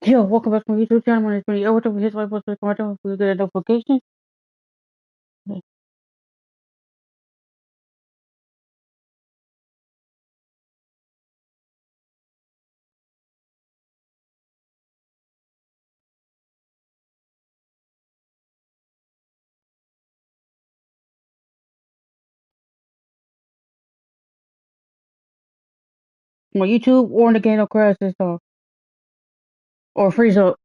Yo, welcome back to my YouTube channel. My name is Brittni Edwards. Over here, like, what's the comment? If you get a notification. My YouTube or in the game, no crash this time. Or freeze up.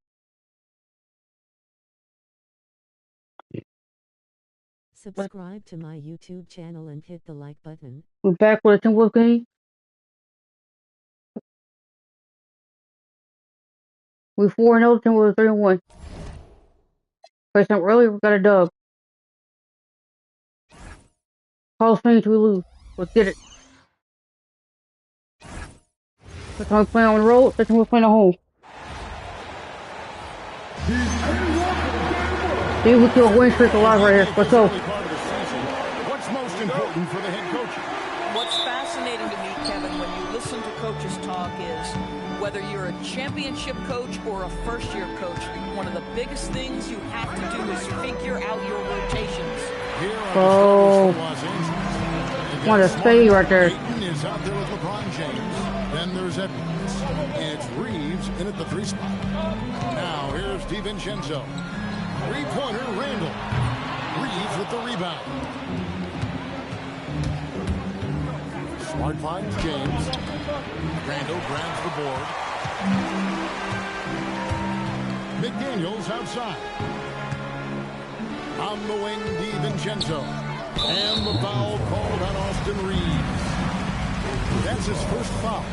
Subscribe to my YouTube channel and hit the like button. We're back with a Timberwolves game. We're 4-0, Timberwolves 3-1. Played some earlier, we got a dub. Hall of Fame till we lose. Let's get it. That's time we play on the road, that's time we're playing at home. See if we keep a win streak alive right here. Let's go. What's most important for the head coach? What's fascinating to me, Kevin, when you listen to coaches talk is whether you're a championship coach or a first-year coach, one of the biggest things you have to do is figure out your rotations. Oh, what a fade right there. Ayton is out there with LeBron James. Then there's Edwards. And it's Reeves in at the 3 spot. Now here's DiVincenzo. Three-pointer, Randall. Reeves with the rebound. Smart finds James. Randall grabs the board. McDaniels outside. On the wing, DiVincenzo. And the foul called on Austin Reeves. That's his first foul.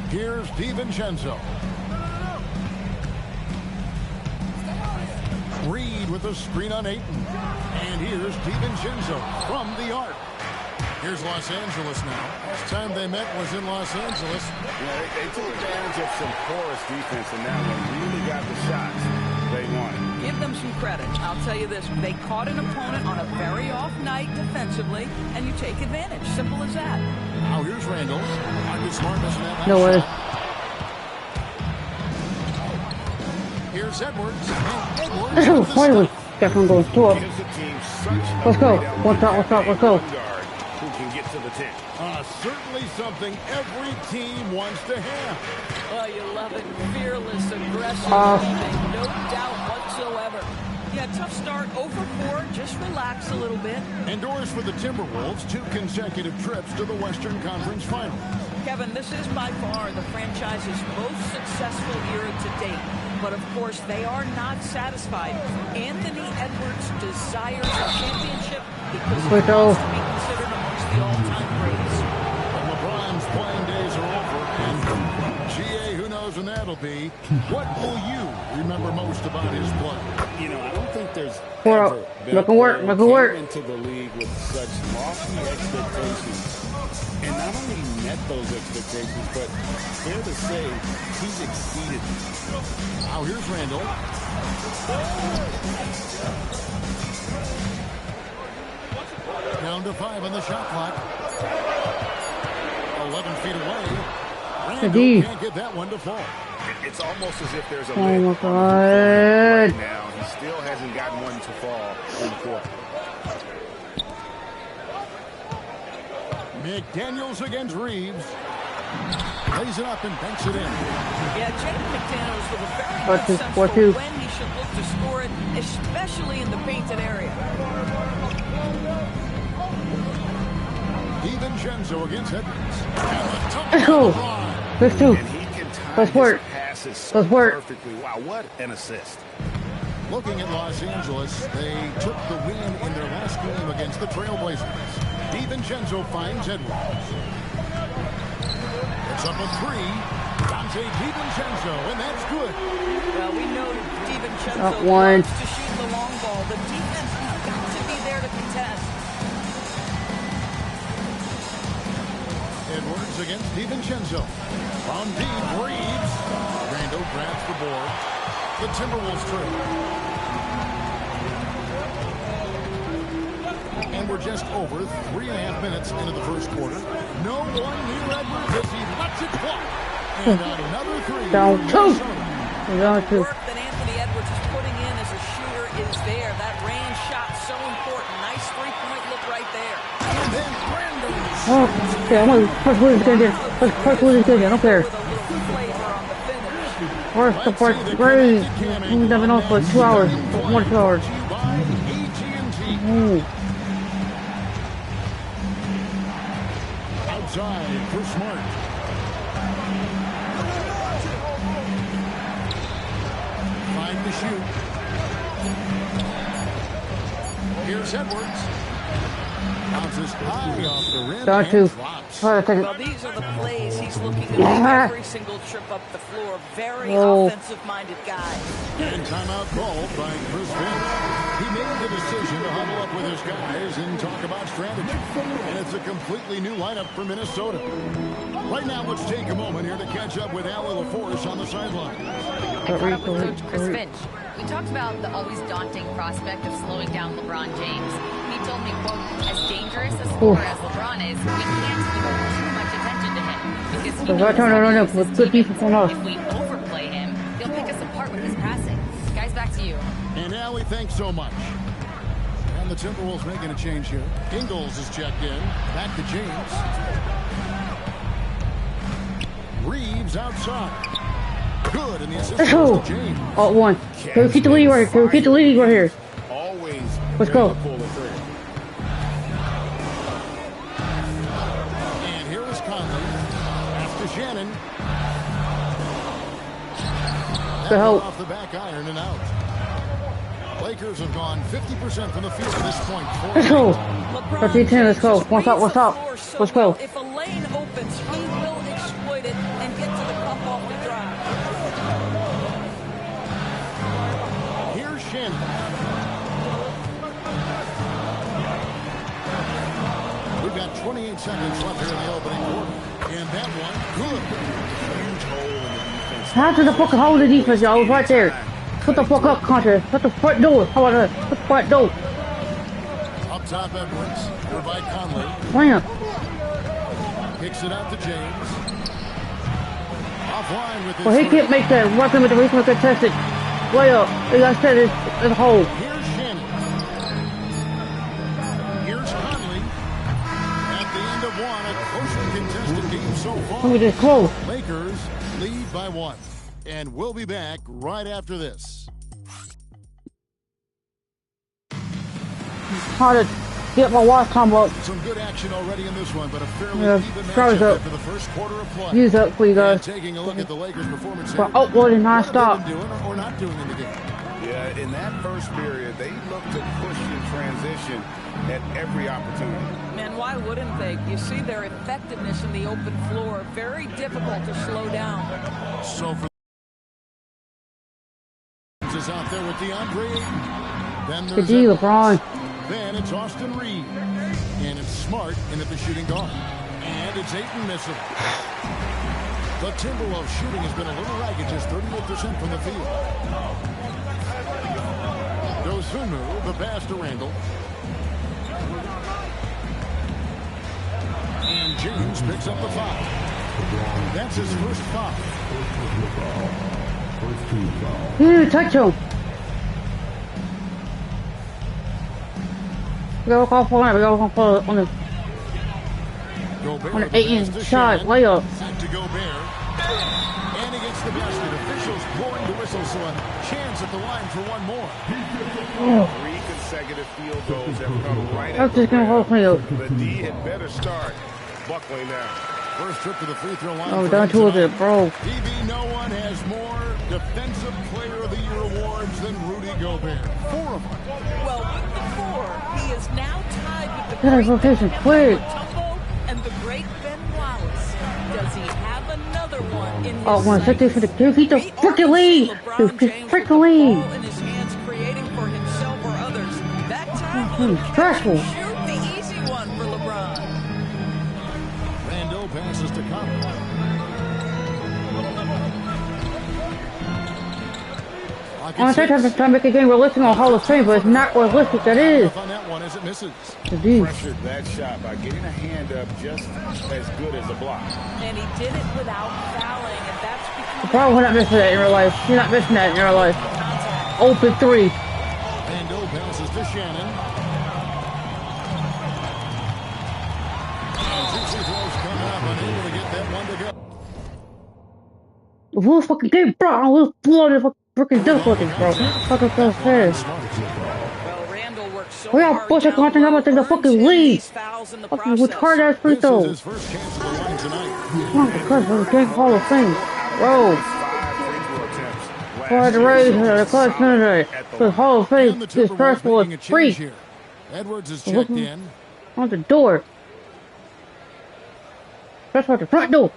Here's DiVincenzo. Reed with a screen on Ayton. And here's DiVincenzo from the arc. Here's Los Angeles now. Last time they met was in Los Angeles. Yeah, they took advantage of some porous defense in that one. Really got the shots they wanted. Give them some credit. I'll tell you this. They caught an opponent on a very off night defensively, and you take advantage. Simple as that. Now here's Randall. Marcus Smart missing that No way. Here's Edwards. And Edwards. Finally, definitely going to up. Gives the team such Let's go. a Let's go. guard who can get to the 10. Certainly something every team wants to have. Oh, you love it. Fearless, aggressive, leading, no doubt whatsoever. Yeah, tough start. Over 4. Just relax a little bit. Endorse for the Timberwolves 2 consecutive trips to the Western Conference Finals. Kevin, this is by far the franchise's most successful era to date. But, of course, they are not satisfied. Anthony Edwards desires a championship because he wants to be considered amongst the all-time greats. But LeBron's playing days are over, and GA, who knows when that'll be. What will you remember most about his play? You know, I don't think there's Well, ever been make a it work, player make it work. came into the league with such lofty expectations. And not only met those expectations, but fair to say, he's exceeded them. Now here's Randall. Down to 5 on the shot clock. 11 feet away. Randall can't get that one to fall. It's almost as if there's a Oh lid my on the God. right now. He still hasn't gotten one to fall in the court. McDaniels against Reeves. Lays it up and banks it in. Yeah, Jaden McDaniels with a very What good two- sense what for two? when he should look to score it, especially in the painted area. DiVincenzo against Edwards. Oh, let's do. And he can time Let's his work. passes so Let's work. perfectly. Wow, what an assist. Looking at Los Angeles, they took the win in their last game against the Trailblazers. DiVincenzo finds Edwards. It's up a 3. Dante DiVincenzo, and that's good. Well, we know DiVincenzo one. loves to shoot the long ball. The defense has got to be there to contest. Edwards against DiVincenzo. On deep, Reeves. Randall grabs the board. The Timberwolves trail. And we're we're just over 3.5 minutes into the first quarter. No one near Edwards as he lets it fly. And another three. Down two. Down two. Work that Anthony Edwards is putting in as a shooter is there. That range shot so important. Nice three-point look right there. And then Brandon. Oh, okay, I'm gonna first lose this game. First lose this game. I don't care. With a little flavor on the finish. First, the first grade. We've been on for 2 hours. 1 to 2 hours. Ooh. Outside for Smart. Five to shoot. Here's Edwards. Bounces high off the rim. Down and two. drops. All right, take it. Well, these are the plays he's looking to make every single trip up the floor. Very offensive-minded guy. And timeout called by Chris Finch. He made the decision to huddle up with his guys and talk about strategy. And it's a completely new lineup for Minnesota. Right now, let's take a moment here to catch up with Allie LaForce on the sideline. I caught up with Coach Chris Finch. We talked about the always daunting prospect of slowing down LeBron James. He told me, quote, as dangerous a scorer as LeBron is, we can't devote too much attention to him. Because he knows with good defense on us. if we overplay him, he'll pick us apart with his passing. Guys, back to you. And Allie, thanks so much. And the Timberwolves making a change here. Ingles is checked in. Back to James. Reeves outside. Good, and the assist Let's goes go. to James. Oh, one. Can we keep the lead right here? Can we keep the lead right here? Always Let's go. ready to pull the trigger. And here is Conley. Pass to Shannon. Good help. Off the back iron and out. Lakers have gone 50% from the field at this point. Let's go. LeBron 13-10, let's go. James What's up, what's up? reads the floor so Let's go. well. If a lane opens, he will exploit it and get to the cup off the drive. Here's Shannon. We've got 28 seconds left here in the opening quarter. And that one, good. Huge hole in the defense. How to the fucking hold the defense, y'all? I was right there. Put the fuck up, Contra. Put the front door. How about that? Put the front door. Up top, Edwards. Over by Conley. Bam. Kicks it out to James. Offline with his Well, he three. can't make that. Working with the recent contested. Way up. Like I said, it's a hole. Here's Shannon. Here's Conley. At the end of one, a closely contested game so far. Look at this close. Lakers lead by 1. And we'll be back right after this. Hard to get my watch time up. Some good action already in this one, but a fairly Yeah, even tries matchup up. after the first quarter of play. Use up for you And guys. taking a look at the Lakers' performance For here. uploading What have non-stop. they been doing or not doing in the game? Yeah, in that first period, they looked to push in transition at every opportunity. Man, why wouldn't they? You see their effectiveness in the open floor. Very difficult to slow down. So for is out there with DeAndre Ayton. Then Good there's D, Edwards. LeBron. Then it's Austin Reeves. And it's Smart in at the shooting guard. And it's Ayton missing. The Timberwolves shooting has been a little ragged, just 38% from the field. Dosunmu, the pass to Randall. And James picks up the foul. That's his first foul. You didn't even touch him. We gotta call for it. We gotta call on the Gobert on with the 8-inch pass to shot Shannon. layup. Set to Gobert. And he gets the basket. Officials blowing the whistle, so a chance at the line for one more. 3 consecutive field goals have come right I'm at the just gonna rim. hold me up. The D had better start buckling now. First trip to the free throw line. Oh, for down him towards tonight. it, bro. DB, no one has more Defensive Player of the Year awards than Rudy Gobert. 4 of them. Well, with the 4, he is now tied with the Get his great rotation quick. Mutombo and the great Ben Wallace. Does he have another one in his Oh, one sights? 60 for the kill. Keep the We freaking often lead. see The LeBron James with the freaking lead. ball in his hands, creating for himself or others. That time, a Hmm, little stressful. catch and shoot, the easy one for LeBron. Randall passes to Conley. On sometimes I'm trying to make a game realistic on Hall of Fame, but it's not realistic. That is. On that one as it misses. Pressured that shot by getting a hand up just as good as a block. And he did it without fouling, and that's because The problem, we're not missing that in real life. You're not missing that in real life. Open three. Randall passes to Shannon. And two free throws coming up, unable to get that one to go. The rules fucking game, bro. We'll blow the freaking difficulties, bro. Fucking so fast. well, Randall worked so We all hard push a down the content low, up in the earned fucking two of lead. these fouls in the Fucking process. retarded ass free This is throws. his first chance to the line tonight. Come on, because we're the Game Hall of Fame. Bro. 5 free throw attempts. I had to raise the clutch minute. The Hall of Fame, And the this first Timberwolves was making a change free. here. Edwards is checked in. On the door. That's what the front door.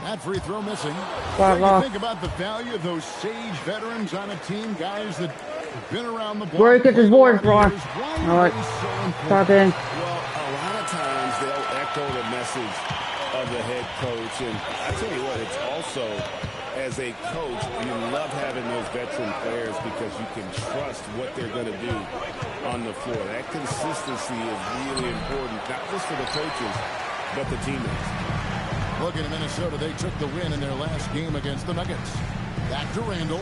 That free throw missing. Wow, What do wow. you think about the value of those sage veterans on a team, guys that have been around the block? Where he gets his board from. Why All right. are they so important? Talk in. Well, a lot of times they'll echo the message of the head coach. And I tell you what, it's also, as a coach, you love having those veteran players because you can trust what they're going to do on the floor. That consistency is really important, not just for the coaches, but the teammates. Looking at Minnesota, they took the win in their last game against the Nuggets. Back to Randall.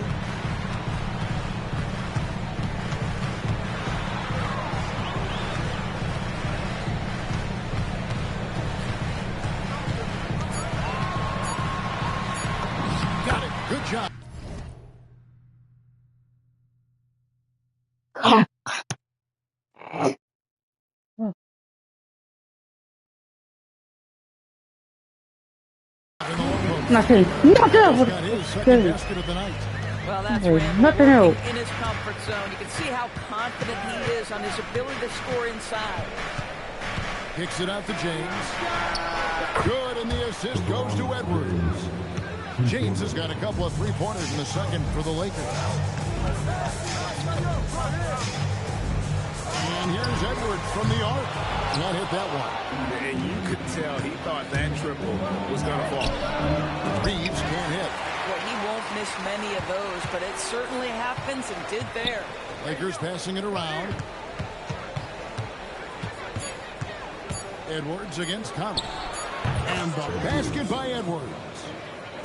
Got it. Good job. Nothing. He's got his second Good. basket of the night. Well, that's There's Randall nothing working else. in his comfort zone. You can see how confident he is on his ability to score inside. Kicks it out to James. Good, and the assist goes to Edwards. James has got a couple of three-pointers in the second for the Lakers. And here's Edwards from the arc. Not hit that one. And you could tell he thought that triple was going to fall. Reeves can't hit. Well, he won't miss many of those, but it certainly happens and did there. Lakers passing it around. Edwards against Conley. And the basket by Edwards.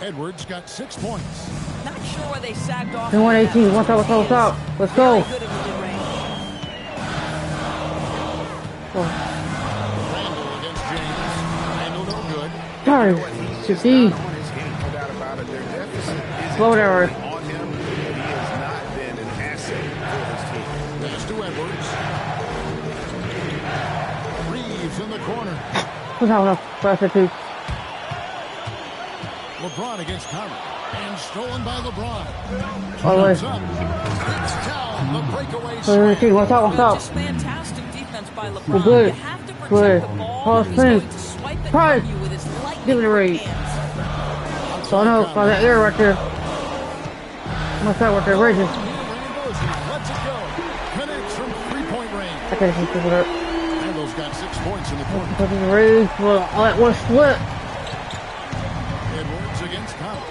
Edwards got 6 points. Not sure why they sagged off. 118. What's up, what's up, what's up? Let's go. Very good at the mid-range. Randall against James. Randall no good. Sorry. To see. On his game, no doubt about it. Their deficit is Slow down. on him, and he has not been an asset for his team. Pass to Edwards. Reeves in the corner. What's up, what's up? Two. LeBron against Conley. And stolen by LeBron. All the way. Comes up. It's down. The breakaway 118. What's up, what's up? Just fantastic defense by LeBron. We're good. You have to protect Good. the ball. Cross He's going paint. to swipe it Pride. from you with his lightning Give it a quick read. hands. So I know by that air right there. What's that right there? Rages. Randall lets it go. Connects from three-point range. I can't see it. Randall's got 6 points in the quarter. Put the rage. Well, what a split. Edwards against Conley.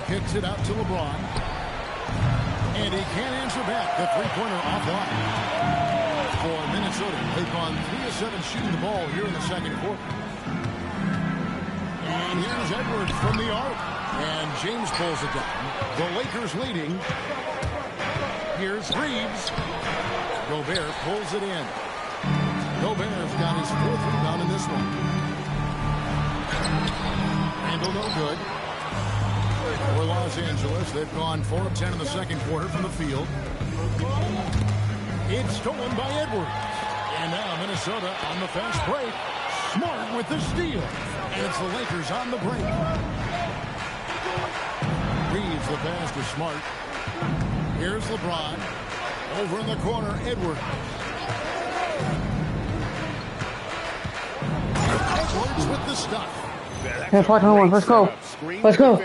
Kicks it out to LeBron. And he can't answer back. The three-pointer offline. For Minnesota, they've gone 3 of 7 shooting the ball here in the second quarter. And here's Edwards from the arc. And James pulls it down. The Lakers leading. Here's Reeves. Gobert pulls it in. Gobert's got his 4th rebound in this one. Randall no good. For Los Angeles, they've gone 4 of 10 in the second quarter from the field. It's stolen by Edwards. And now Minnesota on the fast break. Smart with the steal. And it's the Lakers on the break. Reeves the pass to Smart. Here's LeBron. Over in the corner, Edwards. Edwards with the stuff. Let's watch one. Let's go. Let's go.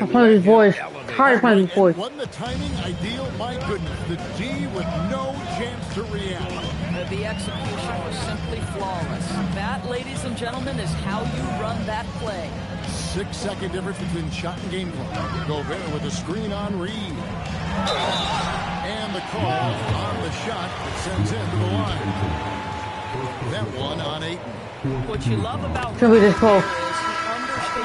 I'm playing these boys. tired of playing before. Wasn't the timing ideal? My goodness, the D with no chance to react. The execution was simply flawless. That, ladies and gentlemen, is how you run that play. 6-second difference between shot and game clock. Gobert with a screen on Reed. And the call on the shot that sends him to the line. That one on Ayton. What you love about Should be this close. is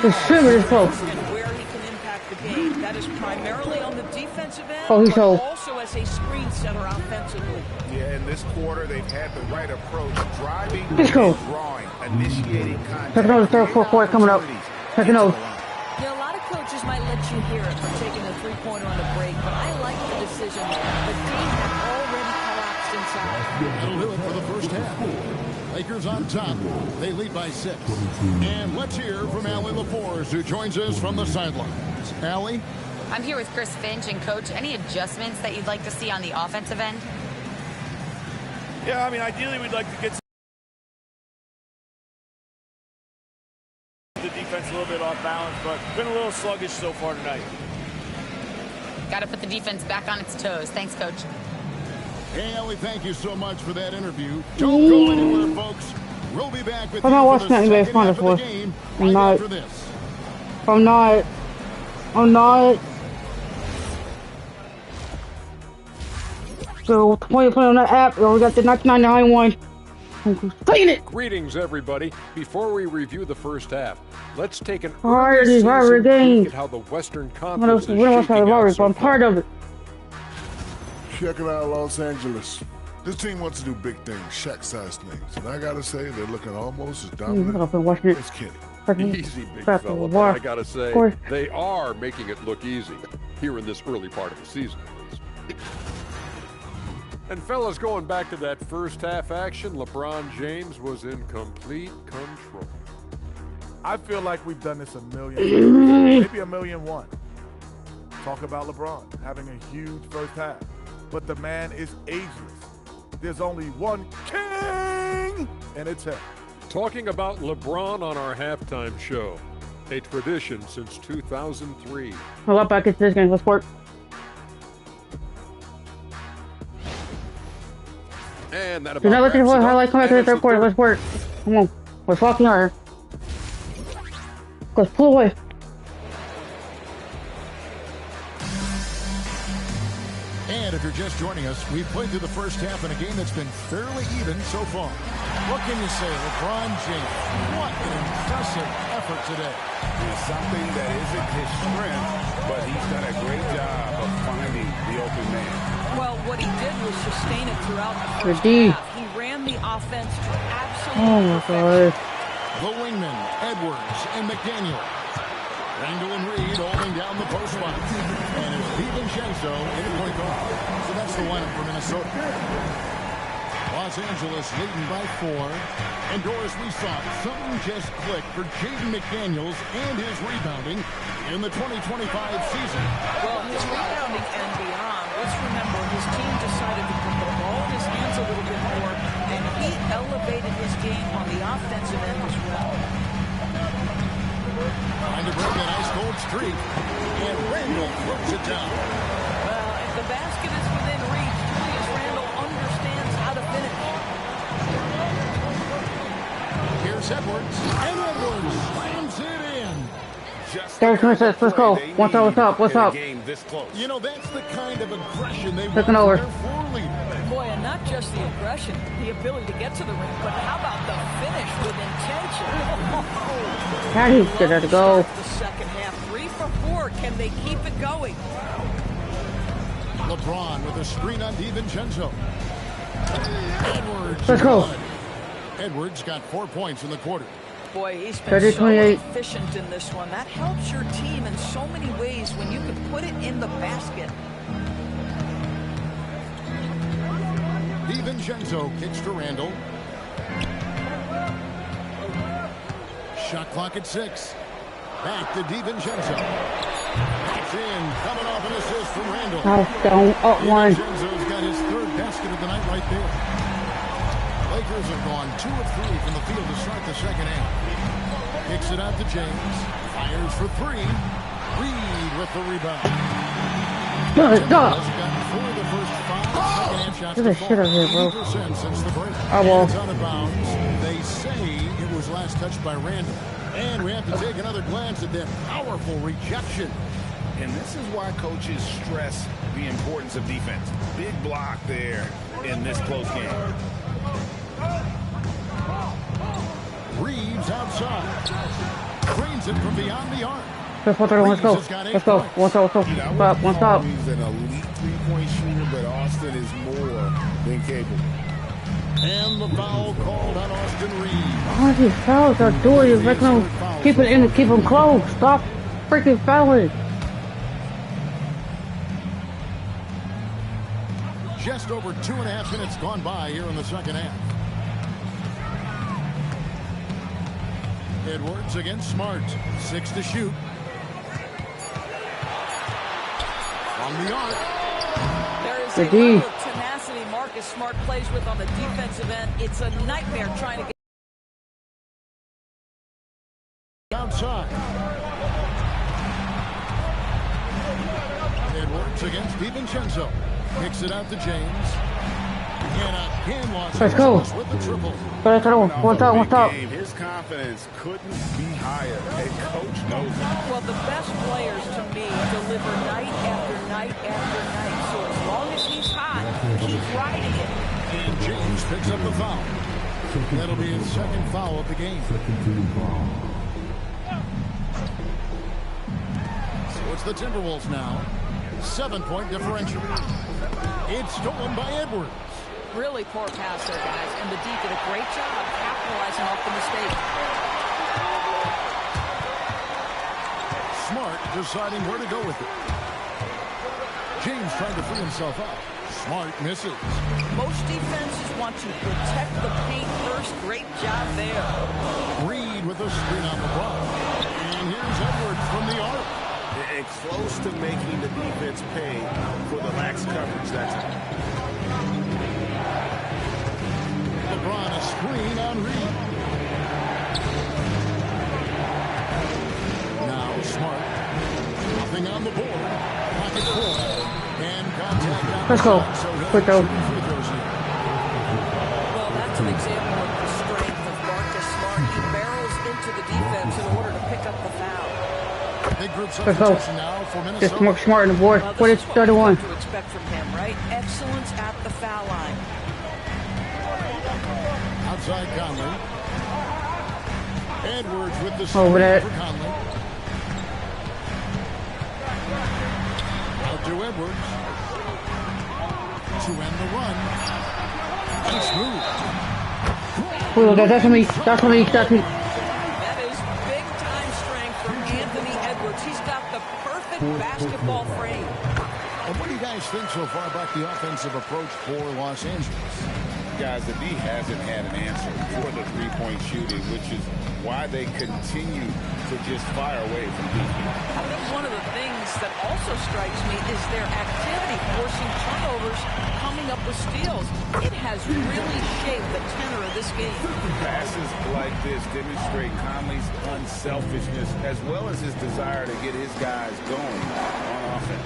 he Should be this understands close. and where he can impact the game. That is primarily on the defensive end, Oh, he's but so. also as a screen setter offensively. Yeah, in this quarter, they've had the right approach, driving Let's go. and drawing, initiating contact. Second over, third, fourth quarter coming up. Second over. You know, a lot of coaches might let you hear it for taking a three-pointer on the break, but I like the decision. The team had already collapsed inside. That'll do it for the first half. Lakers on top. They lead by 6. And let's hear from Allie LaForce, who joins us from the sidelines. Allie? I'm here with Chris Finch. And, Coach, any adjustments that you'd like to see on the offensive end? Yeah, I mean, ideally we'd like to get the defense a little bit off balance, but been a little sluggish so far tonight. Got to put the defense back on its toes. Thanks, Coach. Hey, Allie, thank you so much for that interview. Don't go anywhere, folks. We'll be back with I'm you not for watching the that NBA second half of the Finals. game I'm right not. after this. I'm not. So, 20 play on that app. Oh, we got the 1999 one. I'm saying it. Greetings, everybody. Before we review the first half, let's take an Tired of early these rivalry season games. peek at how the Western I'm Conference is gonna watch that shaking rivalry, out but I'm so tired far. of it. Check it out, Los Angeles. This team wants to do big things, Shaq-sized things. And I gotta say, they're looking almost as dominant I've been watching it. as Kenny. Easy, big Back fella, to but war. I gotta say, Of course. they are making it look easy here in this early part of the season. And fellas, going back to that first half action, LeBron James was in complete control. I feel like we've done this a million times, maybe a million one. Talk about LeBron having a huge first half, but the man is ageless. There's only one king, and it's him. Talking about LeBron on our halftime show, a tradition since 2003. I love back into this game. Let's work. And that Do not about let your wraps it up. highlight come back to the And it's third quarter. Let's work. Come on. We're fucking hard. Let's pull away. And if you're just joining us, we've played through the first half in a game that's been fairly even so far. What can you say, LeBron James? What an impressive effort today. It's something that isn't his strength, but he's done a great job of finding the open man. Well, what he did was sustain it throughout the first D. half. He ran the offense to absolute Oh my perfection. god. The wingmen, Edwards and McDaniel. Randall and Reed holding down the post spot. And it's DiVincenzo in the point guard. So that's the lineup for Minnesota. Los Angeles leading by 4. And Doris, we saw something just click for Jaden McDaniels and his rebounding in the 2025 season. Well, his rebounding and beyond. Let's remember, his team decided to put the ball in his hands a little bit more, and he elevated his game on the offensive end as well. Trying to break that ice cold streak. And Randall throws it down. Well, if the basket is within reach, Julius Randle understands how to finish. Here's Edwards. And Edwards slams it in. Just There's Princess. Let's go. What's up? What's up? What's up? Game this close. You know, that's the kind of aggression they want Taking from over. their floor leader. Boy, and not just the aggression, the ability to get to the rim, but how about the finish with intention? How do you get her to go? The second half, 3 for 4. Can they keep it going? LeBron with a screen on DiVincenzo. Edwards. Let's go. good. Edwards got 4 points in the quarter. Boy, he's been 30, so 28. efficient in this one. That helps your team in so many ways when you can put it in the basket. DiVincenzo kicks to Randall. Shot clock at 6. Back to DiVincenzo. That's in. Coming off an assist from Randall. House down. Up one. DiVincenzo's got his 3rd basket of the night right there. Lakers have gone 2 of 3 from the field to start the second half. Kicks it out to James. Fires for 3. Reed with the rebound. God. Has gotten 4 of the first 5 second-hand shots Get the to shit out of here, fall. bro. 80% since the break. Oh, well. And it's out of bounds. They say it was last touched by Randall. And we have to take another glance at that powerful rejection. And this is why coaches stress the importance of defense. Big block there in this close game. Reeves outside. Cranes it from beyond the arc. Let's go. Let's go. One stop. One stop. He's an elite three-point shooter, but Austin is more than capable. And the foul called on Austin Reeves. All these fouls are doing is making them keep it in and keep them close. Stop freaking fouling. Just over 2.5 minutes gone by here in the second half. Edwards against Smart. 6 to shoot. From the arc. There is a level of tenacity Marcus Smart plays with on the defensive end. It's a nightmare trying to get Outside. Edwards against DiVincenzo. Kicks it out to James. And a hand loss. Let's go. With the triple. One stop. His confidence couldn't be higher. A coach knows it. Well, the best players to me deliver night after night after night. So as long as he's hot, keep riding it. And James picks up the foul. That'll be his second foul of the game. So it's the Timberwolves now. 7-point differential. It's stolen by Edwards. Really poor pass there, guys. And the D did a great job capitalizing off the mistake. Smart deciding where to go with it. James trying to free himself up. Smart misses. Most defenses want to protect the paint first. Great job there. Reed with a screen on the block. And here's Edwards from the arc. And close to making the defense pay for the lax coverage that time. LeBron a screen on Reed. Now Smart. Nothing on the board. Pocket 4. And contact out. Let's go. Quick go. Well, that's an example of the strength of Marcus Smart. He barrels into the defense in order to pick up the foul. Big group Let's go. now for Just Minnesota. more Smart on the board. Well, What is 31? to expect from him, right? Excellence at the foul line. Outside Conley. Edwards with the Over that. for Conley. Out to Edwards. To end the run. And smooth. Oh, that's me. That's me. That's me. That is big-time strength from Anthony Edwards. He's got the perfect basketball frame. And what do you guys think so far about the offensive approach for Los Angeles? Guys, the D hasn't had an answer for the three-point shooting, which is why they continue to just fire away from defense. I think one of the things that also strikes me is their activity forcing turnovers, coming up with steals. It has really shaped the tenor of this game. Passes like this demonstrate Conley's unselfishness as well as his desire to get his guys going on offense.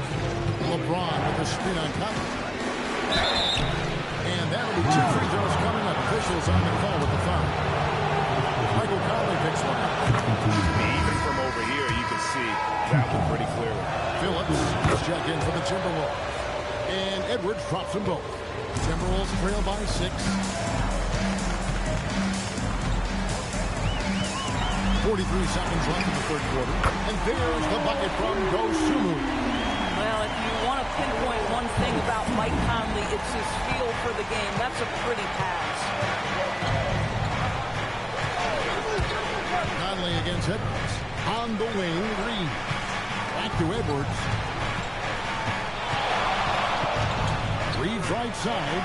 LeBron with the spin on Conley. And that'll be 2 free throws coming up. Officials on the call with the foul. Michael Conley picks one up. Even from over here, you can see that one pretty clearly. Phillips is checked in for the Timberwolves. And Edwards drops them both. Timberwolves trail by 6. 43 seconds left in the third quarter. And there's the bucket from Dosunmu. Well, if you want to pinpoint one thing about Mike Conley, it's his feel for the game. That's a pretty pass. Conley against Edwards. On the wing, Reed. Back to Edwards. Reed's right side.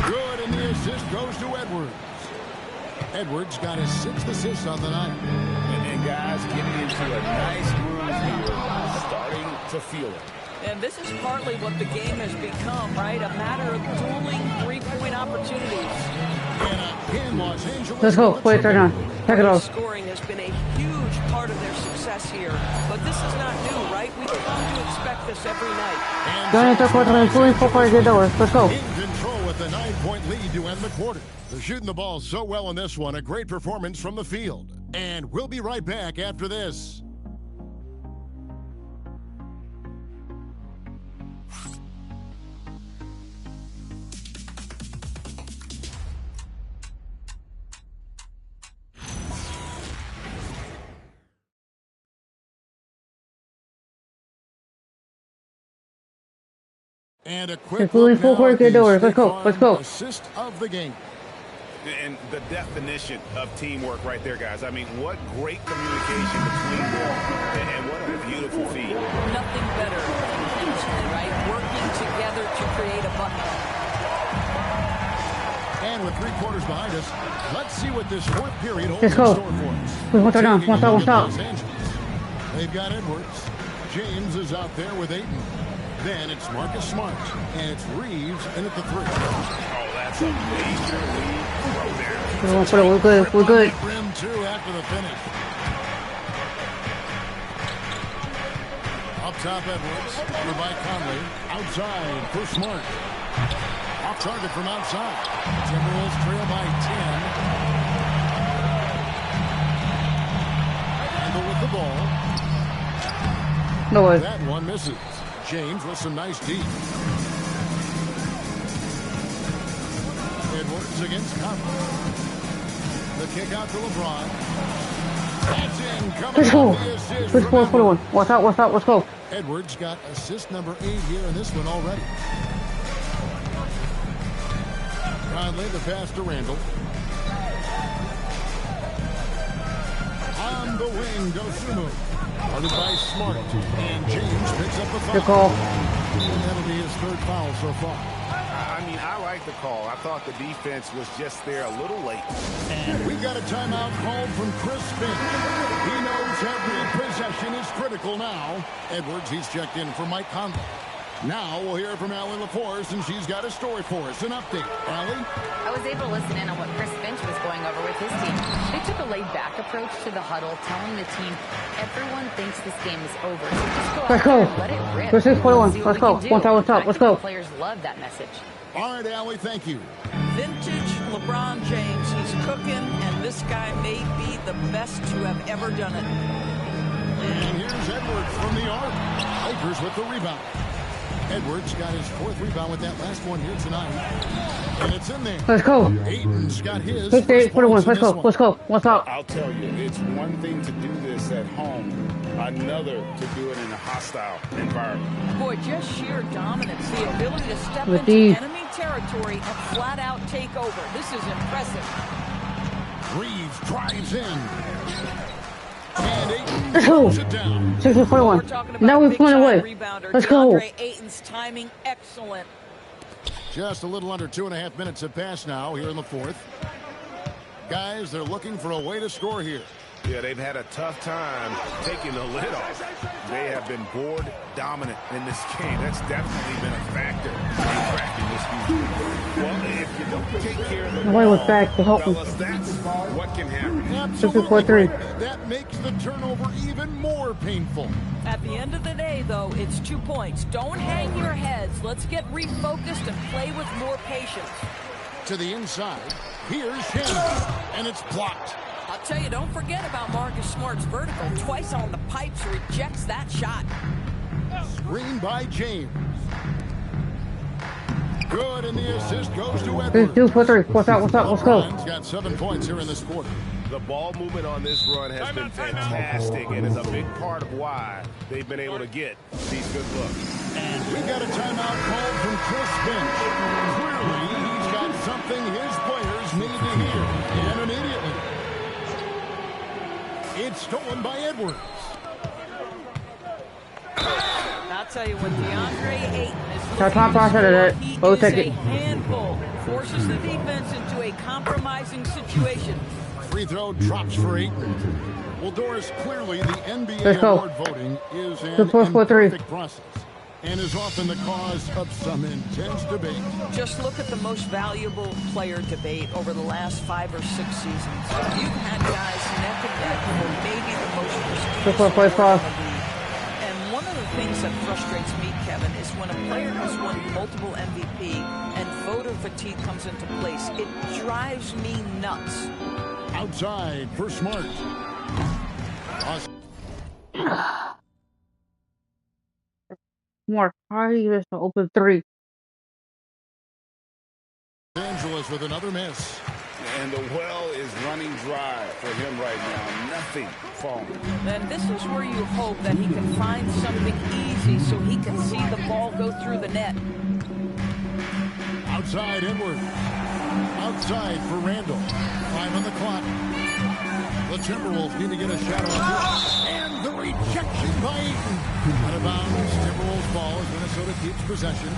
Good, and the assist goes to Edwards. Edwards got his 6th assist on the night. And guys getting into a nice groove here, starting to feel it. And this is partly what the game has become, right? A matter of dueling three-point opportunities. And in Los Angeles. Let's go. Wait, turn on. Pack it off. Scoring has been a huge part of their success. success here, but this is not new, right? We've come to expect this every night. Let's go. In control with a 9-point lead to end the quarter. They're shooting the ball so well in this one. A great performance from the field. And we'll be right back after this. And a quick look now at the Let's go. Let's go. assist of the game. And the definition of teamwork right there, guys. I mean, what great communication between them, and what a beautiful feed. Nothing better than chemistry, right? Working together to create a bucket. And with 3 quarters behind us, let's see what this fourth period holds Let's in go. store for us. One down. Taking it into Los Angeles. They've got Edwards. James is out there with Ayton. Then it's Marcus Smart, and it's Reeves in at the 3. Oh, that's a major lead from there. We're good. We're good. Rim 2 after the finish. Up top, Edwards. Over by Conley. Outside for Smart. Off target from outside. Timberwolves trail by 10. Handle with the ball. No way. That one misses. James with some nice D. Edwards against Conley. The kick out to LeBron. That's in. Let's go. Coming off the assist. Let's go. What's up? Let's go. Edwards got assist number 8 here in this one already. Conley, the pass to Randall. On the wing, Dosunmu. Guarded by Smart. And James picks up the foul. Good call. And that'll be his 3rd foul so far. I mean, I like the call. I thought the defense was just there a little late. And we got a timeout called from Chris Finch. He knows every possession is critical now. Edwards, he's checked in for Mike Conley. Now we'll hear from Allie LaForce, and she's got a story for us. An update. Allie? I was able to listen in on what Chris Finch was going over with his team. They took a laid-back approach to the huddle, telling the team, everyone thinks this game is over, so just go out there and let it rip. Let's go. What's up? Let's go. Players love that message. All right, Allie, thank you. Vintage LeBron James. He's cooking, and this guy may be the best to have ever done it. And here's Edwards from the arc. Lakers with the rebound. Edwards got his 4th rebound with that last one here tonight. And it's in there. Let's go. Ayton's got his. Let's go. What's up? I'll tell you, it's one thing to do this at home, another to do it in a hostile environment. Boy, just sheer dominance, the ability to step With into these. enemy territory and flat out take over. This is impressive. Reeves drives in. And Ayton Let's go. throws it down. 6-41. We're talking about Now we're big pulling time away. rebounder. Let's go. DeAndre Ayton's timing excellent. Just a little under 2.5 minutes have passed now here in the 4th. Guys, they're looking for a way to score here. Yeah, they've had a tough time taking the lid off. They have been board dominant in this game. That's definitely been a factor in cracking this game. Well, if you don't take care of the Nobody was back to help me. fellas, that's what can happen. Absolutely. 6-4-3. That makes the turnover even more painful. At the end of the day, though, it's 2 points. Don't hang your heads. Let's get refocused and play with more patience. To the inside. Here's him. And it's blocked. I'll tell you, don't forget about Marcus Smart's vertical. Twice on the pipes, rejects that shot. Screen by James. Good, and the assist goes to Edwards. 2-4-3. What's up? Let's go. LeBron's got 7 points here in this quarter. The ball movement on this run has been fantastic and is a big part of why they've been able to get these good looks. And we got a timeout called from Chris Finch. Clearly, he's got something his players need to hear. And immediately, it's stolen by Edwards. I'll tell you what, DeAndre Ayton is Top process of it. he We'll is take a it. handful. Forces the defense into a compromising situation. Free throw drops for Ayton. Well, Doris, clearly the NBA Let's go. award voting is an 4-4-3. imperfect process. and is often the cause of some intense debate. Just look at the most valuable player debate over the last 5 or 6 seasons. You've had guys neck and neck for maybe the most prestigious award in the league. And one of the things that frustrates me, Kevin, is when a player has won multiple MVP and voter fatigue comes into place. It drives me nuts. Outside for Smart. More. How do you just open 3? Angeles with another miss. And the well is running dry for him right now. Nothing falling. And this is where you hope that he can find something easy so he can see the ball go through the net. Outside Edwards. Outside for Randall. 5 on the clock. The Timberwolves need to get a shot on this. And the rejection by Ayton. Out of bounds. Timberwolves ball as Minnesota keeps possession.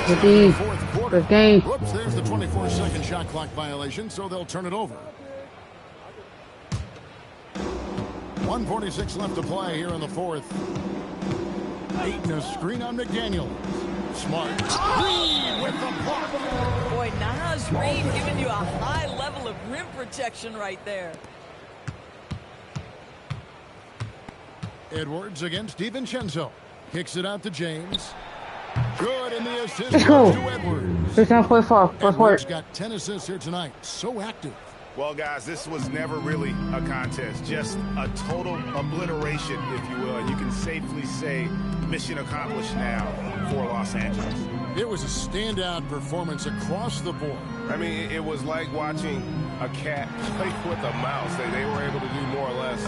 Good Fourth quarter. game. Whoops, there's the 24-second shot clock violation, so they'll turn it over. 1:46 left to play here in the fourth. Ayton a screen on McDaniel. Smart. Reed with the block. Boy, Naz Reid giving you a high level of rim protection right there. Edwards against DiVincenzo. Kicks it out to James. Good, and the assist Let's goes go. to Edwards. 6.4. Edwards got 10 assists here tonight. So active. Well, guys, this was never really a contest. Just a total obliteration, if you will. And you can safely say mission accomplished now for Los Angeles. It was a standout performance across the board. I mean, it was like watching a cat play with a mouse. They were able to do more or less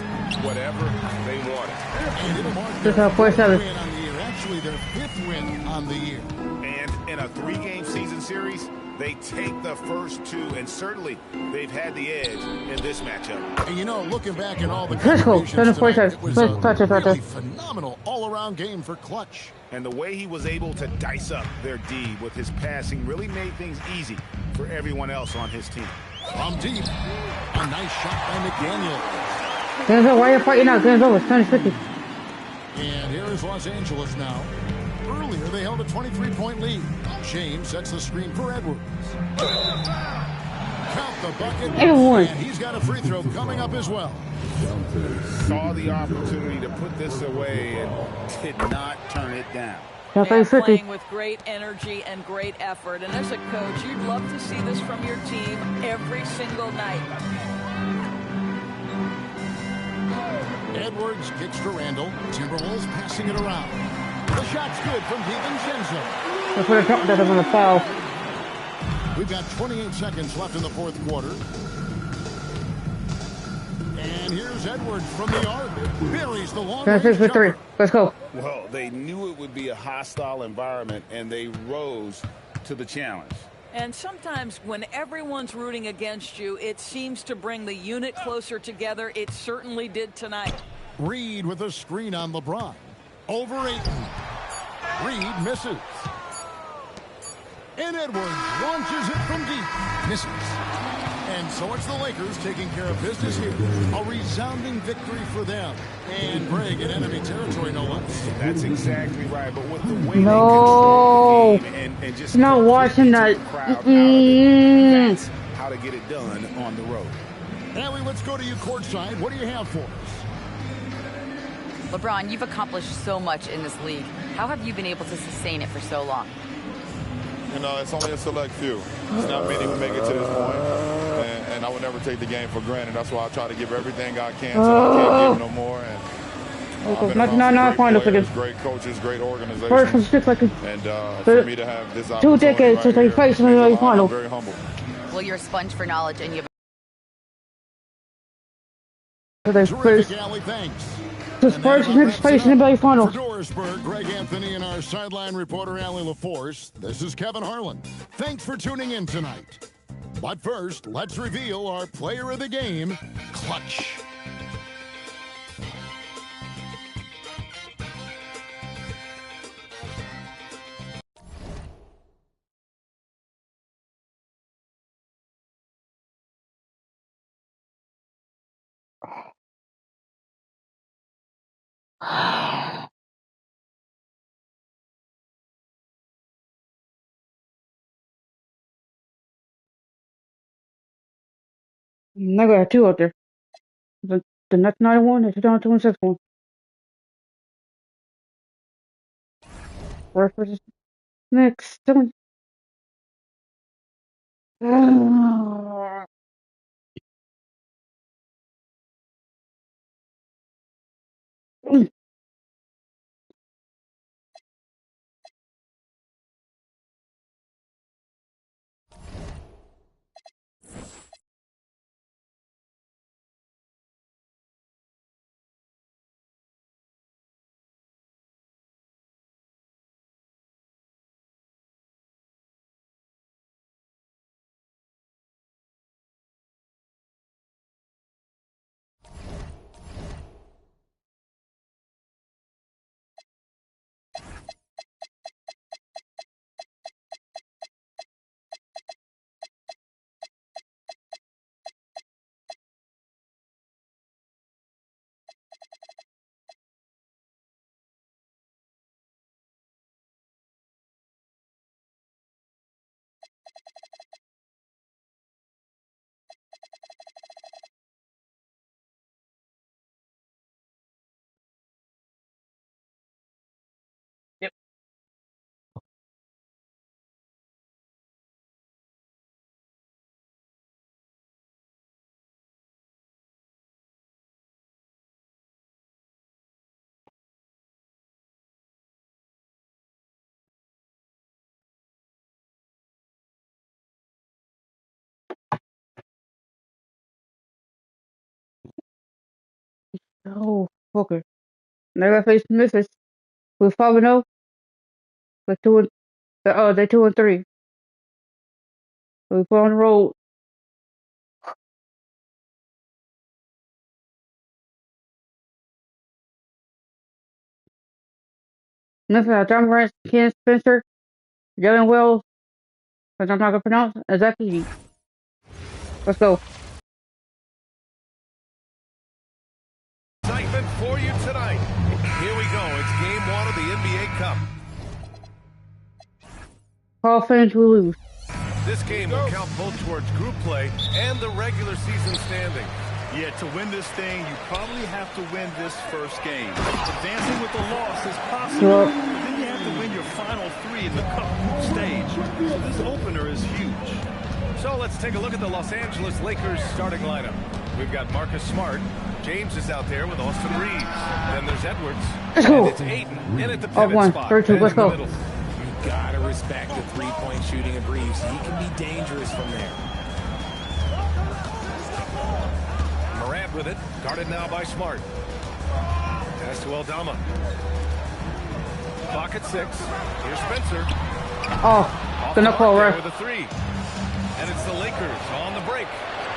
whatever they wanted. And it'll mark their 6.47. win on the year. Actually, their 5th win on the year. And in a 3-game season series, they take the first 2, and certainly they've had the edge in this matchup. And you know, looking back at all the Let's go. contributions tonight, it was a Touch. really phenomenal all-around game for Clutch. And the way he was able to dice up their D with his passing really made things easy for everyone else on his team. From deep, a nice shot by McDaniel. Game's why are you fighting out? Game's over. It's 10-50. And here is Los Angeles now. Earlier, they held a 23-point lead. James sets the screen for Edwards. Count the bucket. Everyone. And he's got a free throw coming up as well. Saw the opportunity to put this away and did not turn it down. And 50. playing with great energy and great effort. And as a coach, you'd love to see this from your team every single night. Edwards kicks to Randall. Timberwolves passing it around. The shot's good from DiVincenzo. Let's put a couple doesn't want to foul. We've got 28 seconds left in the fourth quarter. And here's Edwards from the arc. Buries the long range 10-6 for 3. jumper. Let's go. Well, they knew it would be a hostile environment, and they rose to the challenge. And sometimes when everyone's rooting against you, it seems to bring the unit closer together. It certainly did tonight. Reed with a screen on LeBron. Over Ayton. Reed misses. And Edwards launches it from deep. Misses. And so it's the Lakers taking care of business here. A resounding victory for them. And Greg in enemy territory, no less. That's exactly right. But with the way No. they control the game and just Not watching that. that's how to get it done on the road. Allie, let's go to you courtside. What do you have for us? LeBron, you've accomplished so much in this league. How have you been able to sustain it for so long? You know, it's only a select few. It's not many who make it to this point. And I would never take the game for granted. That's why I try to give everything I can so I can't give no more. And Not final for this. great coaches, great organizations. First from 6 seconds. And for me to have this 2 opportunity decades right since they here faced in means the a lot. final. I'm very humble. Well, you're a sponge for knowledge, and you have Terrific, Allie, thanks. The Spurs next face in the NBA Finals. For Dorisburg, Greg Anthony and our sideline reporter, Allie LaForce, this is Kevin Harlan. Thanks for tuning in tonight. But first, let's reveal our player of the game, Clutch. I got two out there. The next 91 and the 2026 one. First versus next. Yep. Oh, fucker. Now I gotta face Memphis with 5-0. With they 2-3. We put on the road. Memphis, John Morant, Ken Spencer, Jalen Wells, which I'm not gonna pronounce, exactly. Let's go. Excitement for you tonight. Here we go. It's game one of the NBA Cup. Hall of Fame to lose. This game will count both towards group play and the regular season standing. Yeah, to win this thing, you probably have to win this first game. Advancing with the loss is possible, but then you have to win your final three in the cup group stage. So this opener is huge. So let's take a look at the Los Angeles Lakers starting lineup. We've got Marcus Smart. James is out there with Austin Reeves. Then there's Edwards. Let's go. And it's Ayton in at the pivot one, spot. 3-2, let's go. You gotta respect the three-point shooting of Reeves. He can be dangerous from there. Morant with it, guarded now by Smart. Pass to Aldama. Clock at 6. Here's Spencer. Oh, gonna call right with a three. And it's the Lakers on the break.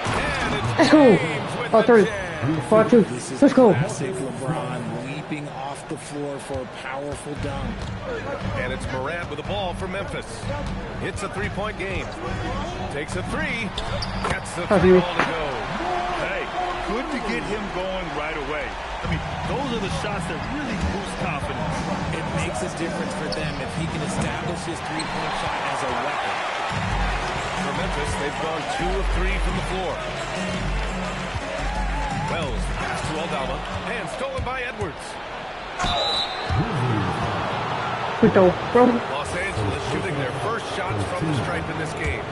And it's let's go. James with Oh, the 3. jam. 4-2. Let's go. Classic LeBron leaping off the floor for a powerful dunk. And it's Morant with the ball for Memphis. It's a three-point game. Takes a three. Gets the three ball to go. Hey, good to get him going right away. I mean, those are the shots that really boost confidence. It makes a difference for them if he can establish his three-point shot as a weapon. For Memphis, they've gone 2 of 3 from the floor. Wells pass to Aldama and stolen by Edwards. Los Angeles shooting their first shots from the stripe in this game.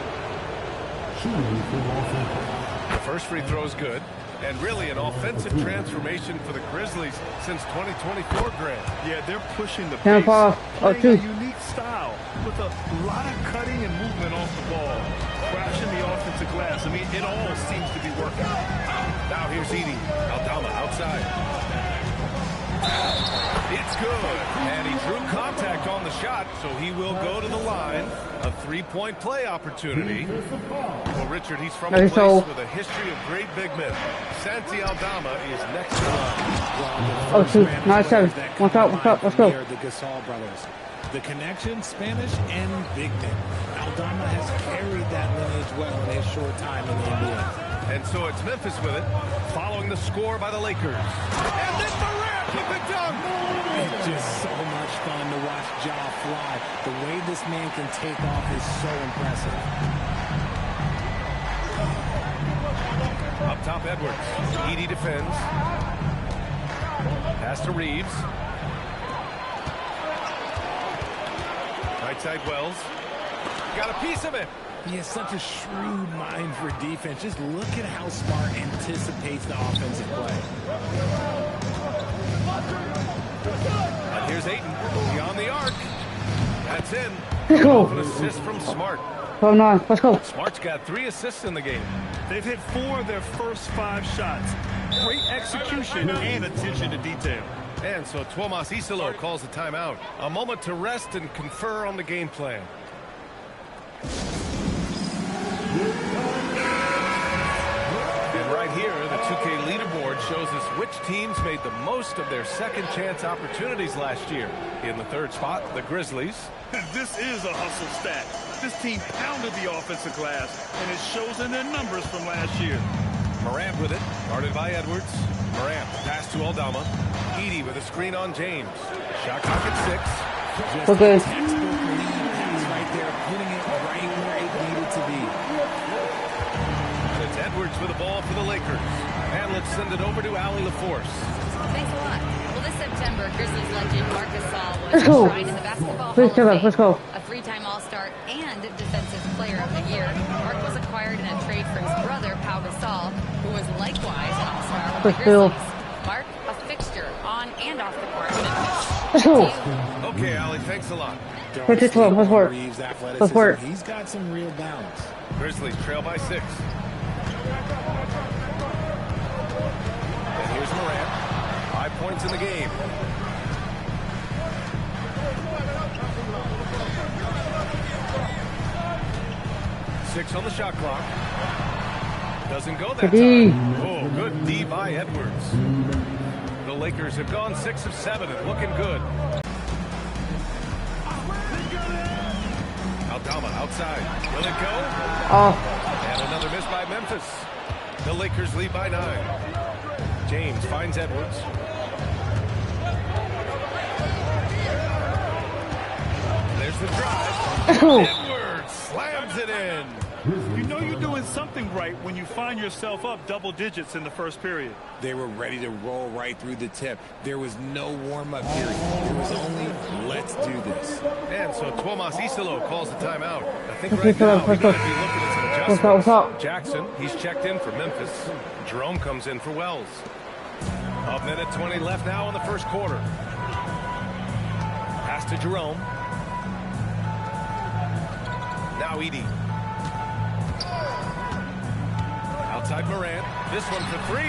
The first free throw is good, and really an offensive transformation for the Grizzlies since 2024, Grant. Yeah, they're pushing the pace, playing a unique style with a lot of cutting and movement off the ball, crashing the offensive glass. I mean, it all seems to be working. Now here's Edie. Aldama outside. It's good. And he drew contact on the shot, so he will go to the line. A three-point play opportunity. Well, Richard, he's from a place with a history of great big men. Santi Aldama is next to line. Oh, 2. 9-7. One up. Let's go. The Gasol brothers. The connection, Spanish, and big men. Aldama has carried that lineage well in his short time in the NBA. And so it's Memphis with it, following the score by the Lakers. And then Morant with the dunk! It's just so much fun to watch Ja fly. The way this man can take off is so impressive. top Edwards. Edie defends. Pass to Reeves. Right side Wells. Got a piece of it. He has such a shrewd mind for defense. Just look at how Smart anticipates the offensive play. And here's Ayton beyond the arc. That's in. Let's go. An assist from Smart. Come on, let's go. Smart's got 3 assists in the game. They've hit 4 of their first 5 shots. Great execution and attention to detail. And so Tuomas Isalo calls a timeout. A moment to rest and confer on the game plan. And right here, the 2K leaderboard shows us which teams made the most of their second chance opportunities last year. In the 3rd spot, the Grizzlies. This is a hustle stat. This team pounded the offensive glass, and it shows in their numbers from last year. Morant with it, guarded by Edwards. Morant, pass to Aldama. Edie with a screen on James. Shot clock at 6. Okay. Textbook lead pass right there, putting it right where it needed to be. It's Edwards with the ball for the Lakers. And let's send it over to Allie LaForce. Thanks a lot. Well, this September, Grizzlies legend Marc Gasol was Let's go. enshrined in the Basketball Please Hall of Fame. let's go. A 3-time All-Star and Defensive Player of the Year, Marc was acquired in a trade for his brother, Pau Gasol, who was likewise an All-Star with the Grizzlies. Marc, a fixture on and off the court. Let's go. Okay, Allie, thanks a lot. Let's just go. Let's work. Let's work. He's got some real balance. Grizzlies trail by 6. And here's Morant. 5 points in the game. Six on the shot clock. Doesn't go that time. Oh, good D by Edwards. The Lakers have gone 6 of 7 and looking good. Aldama outside. Will it go? And another miss by Memphis. The Lakers lead by 9. James finds Edwards. There's the drive. Edwards slams it in. You know you're doing something right when you find yourself up double digits in the first period. They were ready to roll right through the tip. There was no warm-up period. It was only, let's do this. And so Tuomas Isalo calls the timeout. I think right now we got to be looking at some adjustments. Jackson, he's checked in for Memphis. Jerome comes in for Wells. A minute 20 left now in the first quarter. Pass to Jerome. Now Edie. Outside Morant. This one for 3.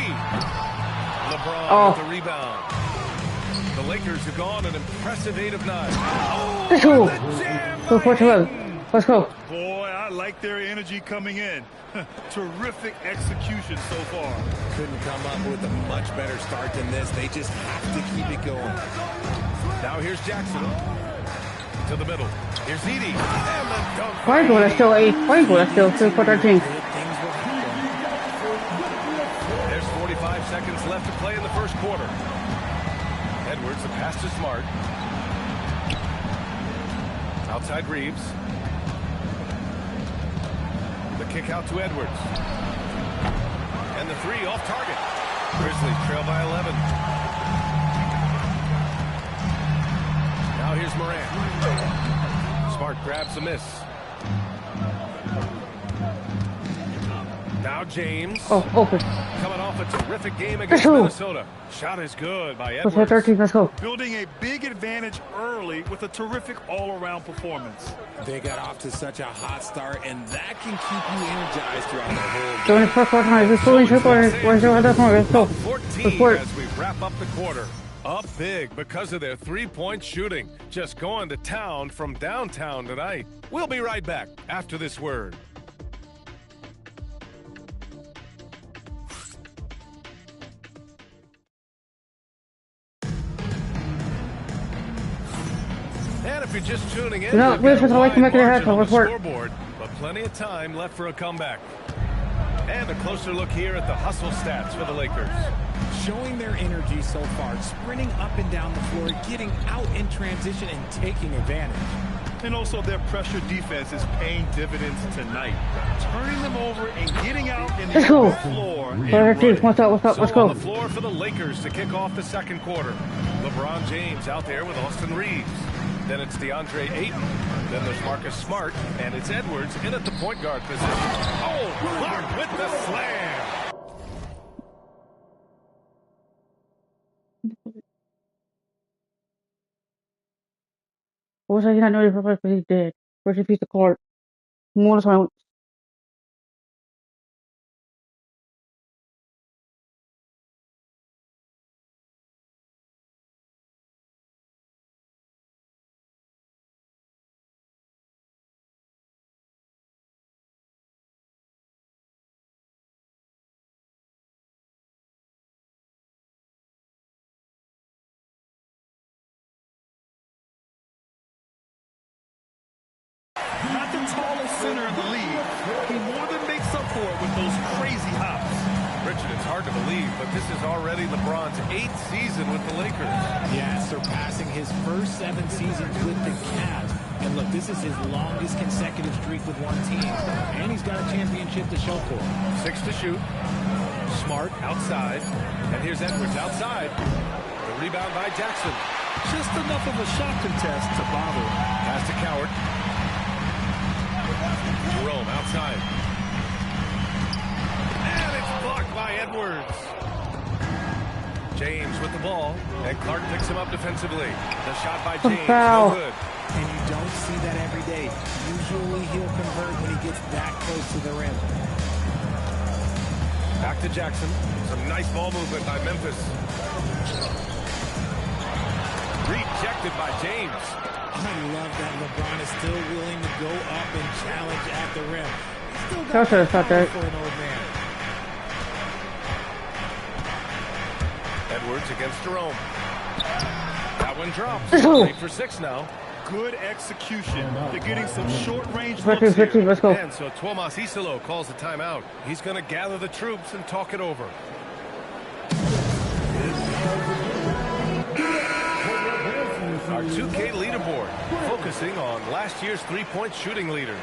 LeBron with the rebound. The Lakers have gone an impressive 8 of 9. Let's go. Go for 12. Let's go. Boy, I like their energy coming in. Terrific execution so far. Couldn't come up with a much better start than this. They just have to keep it going. Now here's Jackson. To the middle. Here's Edie. And the dunk. Why go? That's still 8. Why go? That's still 3 for 13. There's 45 seconds left to play in the first quarter. Edwards, the pass to Smart. Outside Reeves. The kick out to Edwards. And the 3 off target. Grizzlies trail by 11. Now here's Morant. Smart grabs a miss. Now James. Open. Coming off a terrific game against Minnesota. Shot is good by Edwards. Let's 13. Let's go. Building a big advantage early with a terrific all-around performance. They got off to such a hot start, and that can keep you energized throughout the whole game. Join the first quarter. Let's go. Let's go. 14 as we wrap up the quarter. Up big because of their 3-point shooting. Just going to town from downtown tonight. We'll be right back after this word. And if you're just tuning in, no, we're supposed to like to make it a half on the scoreboard, but plenty of time left for a comeback. And a closer look here at the hustle stats for the Lakers. Showing their energy so far, sprinting up and down the floor, getting out in transition and taking advantage. And also their pressure defense is paying dividends tonight. Turning them over and getting out in the floor. What's up? Let's go. On the floor for the Lakers to kick off the second quarter. LeBron James out there with Austin Reeves. Then it's DeAndre Ayton. Then there's Marcus Smart. And it's Edwards in at the point guard position. Oh, Clark with the slam. What was I not noticed because he's dead? Where's the piece of card? More time. Not the tallest center in the league. He more than makes up for it with those crazy hops. Richard, it's hard to believe, but this is already LeBron's 8th season with the Lakers. Yeah, surpassing his first 7 seasons with the Cavs. And look, this is his longest consecutive streak with one team. And he's got a championship to show for it. 6 to shoot. Smart outside. And here's Edwards outside. The rebound by Jackson. Just enough of a shot contest to bother him. Pass to Coward. Jerome outside. And it's blocked by Edwards. James with the ball. And Clark picks him up defensively. The shot by James. No good. And you don't see that every day. Usually he'll convert when he gets that close to the rim. Back to Jackson. Some nice ball movement by Memphis. Rejected by James. I love that LeBron is still willing to go up and challenge at the rim. He's still got power for an old man. Edwards against Jerome. That one drops. 8 for 6 now. Good execution. They're getting some short-range looks looks here. Let's go. And so Tomas Isolo calls the timeout. He's going to gather the troops and talk it over. Our 2K leaderboard, focusing on last year's three-point shooting leaders.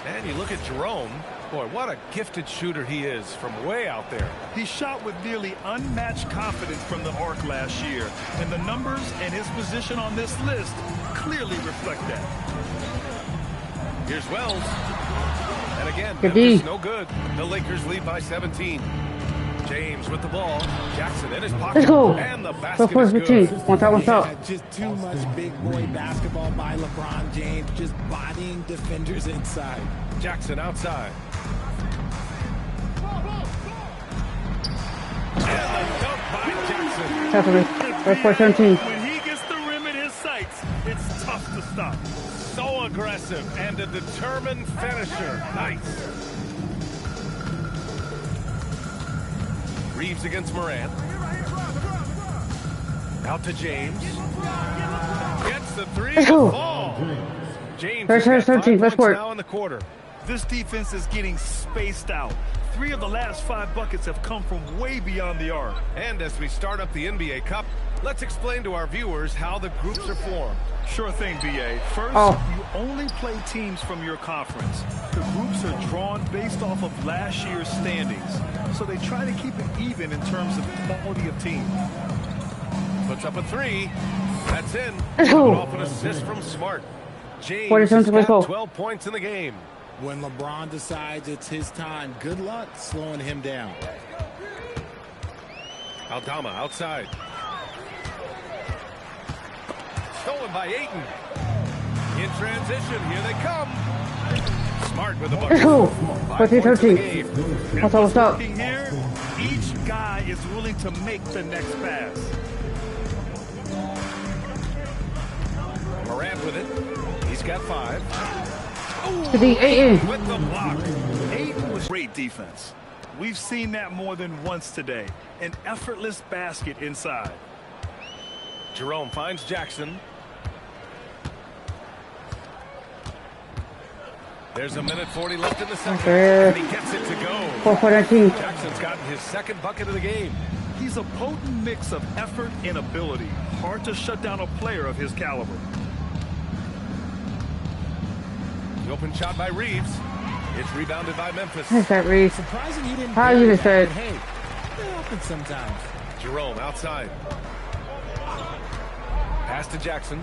And you look at Jerome. Boy, what a gifted shooter he is from way out there. He shot with nearly unmatched confidence from the arc last year. And the numbers and his position on this list clearly reflect that. Here's Wells. And again, Memphis no good. The Lakers lead by 17. James with the ball. Jackson in his pocket. Let's go. And the basket is good. One top. Just too much big boy basketball by LeBron James. Just bodying defenders inside. Jackson outside. And the dunk by Jackson. That's 17. When he gets the rim in his sights, it's tough to stop. So aggressive and a determined finisher. Nice. Reeves against Morant. Out to James. Gets the three. Let's go. Ball. James Let's work. now in the quarter. This defense is getting spaced out. 3 of the last 5 buckets have come from way beyond the arc. And as we start up the NBA Cup, let's explain to our viewers how the groups are formed. Sure thing, B.A. First, you only play teams from your conference. The groups are drawn based off of last year's standings. So they try to keep it even in terms of quality of team. Puts up a 3. That's in. Off an assist from Smart. James has got 12 points in the game. When LeBron decides it's his time, good luck slowing him down. Aldama outside. Stolen by Ayton. In transition, here they come. Smart with the bucket. 13. What's up? Here, each guy is willing to make the next pass. Morant with it. He's got 5. To the Ayton. With the block. Ayton was great defense. We've seen that more than once today. An effortless basket inside. Jerome finds Jackson. There's a minute 40 left in the second. And he gets it to go. Jackson's gotten his second bucket of the game. He's a potent mix of effort and ability. Hard to shut down a player of his caliber. The open shot by Reeves. It's rebounded by Memphis. Who's that, Reeves? Surprising you didn't. How you just said? Hey, it happens sometimes. Jerome outside. Pass to Jackson.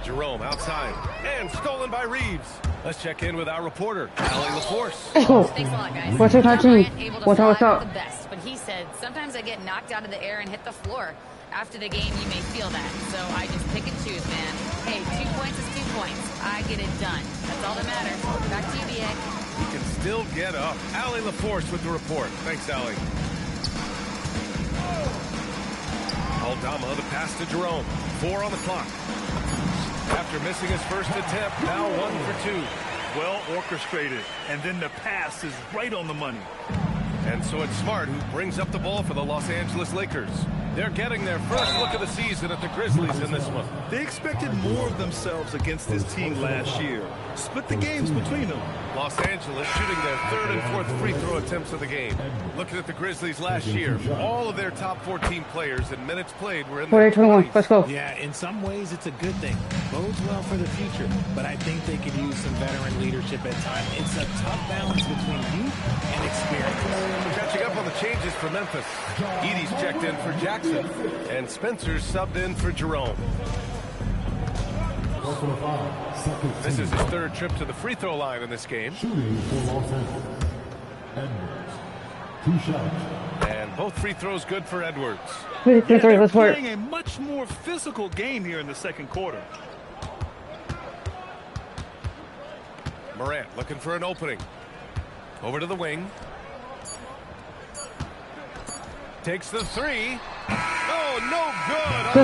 Jerome outside. And stolen by Reeves. Let's check in with our reporter, Allie LaForce. Thanks a lot, guys. What's John Morant able to What's fly up? the best, but he said, sometimes I get knocked out of the air and hit the floor. After the game, you may feel that. So I just pick and choose, man. Hey, 2 points is 2 points. I get it done. That's all that matters. Back to you, BA. He can still get up. Allie LaForce with the report. Thanks, Allie. Aldama, the pass to Jerome. 4 on the clock. After missing his first attempt, now 1 for 2. Well orchestrated, and then the pass is right on the money. And so it's Smart who brings up the ball for the Los Angeles Lakers. They're getting their first look of the season at the Grizzlies in this one. They expected more of themselves against this team last year. Split the games between them. Los Angeles shooting their 3rd and 4th free throw attempts of the game. Looking at the Grizzlies last year, all of their top 14 players in minutes played were in their 48-21. Let's go. Yeah, in some ways it's a good thing. Bodes well for the future, but I think they could use some veteran leadership at times. It's a tough balance between youth and experience. Catching up on the changes for Memphis. Edie's checked in for Jackson, and Spencer's subbed in for Jerome. This is his 3rd trip to the free throw line in this game. And both free throws good for Edwards. They're playing a much more physical game here in the second quarter. Morant looking for an opening. Over to the wing. Takes the 3. Oh, no good.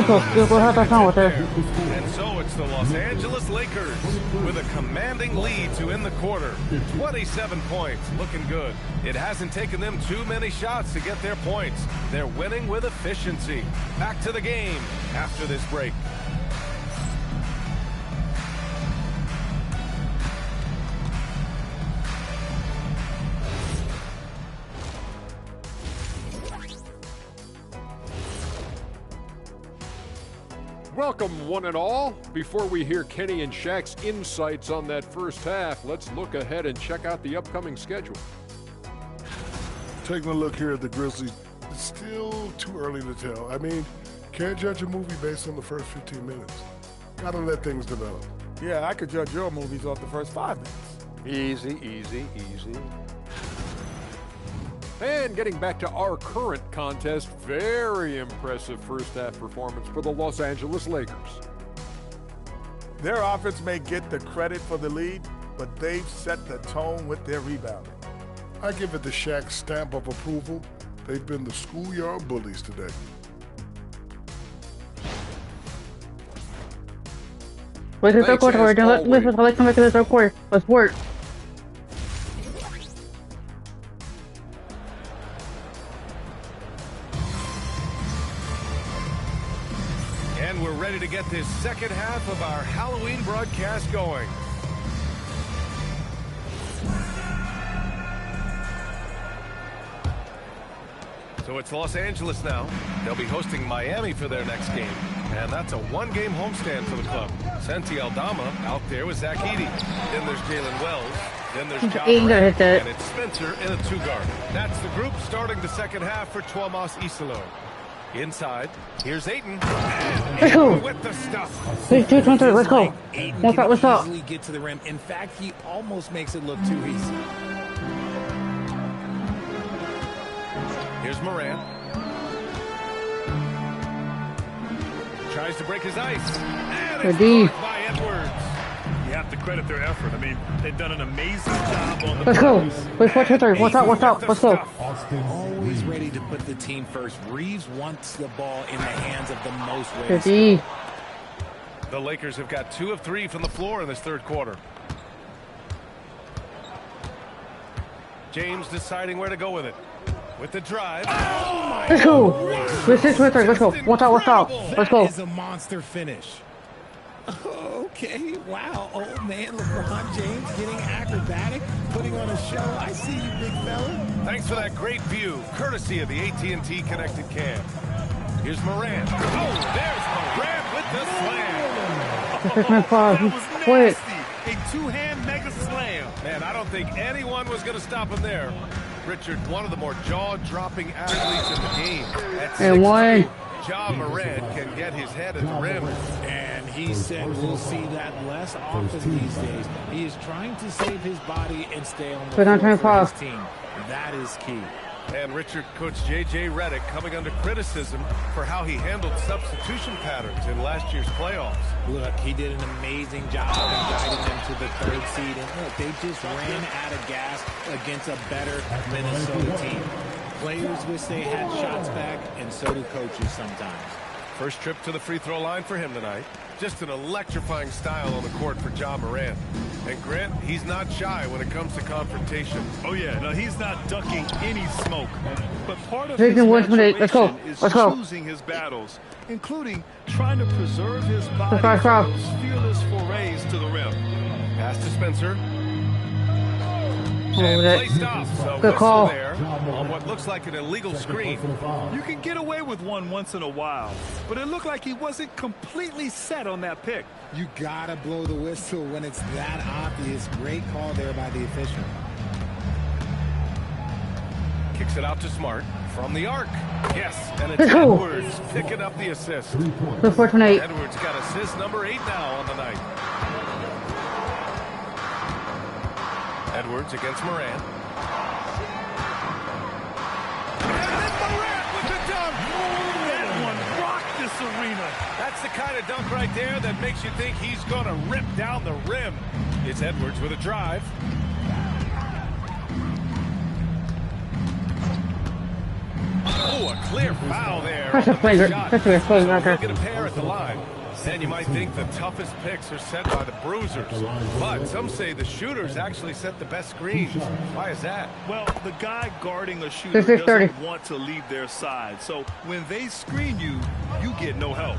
And so it's the Los Angeles Lakers with a commanding lead to end the quarter. 27 points, looking good. It hasn't taken them too many shots to get their points. They're winning with efficiency. Back to the game after this break. Welcome, one and all. Before we hear Kenny and Shaq's insights on that first half, let's look ahead and check out the upcoming schedule. Taking a look here at the Grizzlies, it's still too early to tell. I mean, can't judge a movie based on the first 15 minutes. Gotta let things develop. Yeah, I could judge your movies off the first 5 minutes. Easy, easy, easy. And getting back to our current contest, very impressive first half performance for the Los Angeles Lakers. Their offense may get the credit for the lead, but they've set the tone with their rebounding. I give it the Shaq stamp of approval. They've been the schoolyard bullies today. Wait, the third quarter. Let's come back to the third quarter. Let's work. And we're ready to get this second half of our Halloween broadcast going. So it's Los Angeles now. They'll be hosting Miami for their next game. And that's a 1-game homestand for the club. Santi Aldama out there with Zach Edey. Then there's Jalen Wells. Then there's John Morant. And it's Spencer in a 2-guard. That's the group starting the second half for Tuomas Isalo. Inside, here's Ayton. Let's go. With the stuff. 2-23, let's go. What's up? Easily get to the rim. In fact, he almost makes it look too easy. Here's Morant. Tries to break his ice. And it's blocked by Edwards. You have to credit their effort. I mean, they've done an amazing job on the Let's go. Wait, 4-2-3. What's up? Let's go. Always ready to put the team first. Reeves wants the ball in the hands of the most ways. The Lakers have got 2 of 3 from the floor in this third quarter. James deciding where to go with it. With the drive. Oh let's go. Let's go. What's up? Let's go. That is a monster finish. Okay, wow. Old man LeBron James getting acrobatic, putting on a show. I see you, big fella. Thanks for that great view, courtesy of the AT&T connected cam. Here's Morant. Oh, there's Morant with the slam. That was nasty. A two-hand mega slam. Man, I don't think anyone was going to stop him there. Richard, one of the more jaw-dropping athletes in the game. At 6'3", Ja Morant can get his head at the rim. And he said we'll see that less often these days. He is trying to save his body and stay on the floor for his team. That is key. And Richard, Coach J.J. Redick coming under criticism for how he handled substitution patterns in last year's playoffs. Look, he did an amazing job of guiding them to the 3rd seed. And look, they just ran out of gas against a better Minnesota team. Players wish they had shots back, and so do coaches sometimes. First trip to the free throw line for him tonight. Just an electrifying style on the court for Ja Morant. And Grant, he's not shy when it comes to confrontation. Oh yeah, no, he's not ducking any smoke. But part of his maturation Let's go. is Let's go. choosing his battles, including trying to preserve his body for those fearless forays to the rim. Pass to Spencer. Oh, And that. play stops. So Good call. there on what looks like an illegal screen. You can get away with one once in a while, but it looked like he wasn't completely set on that pick. You gotta blow the whistle when it's that obvious. Great call there by the official. Kicks it out to Smart from the arc. Yes, and it's Edwards picking up the assist. Edwards got assist number 8 now on the night. Edwards against Morant. And then Morant with the dunk. That one rocked this arena. That's the kind of dunk right there that makes you think he's going to rip down the rim. It's Edwards with a drive. Oh, a clear foul there. That's a flagrant. That's a flagrant. We'll get a pair at the line. And you might think the toughest picks are set by the bruisers. But some say the shooters actually set the best screens. Why is that? Well, the guy guarding a shooter doesn't want to leave their side. So when they screen you, you get no help.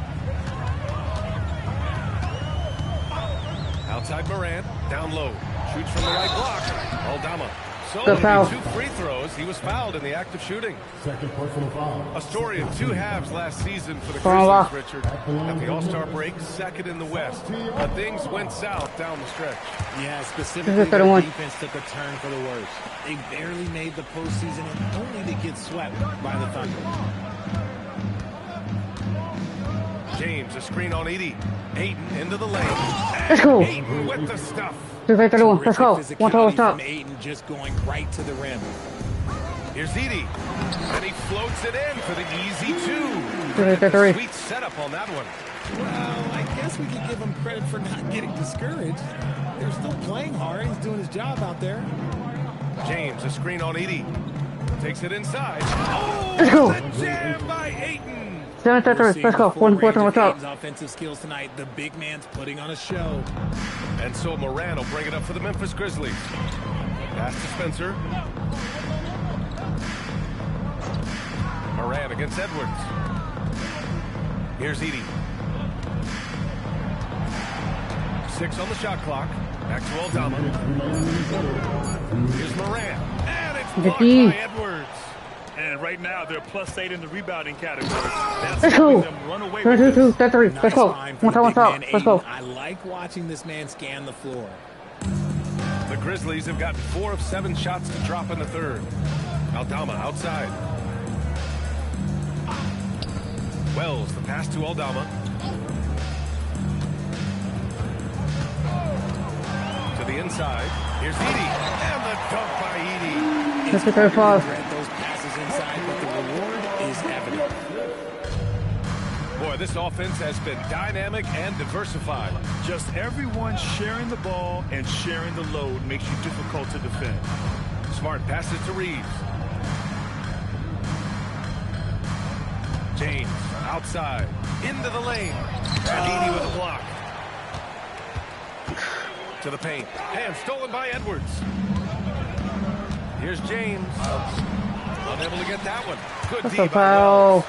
Outside Morant, down low. Shoots from the right block. Aldama. So Good foul. 2 free throws. He was fouled in the act of shooting. Second personal foul. A story of 2 halves last season for the Grizzlies, Richard. At the All-Star break, second in the West. But things went south down the stretch. Yeah, specifically their defense took a turn for the worse. They barely made the postseason and only to get swept by the Thunder. James, a screen on Edie. Ayton into the lane. Let's go. Ayton with the stuff. Let's go. One total stop. Ayton just going right to the rim. Here's Edie. And he floats it in for the easy 2. Sweet setup on that one. Well, I guess we can give him credit for not getting discouraged. They're still playing hard. He's doing his job out there. James, a screen on Edie. Takes it inside. Oh, let's go. The jam by Ayton. 7-3. Let's go. One on top. Offensive skills tonight. The big man's putting on a show. And so Moran will bring it up for the Memphis Grizzlies. Pass to Spencer. Moran against Edwards. Here's Edie. 6 on the shot clock. Back to Aldama. Here's Moran. And it's blocked by Edwards. And right now, they're +8 in the rebounding category. Let's go. 3. Let's go. One top. Let's go. I like watching this man scan the floor. The Grizzlies have gotten 4 of 7 shots to drop in the third. Aldama outside. Wells, the pass to Aldama. To the inside. Here's Edie. And the dunk by Edie. That's a good pass. Those passes inside, but the reward is evident. Boy, this offense has been dynamic and diversified. Just everyone sharing the ball and sharing the load makes you difficult to defend. Smart passes to Reeves. James outside. Into the lane. And Edie with a block. To the paint. And stolen by Edwards. Here's James. Unable to get that one. Good D by Wells.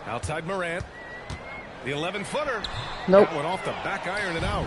Outside Morant. The 11-footer. Nope. That one off the back iron and out.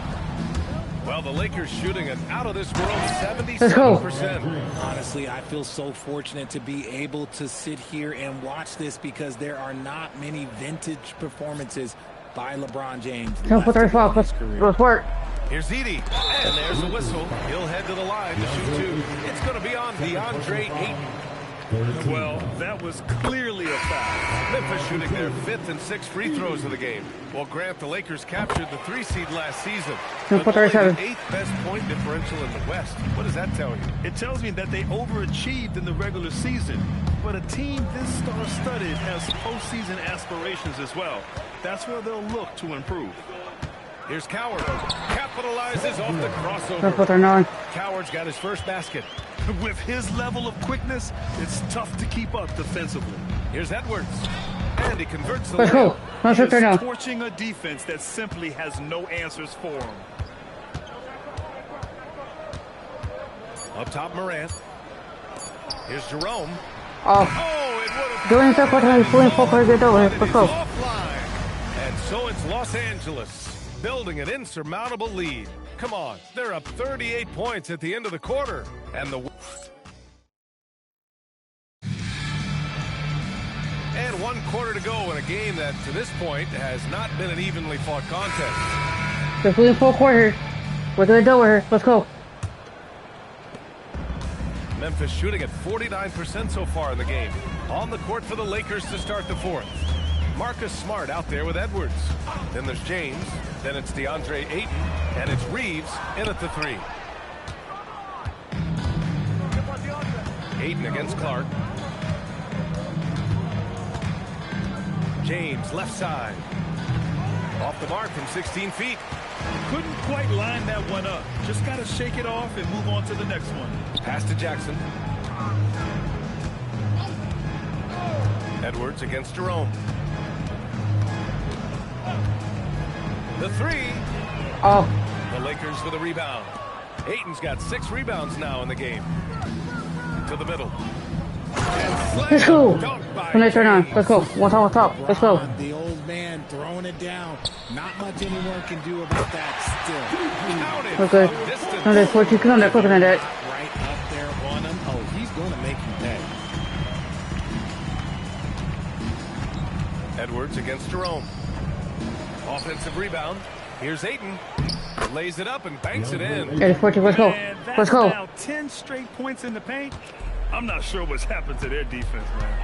Well, the Lakers shooting an out-of-this-world 77%. Honestly, I feel so fortunate to be able to sit here and watch this because there are not many vintage performances by LeBron James. 10 for 35. Let's work. Here's Edie, and there's the whistle. He'll head to the line to shoot two. It's going to be on DeAndre Ayton. Well, that was clearly a foul. Memphis shooting their 5th and 6th free throws of the game. Well, Grant, the Lakers captured the 3 seed last season. But only the 8th best point differential in the West. What does that tell you? It tells me that they overachieved in the regular season. But a team this star-studded has postseason aspirations as well. That's where they'll look to improve. Here's Coward. Capitalizes off the crossover. Coward's got his first basket. With his level of quickness, it's tough to keep up defensively. Here's Edwards. And he converts the Let's go. Let's He's now. torching a defense that simply has no answers for him. Up top, Morant. Here's Jerome. Oh, doing so quickly, pulling forward, get over. Let's go. And so it's Los Angeles building an insurmountable lead. Come on, they're up 38 points at the end of the quarter. And 1 quarter to go in a game that, to this point, has not been an evenly fought contest. Just in 4 quarters. We're gonna do it. Let's go. Memphis shooting at 49% so far in the game. On the court for the Lakers to start the 4th. Marcus Smart out there with Edwards. Then there's James. Then it's DeAndre Ayton. And it's Reeves in at the 3. Ayton against Clark. James left side. Off the mark from 16 feet. Couldn't quite line that one up. Just got to shake it off and move on to the next one. Pass to Jackson. Edwards against Jerome. The 3. Oh. The Lakers with a rebound. Ayton's got 6 rebounds now in the game. To the middle. Let's go. When they turn on, let's go. What's on top? Let's go. The old man throwing it down. Not much anyone can do about that still. Okay. No, that's what you can on quicker than that. Right up there on him. Oh, he's going to make him pay. Edwards against Jerome. Offensive rebound. Here's Ayton. Lays it up and banks it in. Let's go. Let's go. Now 10 straight points in the paint. I'm not sure what's happened to their defense, man.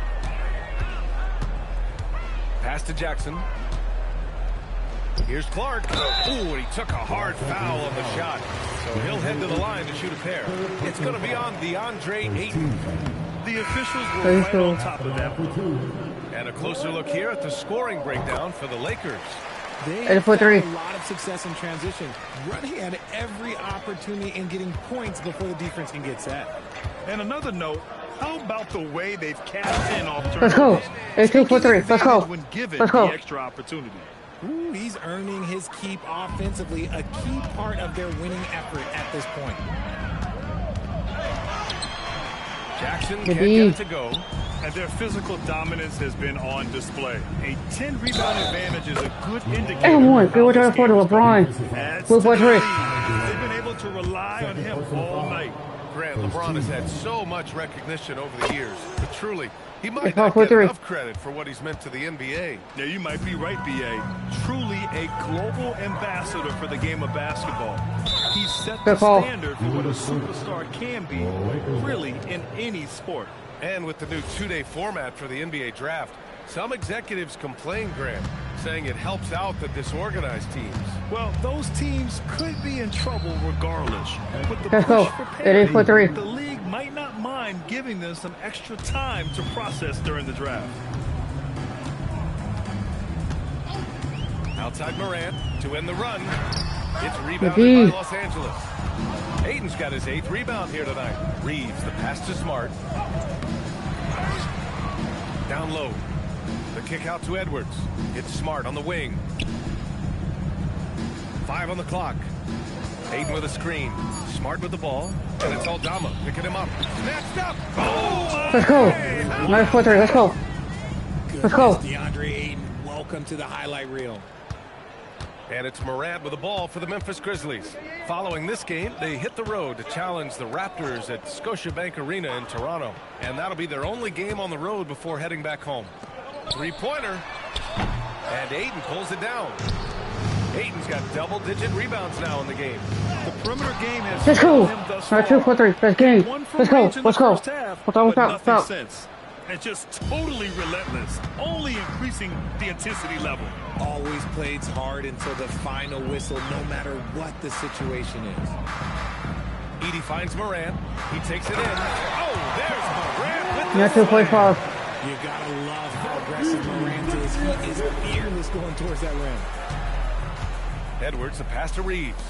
Pass to Jackson. Here's Clark. Ooh, and he took a hard foul on the shot. So he'll head to the line to shoot a pair. It's going to be on DeAndre Ayton. The officials were right on top of that. And a closer look here at the scoring breakdown for the Lakers. They had a lot of success in transition, running at every opportunity and getting points before the defense can get set. And another note, how about the way they've cashed in off turnovers? Let's go. It's 2 for 3. Let's go. When given Let's go. the extra opportunity. Ooh, he's earning his keep offensively, a key part of their winning effort at this point. Jackson can't get it to go. And their physical dominance has been on display. A 10-rebound advantage is a good indicator. Everyone, go to LeBron. 2 for 3. They've been able to rely on him all night. Grant, LeBron has had so much recognition over the years, but truly, he might not get enough credit for what he's meant to the NBA. Yeah, you might be right, B.A. Truly a global ambassador for the game of basketball. He's set the standard for what a superstar can be, really, in any sport. And with the new 2-day format for the NBA draft, some executives complain, Grant, saying it helps out the disorganized teams. Well, those teams could be in trouble regardless. With the Let's push go. for It is for 3. the league might not mind giving them some extra time to process during the draft. Outside Morant to end the run. It's rebounded by Los Angeles. Ayton's got his 8th rebound here tonight. Reeves, the pass to Smart. Down low. The kick out to Edwards. It's Smart on the wing. 5 on the clock. Ayton with a screen. Smart with the ball. And it's Aldama picking him up. Snatched up. Oh! Let's go. 9 for 3. Let's go. Let's go. DeAndre Ayton, welcome to the highlight reel. And it's Morant with the ball for the Memphis Grizzlies. Following this game, they hit the road to challenge the Raptors at Scotiabank Arena in Toronto. And that'll be their only game on the road before heading back home. 3-pointer. And Ayton pulls it down. Ayton's got double-digit rebounds now in the game. The perimeter game has Let's go. him thus Not 2 for 3. Let's game. Let's go. Let's go. Nothing since. And just totally relentless, only increasing the intensity level. Always plays hard until the final whistle, no matter what the situation is. Edie finds Morant. He takes it in. Oh, there's Morant with the Not 2.5. You gotta love how aggressive Morant is. He is fearless going towards that rim. Edwards, the pass to Reeves.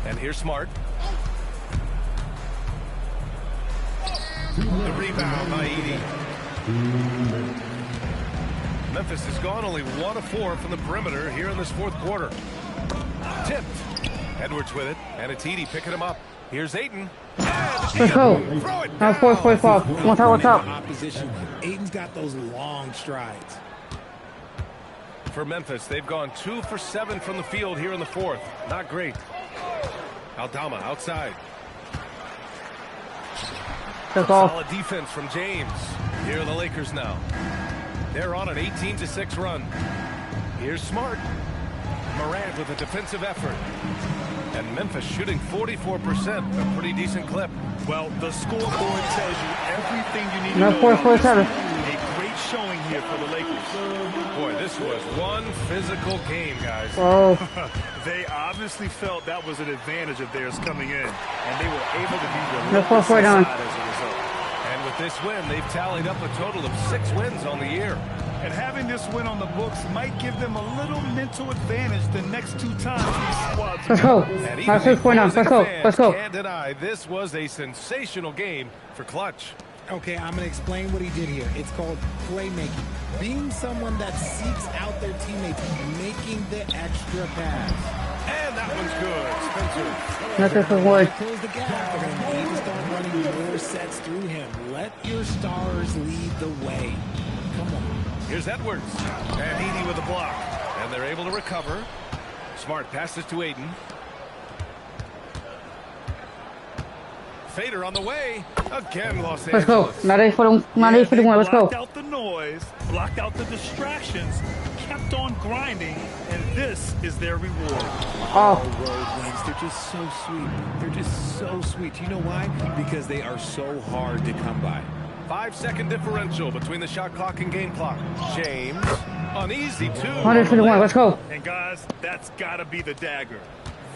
And here's Smart. The rebound by Edie. Memphis has gone only 1 of 4 from the perimeter here in this fourth quarter. Tipped. Edwards with it, and it's Edie picking him up. Here's Ayton. Let's go. Now 4.5. What's up? Opposition. Ayton's got those long strides. For Memphis, they've gone 2 for 7 from the field here in the fourth. Not great. Aldama outside. Solid defense from James. Here are the Lakers now. They're on an 18-6 run. Here's Smart. Morant with a defensive effort. And Memphis shooting 44%, a pretty decent clip. Well, the scoreboard tells you everything you need to No, know. 4.7. A great showing here for the Lakers. Boy, this was one physical game, guys. Oh. They obviously felt that was an advantage of theirs coming in, and they were able to be No, relentless 4.9. inside as a result. And with this win, they've tallied up a total of 6 wins on the year. And having this win on the books might give them a little mental advantage the next 2 times these squads. Let's go. Now 6.9. Let's go. Let's go. Can't deny this was a sensational game for Clutch. Okay, I'm going to explain what he did here. It's called playmaking. Being someone that seeks out their teammates, making the extra pass. And that one's good. Spencer. Nothing for wood. Close the gap. They're going to need to start running more sets through him. Let your stars lead the way. Come on. Here's Edwards. And Edie with a block. And they're able to recover. Smart passes to Ayton. Fader on the way. Again, Los Let's go. Angeles. Not 8 for the 1. Let's go. Blocked out the noise, blocked out the distractions, kept on grinding, and this is their reward. Oh. Road wins. They're just so sweet. They're just so sweet. You know why? Because they are so hard to come by. 5-second differential between the shot clock and game clock. James, uneasy 2. 101. Let's go. And guys, that's got to be the dagger.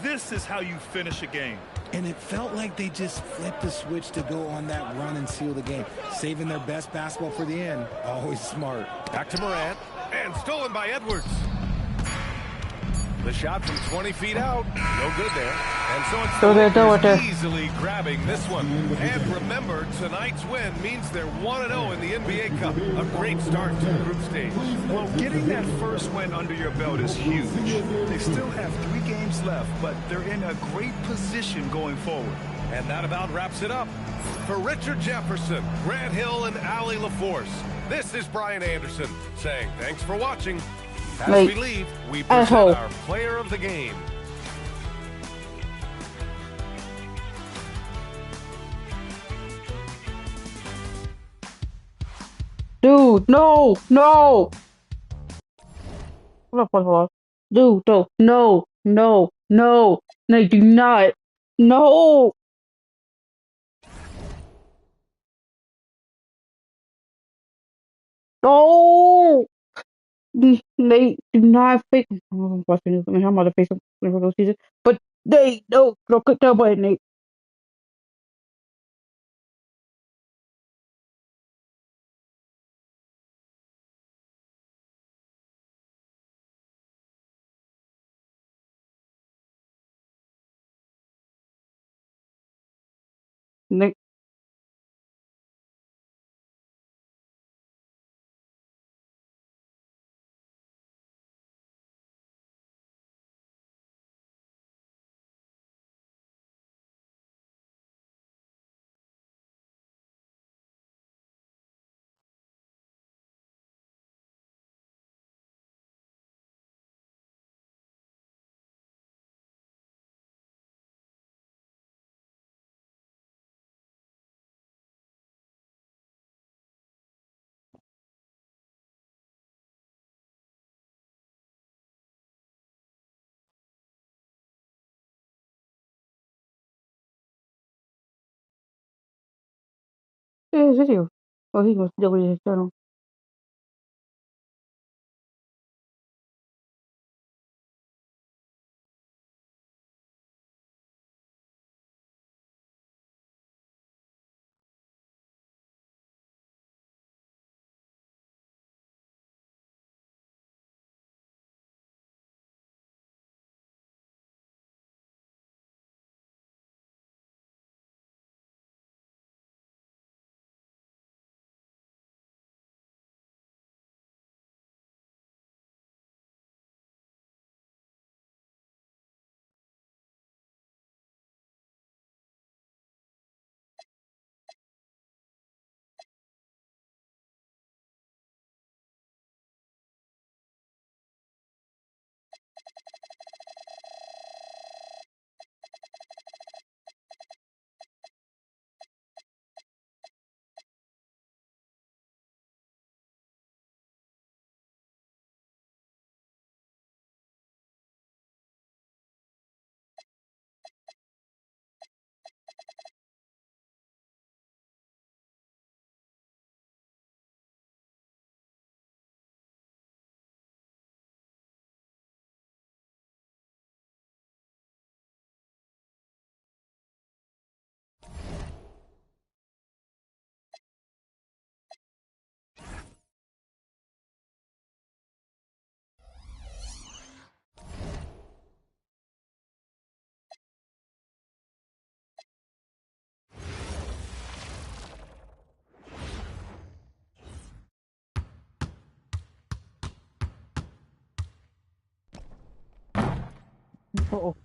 This is how you finish a game. And it felt like they just flipped the switch to go on that run and seal the game. Saving their best basketball for the end. Always smart. Back to Morant. And stolen by Edwards. The shot from 20 feet out. No good there. And so it's the Lakers easily grabbing this one. And remember, tonight's win means they're 1-0 in the NBA Cup. A great start to the group stage. Well, getting that first win under your belt is huge. They still have 3 games left, but they're in a great position going forward. And that about wraps it up. For Richard Jefferson, Grant Hill, and Allie LaForce, this is Brian Anderson saying thanks for watching. As we leave, we present our player of the game. Dude, no, no. Hold on. Dude, no, no, no. No, do not. No. No. They do not fake. I'm about to face them for the season, but they don't click that button, Nate. Nate. his video. Oh, he must delete his channel. Uh-oh.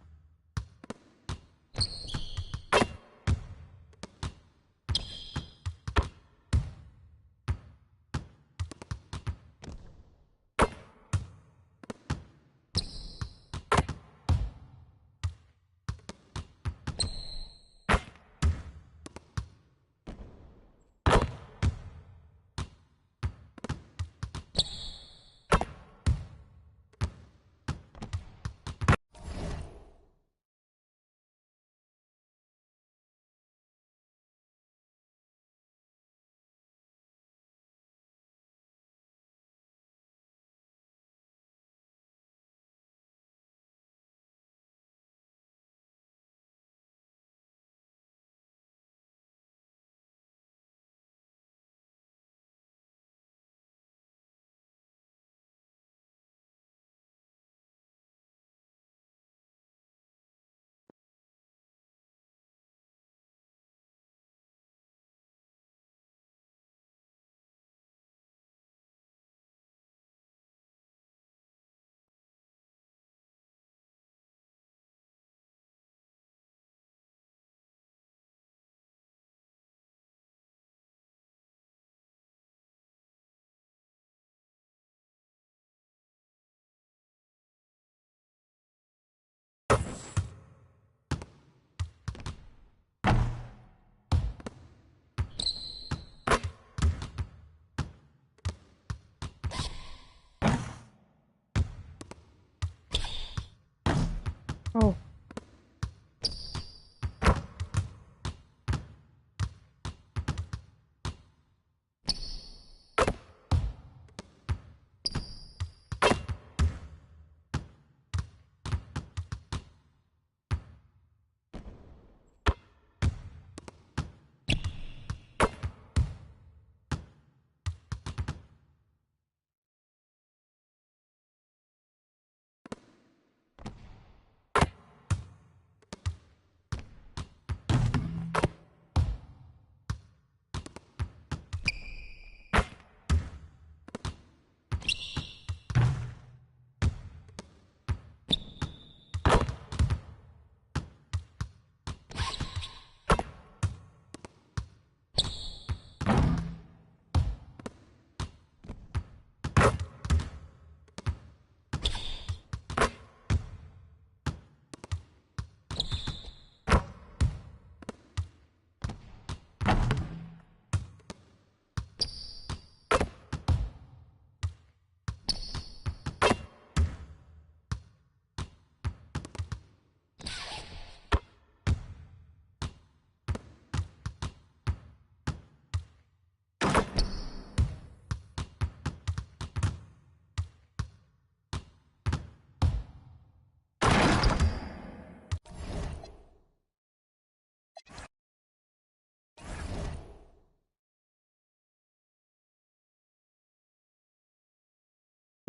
Oh.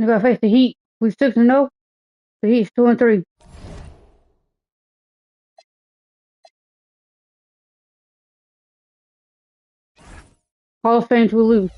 They gotta face the Heat. We 6-0. The Heat's 2-3. Hall of Fame will lose.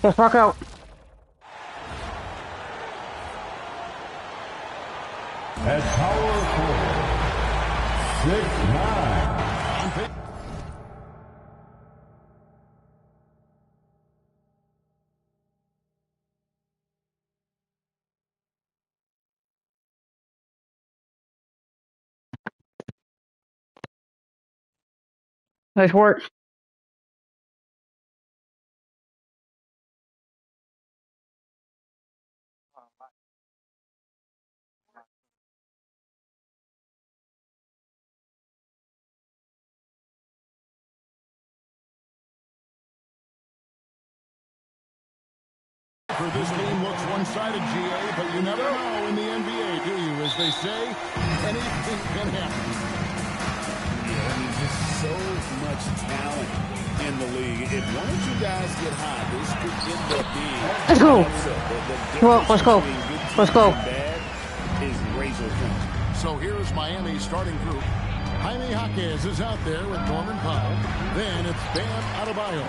Let's rock out. At power forward, 6'9". Nice work. For this game looks one-sided, GA, but you never know in the NBA, do you? As they say, anything can happen. Yeah, I mean, just so much talent in the league. If one or two guys get hot, this could end up being... Let's go. Well, let's go. Let's go. Is razor thin. So here's Miami's starting group. Jaime Jaquez is out there with Norman Powell. Then it's Bam Adebayo.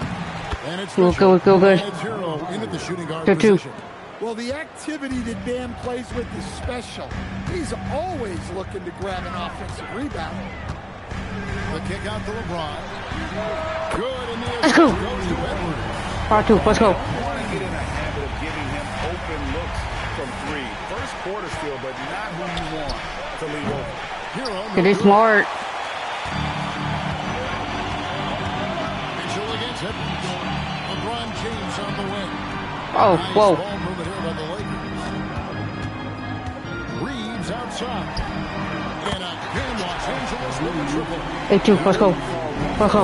And it's Go good. Into the shooting guard Two. position. Well, the activity that Bam plays with is special. He's always looking to grab an offensive rebound. The kick out to LeBron. Good in the Let's go. goes to Edwards. Part 2. Let's go. I want to get in a habit of giving him open looks from three. First quarter still, but not who you want to leave open. Get it smart. Mitchell against it. LeBron James on the wing. Oh, nice whoa. Ball movement here by the Lakers. Reeves outside. And again, Los Angeles with a triple. 8-2. Let's go. Let's go.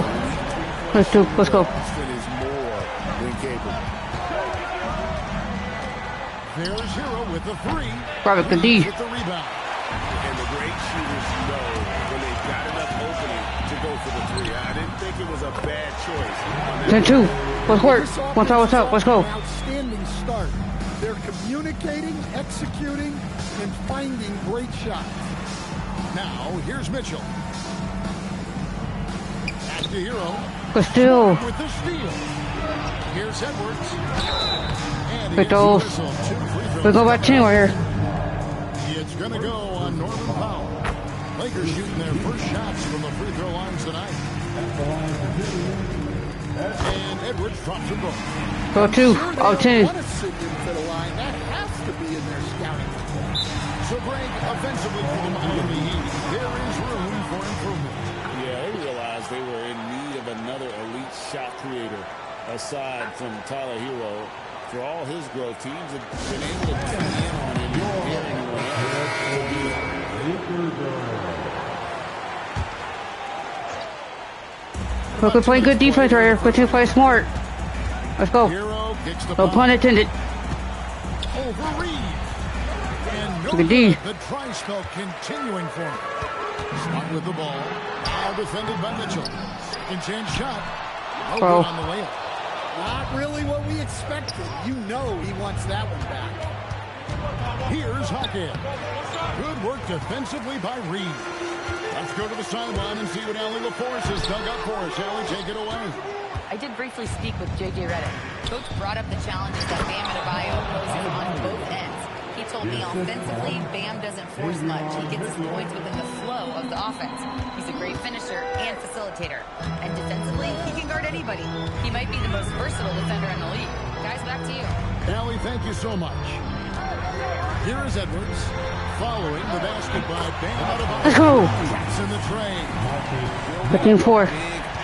Let's do. Let's go. Boston is more than capable. There's Hero with the three. Grab it, good D. With the rebound. And the great shooters know when they've got enough opening to go for the three. I didn't think it was a bad choice. 10-2. Let's work. What's up? Let's go. Outstanding start. They're communicating, executing, and finding great shots. Now, here's Mitchell. Back to Hero. Good steal. With the steal. Here's Edwards. And Good goals. We go back 10 right here. It's going to go on Norman Powell. Lakers shooting their first shots from the free throw lines tonight. And Edwards drops a ball. Go 2 out 10. Want to send him to the line. That has to be in their scouting report. So Greg, offensively for the Miami Heat, there is room for improvement. Yeah, they realized they were in need of another elite shot creator aside from Tyler Hero. For all his growth, teams have been able to tune in on him and hear anyone else. We're playing good defense right here. We're play smart. Let's go. No pun intended. Over Reed. And Look at D. The try spell continuing for him. Spot with the ball. Now defended by Mitchell. Second chance shot. No good on the layup. Not really what we expected. You know he wants that one back. Here's Hockett. Good work defensively by Reed. Let's go to the sideline and see what Allie LaForce has dug up for us. Allie, take it away. I did briefly speak with J.J. Redick. Coach brought up the challenges that Bam Adebayo poses on both ends. He told me offensively, Bam doesn't force much. He gets his points within the flow of the offense. He's a great finisher and facilitator. And defensively, he can guard anybody. He might be the most versatile defender in the league. Guys, back to you. Allie, thank you so much. Here is Edwards, following the basket by Bam Adebayo. Let's go. Drops in the train. 15-4. Big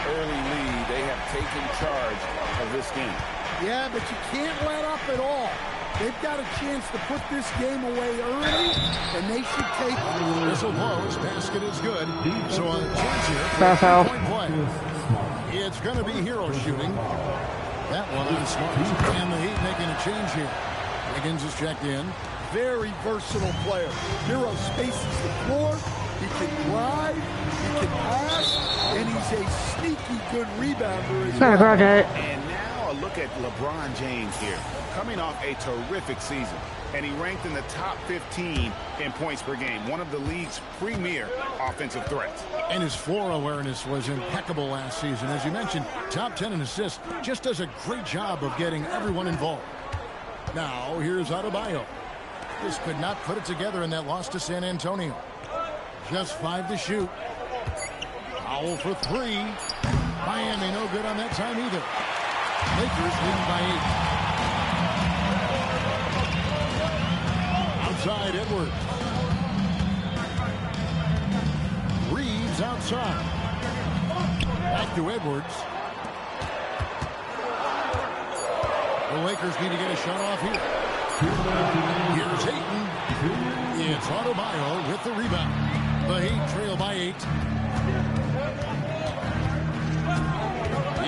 early lead. They have taken charge of this game. Yeah, but you can't let up at all. They've got a chance to put this game away early, and they should take it. Whistle blows. Basket is good. So a chance here Foul, foul. for a point play. It's going to be Hero shooting. That one on Smart. And the Heat making a change here. Wiggins is checked in. Very versatile player. Hero spaces the floor. He can drive. He can pass. And he's a sneaky good rebounder as Gotta guard that. And now a look at LeBron James here, coming off a terrific season. And he ranked in the top 15 in points per game, one of the league's premier offensive threats. And his floor awareness was impeccable last season. As you mentioned, top 10 in assists. Just does a great job of getting everyone involved. Now, here's Adebayo. Just could not put it together in that loss to San Antonio. Just 5 to shoot. Foul for 3. Miami no good on that time either. Lakers leading by 8. Outside Edwards. Reeves outside. Back to Edwards. The Lakers need to get a shot off here. Here's Ayton. It's Adebayo with the rebound. The Heat trail by 8.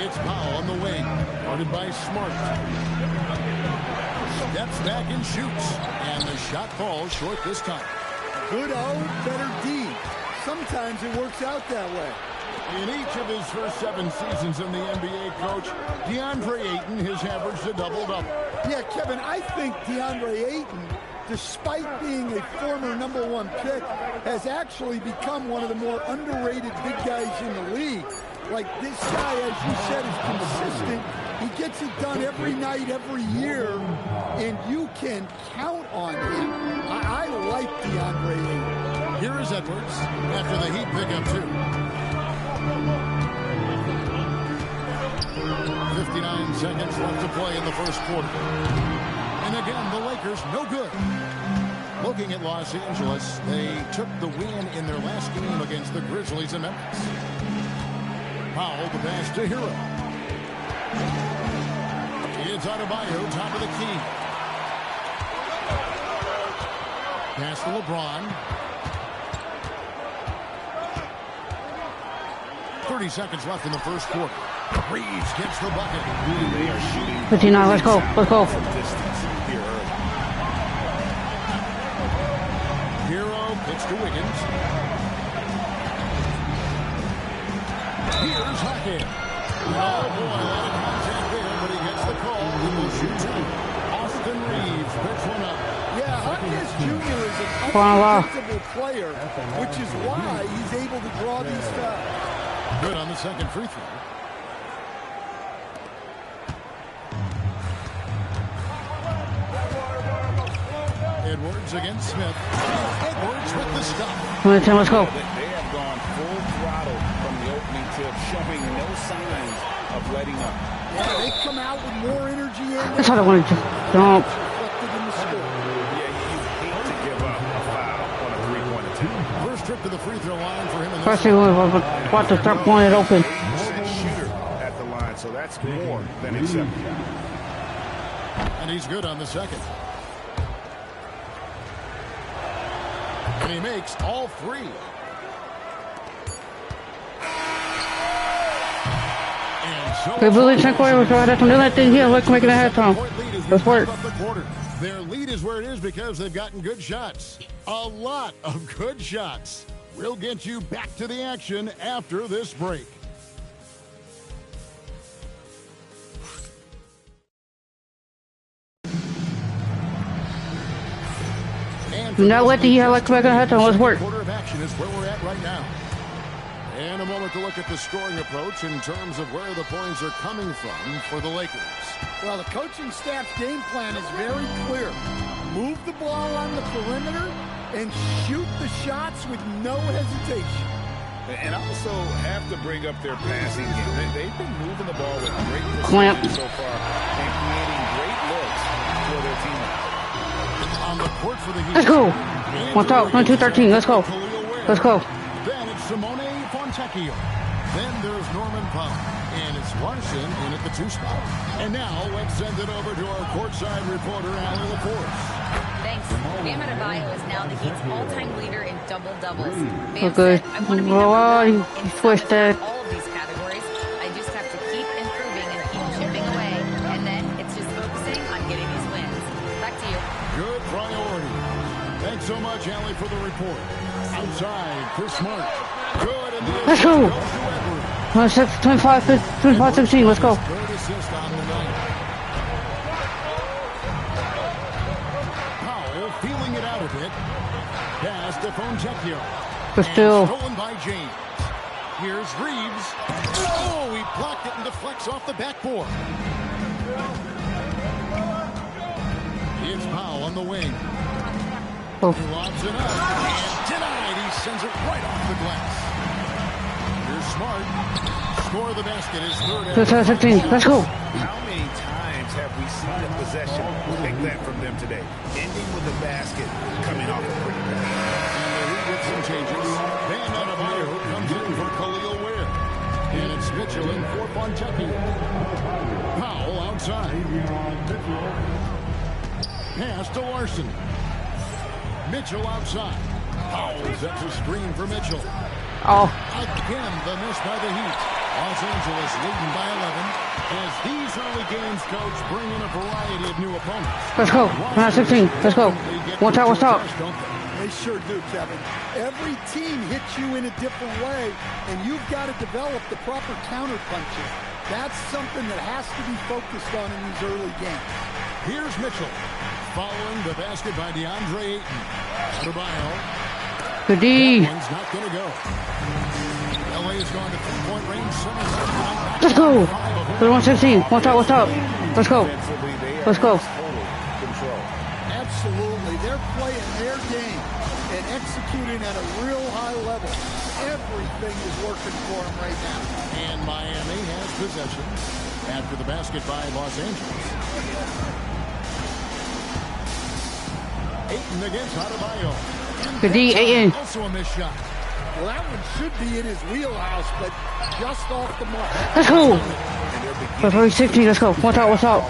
It's Powell on the wing. Guarded by Smart. Steps back and shoots. And the shot falls short this time. good O, better D. Sometimes it works out that way. In each of his first 7 seasons in the NBA, Coach, DeAndre Ayton has averaged a double-double. Yeah, Kevin, I think DeAndre Ayton, despite being a former #1 pick, has actually become one of the more underrated big guys in the league. Like, this guy, as you said, is consistent. He gets it done every night, every year, and you can count on him. I like DeAndre Ayton. Here is Edwards after the Heat pick up 2. 59 seconds left to play in the first quarter. And again, the Lakers no good. Looking at Los Angeles, they took the win in their last game against the Grizzlies in Memphis. Powell, the pass to Hero. It's Adebayo, top of the key. Pass to LeBron. 30 seconds left in the first quarter. Reeves gets the bucket. They are shooting. 59, let's go. Let's go. Hero pitch to Wiggins. Here's Hockett. Oh boy, a lot of contact there, but he gets the call. He will shoot 2. Austin Reeves picks one up. Yeah, Hockett Jr. is an unpredictable player, which is why he's able to draw these fouls. Good on the second free throw. Edwards against Smith. Edwards with the stop. 2010, let's go. They have gone full throttle from the opening tip, showing no signs of letting up. Yeah, they come out with more energy in That's how I wanted to dump. First trip to the free throw line for him. Especially when we're about to start pulling it open. Shooter at the line, so that's more than acceptable. And he's good on the second. And he makes all three. Okay, Billy Chenkoy was right after that thing here. Let's make it a halftime. Let's work. Their lead is where it is because they've gotten good shots. A lot of good shots. We'll get you back to the action after this break. Now let the let's make it a halftime. Let's work. Quarter of action is where we're at right now. And a moment to look at the scoring approach in terms of where the points are coming from for the Lakers. Well, the coaching staff's game plan is very clear. Move the ball on the perimeter and shoot the shots with no hesitation. And also have to bring up their passing game. They've been moving the ball with great Clamp. precision so far and creating great looks for their teammates. On the court for the Heat. Let's go. 1-2-13. Let's go. Let's go. Then it's Simone Fontecchio. Then there's Norman Powell. And it's Larson in at the 2 spot. And now let's send it over to our courtside reporter, Allie LaForce. Thanks. Bam Adebayo is now the Heat's all-time leader in double-doubles. Okay. Oh, he switched that. All of these categories. I just have to keep improving and keep chipping away. And then it's just focusing on getting these wins. Back to you. Good priority. Thanks so much, Allie, for the report. Outside, Chris Smart. Good. And the Let's go. 25-16. Let's go. Third assist on the night. Powell feeling it out a bit. Pass to Fontecchio. But still. Stolen by James. Here's Reeves. Oh, he blocked it and deflects off the backboard. It's Powell on the wing. Oh. Lobs it up. And denied. He sends it right off the glass. Here's Smart. Score the basket is third. 15. Let's go. How many times have we seen a possession like that from them today? Ending with a basket, coming off a pretty pass. And the Heat with some changes. Bam Adebayo comes in for Khalil Ware. And it's Mitchell in for Fontecchio. Powell outside. Pass to Larson. Mitchell outside. Powell sets a screen for Mitchell. Oh. Again, the miss by the Heat. Los Angeles leading by 11 as these early games, coach, bring in a variety of new opponents. Let's go. 16. Let's go. Watch out. Watch out. They sure do, Kevin. Every team hits you in a different way, and you've got to develop the proper counter punches. That's something that has to be focused on in these early games. Here's Mitchell. Following the basket by DeAndre Ayton. Adebayo. Good D. That one's not going to go. LA has gone to 3-point range. Let's go. 31-16. Watch out. Watch out. Let's go. Let's go. Absolutely. They're playing their game and executing at a real high level. Everything is working for them right now. And Miami has possession after the basket by Los Angeles. Ayton against Adebayo. Good D, Ayton. Also a missed shot. Well, that one should be in his wheelhouse, but just off the mark. Let's go. 16. Let's go. Watch out. Watch out.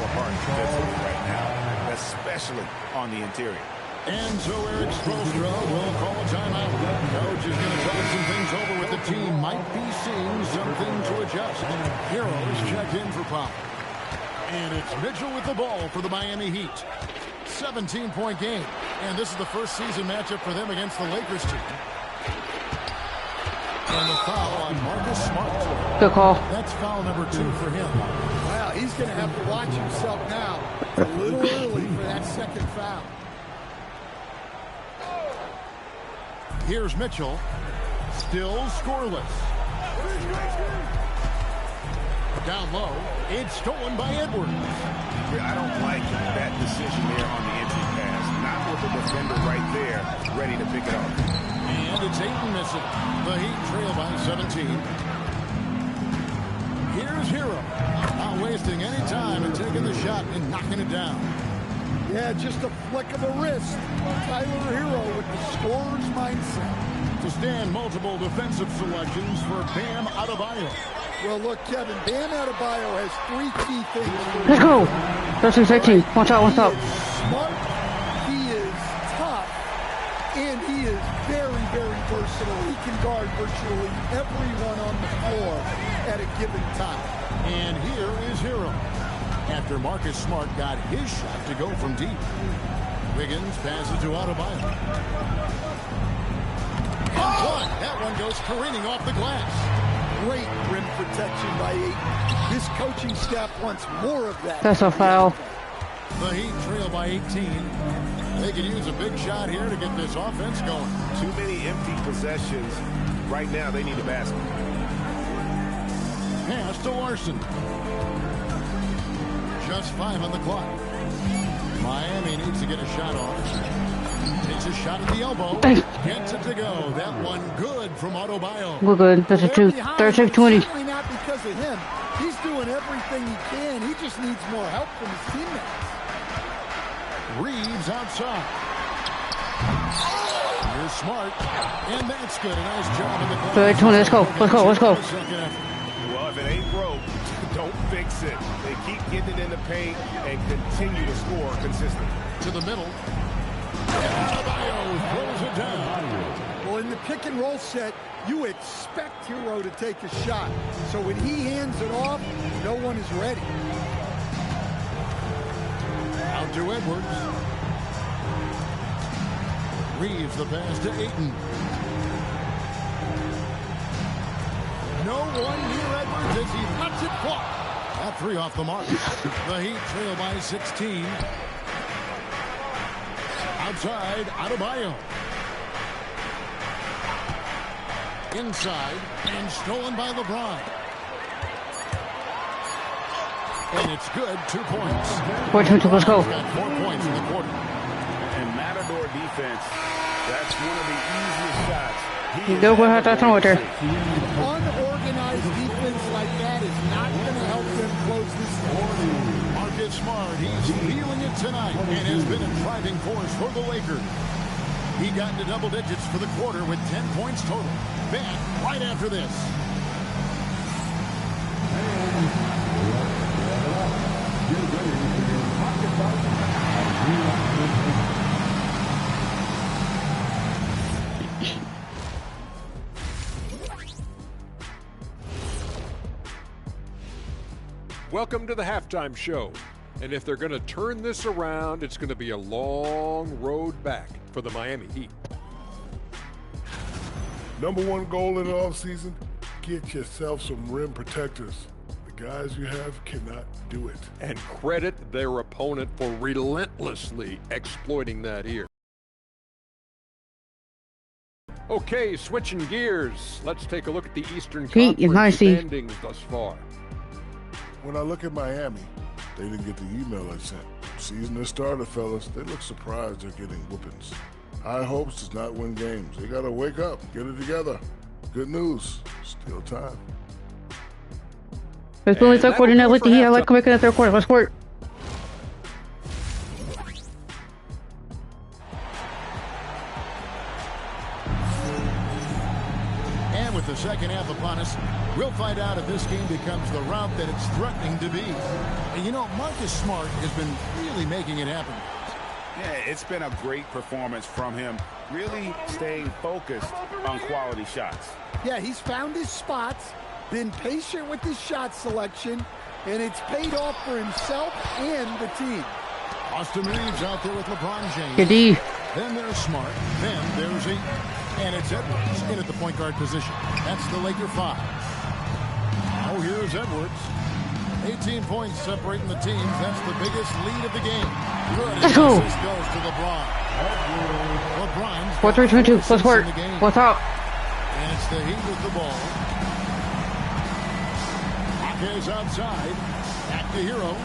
Especially on the interior. And so Eric Spoelstra will call a timeout. Coach is going to talk some things over with the team. Might be seeing something to adjust. Hero is checked in for Powell. And it's Mitchell with the ball for the Miami Heat. 17-point game. And this is the first season matchup for them against the Lakers team. And the foul on Marcus Smart. Good call. That's foul number 2 for him. Well, he's going to have to watch himself now. It's a little early for that second foul. Here's Mitchell. Still scoreless. Down low. It's stolen by Edwards. I don't like that decision there on the entry pass. Not with the defender right there, ready to pick it up. And it's Ayton missing. The Heat trail by 17. Here's Hero. Not wasting any time and taking the shot and knocking it down. Yeah, just a flick of the wrist. Tyler Hero with the scorer's mindset. To stand multiple defensive selections for Bam Adebayo. Well, look, Kevin, Bam Adebayo has 3 key things. Let's go. That's 13. Watch out, what's up? He is smart, he is tough, and he is very, very versatile. He can guard virtually everyone on the floor at a given time. And here is Hero. After Marcus Smart got his shot to go from deep. Wiggins passes to Adebayo. And one. That one goes careening off the glass. Great rim protection by Ayton. This coaching staff wants more of that. That's a foul. The Heat trail by 18. They could use a big shot here to get this offense going. Too many empty possessions. Right now, they need a basket. Pass to Larson. Just 5 on the clock. Miami needs to get a shot off. Takes a shot at the elbow. Gets it to go. That one good from Adebayo. We're good. That's a 2. 36-20. Certainly not because of him. He's doing everything he can. He just needs more help from his teammates. Reeves outside. Here's Smart. And that's good. A nice job in the corner. 20. Let's go. Let's go. Let's go. Well, if it ain't broke, don't fix it. They keep getting it in the paint and continue to score consistently. To the middle. Adebayo throws it down. Well, in the pick and roll set, you expect Hero to take a shot. So when he hands it off, no one is ready. Out to Edwards. Reeves the pass to Ayton. No one near Edwards as he lets it fly. That 3 off the mark. The Heat trail by 16. Outside, Adebayo. Inside, and stolen by LeBron. And it's good, 2 points. 4-2, let's go. Got 4 points in the quarter. And Matador defense, that's one of the easiest shots. Go go ahead, that's right there. Unorganized defense like that is not going to help them close this game. Marcus Smart, he's feeling it tonight and has been a driving force for the Lakers. He got into double digits for the quarter with 10 points total. Back right after this. Welcome to the halftime show. And if they're going to turn this around, it's going to be a long road back for the Miami Heat. Number 1 goal in the offseason, get yourself some rim protectors. The guys you have cannot do it. And credit their opponent for relentlessly exploiting that here. Okay, switching gears. Let's take a look at the Eastern Conference standings thus far. When I look at Miami, they didn't get the email I sent. Season has started, fellas. They look surprised they're getting whoopings. High hopes does not win games. They got to wake up, get it together. Good news, still time. It's only third quarter now. Let the Heat. I like making the third quarter. Let's work. And with the second half upon us, we'll find out if this game becomes the route that it's threatening to be. And you know, Marcus Smart has been really making it happen. Yeah, it's been a great performance from him, really staying focused on quality shots. Yeah, he's found his spots, been patient with his shot selection, and it's paid off for himself and the team. Austin Reeves out there with LeBron James. Good D. Then there's Smart. Then there's Ayton. And it's Edwards in at the point guard position. That's the Laker 5. Now here's Edwards. 18 points separating the teams. That's the biggest lead of the game. Good. Let's go. This goes to LeBron. LeBron's 4-3-2-2. Let's work. What's up? And it's the Heat with the ball. Marquez outside. Back to Hero.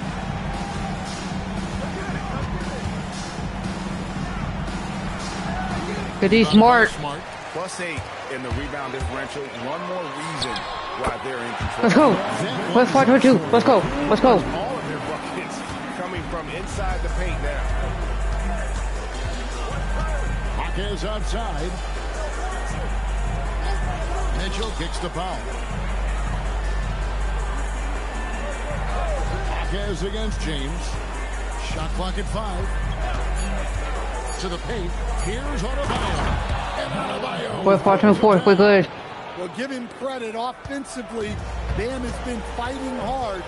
Cause he's smart. +8 in the rebound differential. One more reason why they're in control. Let's go. Let's fight with you. Let's go. Let's go. All of their buckets coming from inside the paint now. Hawkins outside. Mitchell kicks the foul. Hawkins against James. Shot clock at 5. To the paint. Here's Adebayo. And Adebayo. We're 4-4. We're good. Well, give him credit. Offensively, Bam has been fighting hard,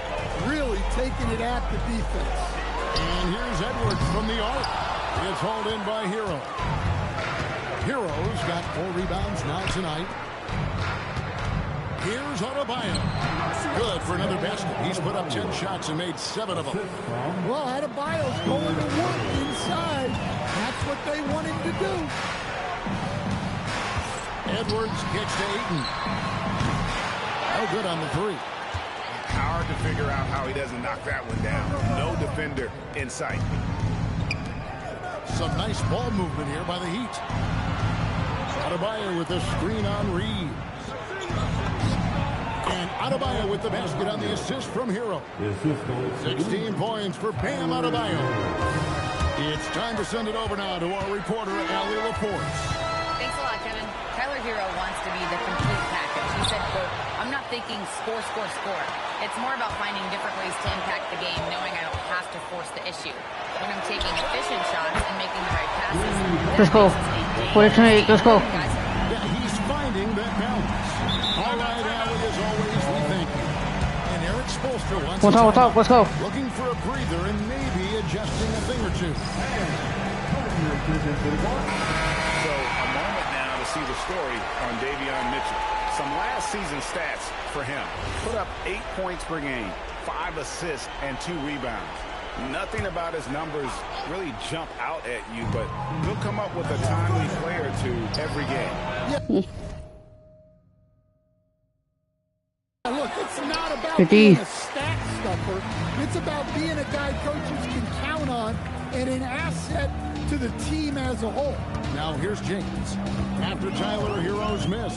really taking it at the defense. And here's Edwards from the arc. It's hauled in by Hero. Hero's got 4 rebounds now tonight. Here's Adebayo. Good for another basket. He's put up 10 shots and made 7 of them. Well, Adebayo's going to work inside. That's what they want him to do. Edwards kicks to Ayton. No good on the 3. Hard to figure out how he doesn't knock that one down. No defender in sight. Some nice ball movement here by the Heat. Adebayo with the screen on Reeves. And Adebayo with the basket on the assist from Hero. 16 points for Bam Adebayo. It's time to send it over now to our reporter, Allie Laporte. Thanks a lot, Kevin. Tyler Hero wants to be the complete package. He said, quote, I'm not thinking score, score, score. It's more about finding different ways to impact the game, knowing I don't have to force the issue. When I'm taking efficient shots and making the right passes, Let's go. 48. Let's go. Yeah, he's finding that balance. All right, Allie, as always, we thank you. And Eric Spoelstra wants What's up? Let's go. looking for a breather and maybe adjusting a thing or two. So a moment now to see the story on Davion Mitchell. Some last season stats for him. Put up 8 points per game, 5 assists, and 2 rebounds. Nothing about his numbers really jump out at you, but he'll come up with a timely play or two every game. Look, it's not about being a stat stuffer. It's about being a guy coaches can count on and an asset to the team as a whole. Now here's James. After Tyler Hero's miss.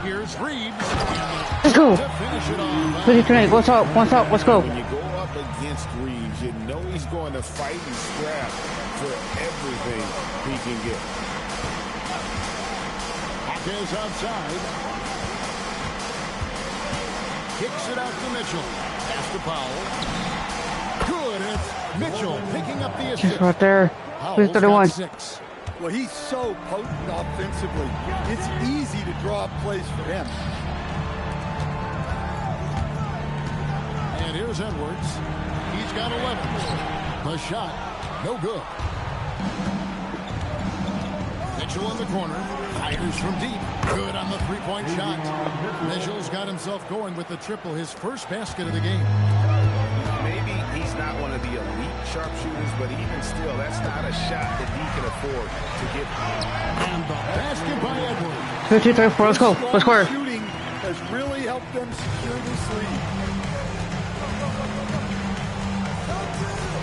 Here's Reeves. Let's go. To finish it off. 23. What's up? What's up? Let's go. When you go up against Reeves, you know he's going to fight and scrap for everything he can get. Hawkins outside. Kicks it out to Mitchell. Pass to Powell. Good. It's Mitchell picking up the assist. Just right there. Who's 31? 6. Well, he's so potent offensively. It's easy to draw up plays for him. And here's Edwards. He's got 11. The shot, no good. Mitchell in the corner. Fires from deep. Good on the three-point shot. Mitchell's got himself going with the triple, his first basket of the game. Maybe he's not one of the elite sharpshooters, but even still, that's not a shot that he can afford to get. And the basket by Edwards. 2, 3, 4. Let's go. Let's score. Shooting has really helped them secure this lead.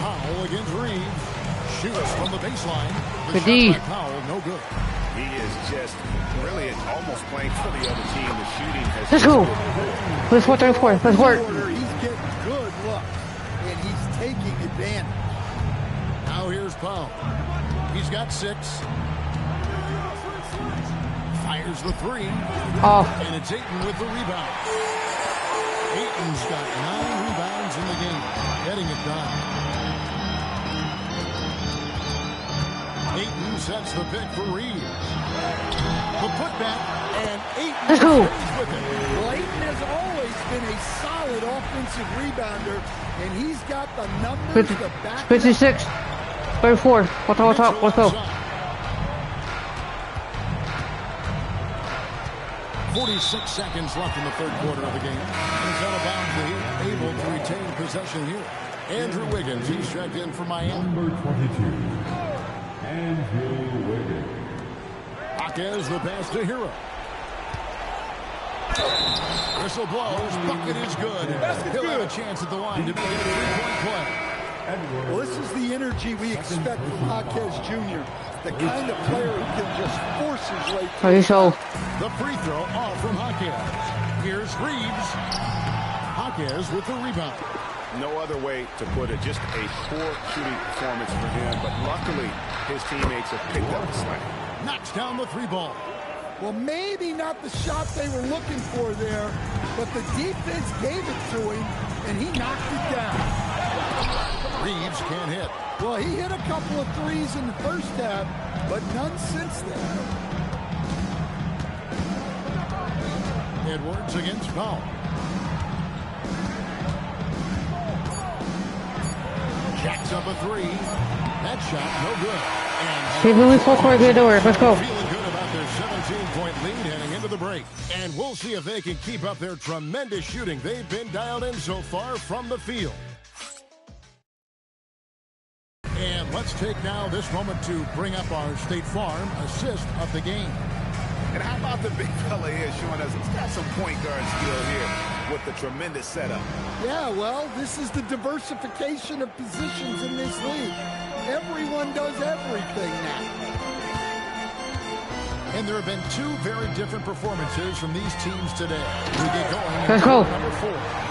Powell against Reeves. Shoots from the baseline. The Good D. shot by Powell, no good. He is just really almost playing for the other team. The shooting has. Let's go. Let's 4, 3, 4. Let's work. He's getting good looks, and he's taking advantage. Now here's Powell. He's got 6. Fires the 3. Oh. And it's Ayton with the rebound. Ayton's got 9 rebounds in the game. Getting it done. Ayton sets the pick for Reeves. The putback, and Ayton Let's go. stays with it. Well, Ayton has always been a solid offensive rebounder, and he's got the numbers to back it up. 56. 34. What's up? Let's go. 46 seconds left in the third quarter of the game. It's out of bounds. The Heat able to retain possession here. Andrew Wiggins, he's checked in for Miami. Number 22, Andrew Wiggins. Hawkins the pass to Hero. Whistle blows. Bucket is good. He'll have a chance at the line to make it a 3-point play. Well, this is the energy we expect from Jaquez Jr. The kind of player who can just force his way through. The free throw off from Jaquez. Here's Reeves. Jaquez with the rebound. No other way to put it. Just a poor shooting performance for him. But luckily, his teammates have picked up the slack. Knocks down the three ball. Well, maybe not the shot they were looking for there, but the defense gave it to him, and he knocked it down. Reeves can't hit. Well, he hit a couple of threes in the first half, but none since then. Edwards against Powell. Jacks up a three. That shot, no good. Keep moving forward, good door. Let's go. Feeling good about their 17-point lead heading into the break. And we'll see if they can keep up their tremendous shooting they've been dialed in so far from the field. And let's take now this moment to bring up our State Farm assist of the game. And how about the big fella here showing us he's got some point guard skill here with the tremendous setup. Yeah, well, this is the diversification of positions in this league. Everyone does everything now. And there have been two very different performances from these teams today. We get going. Let's go.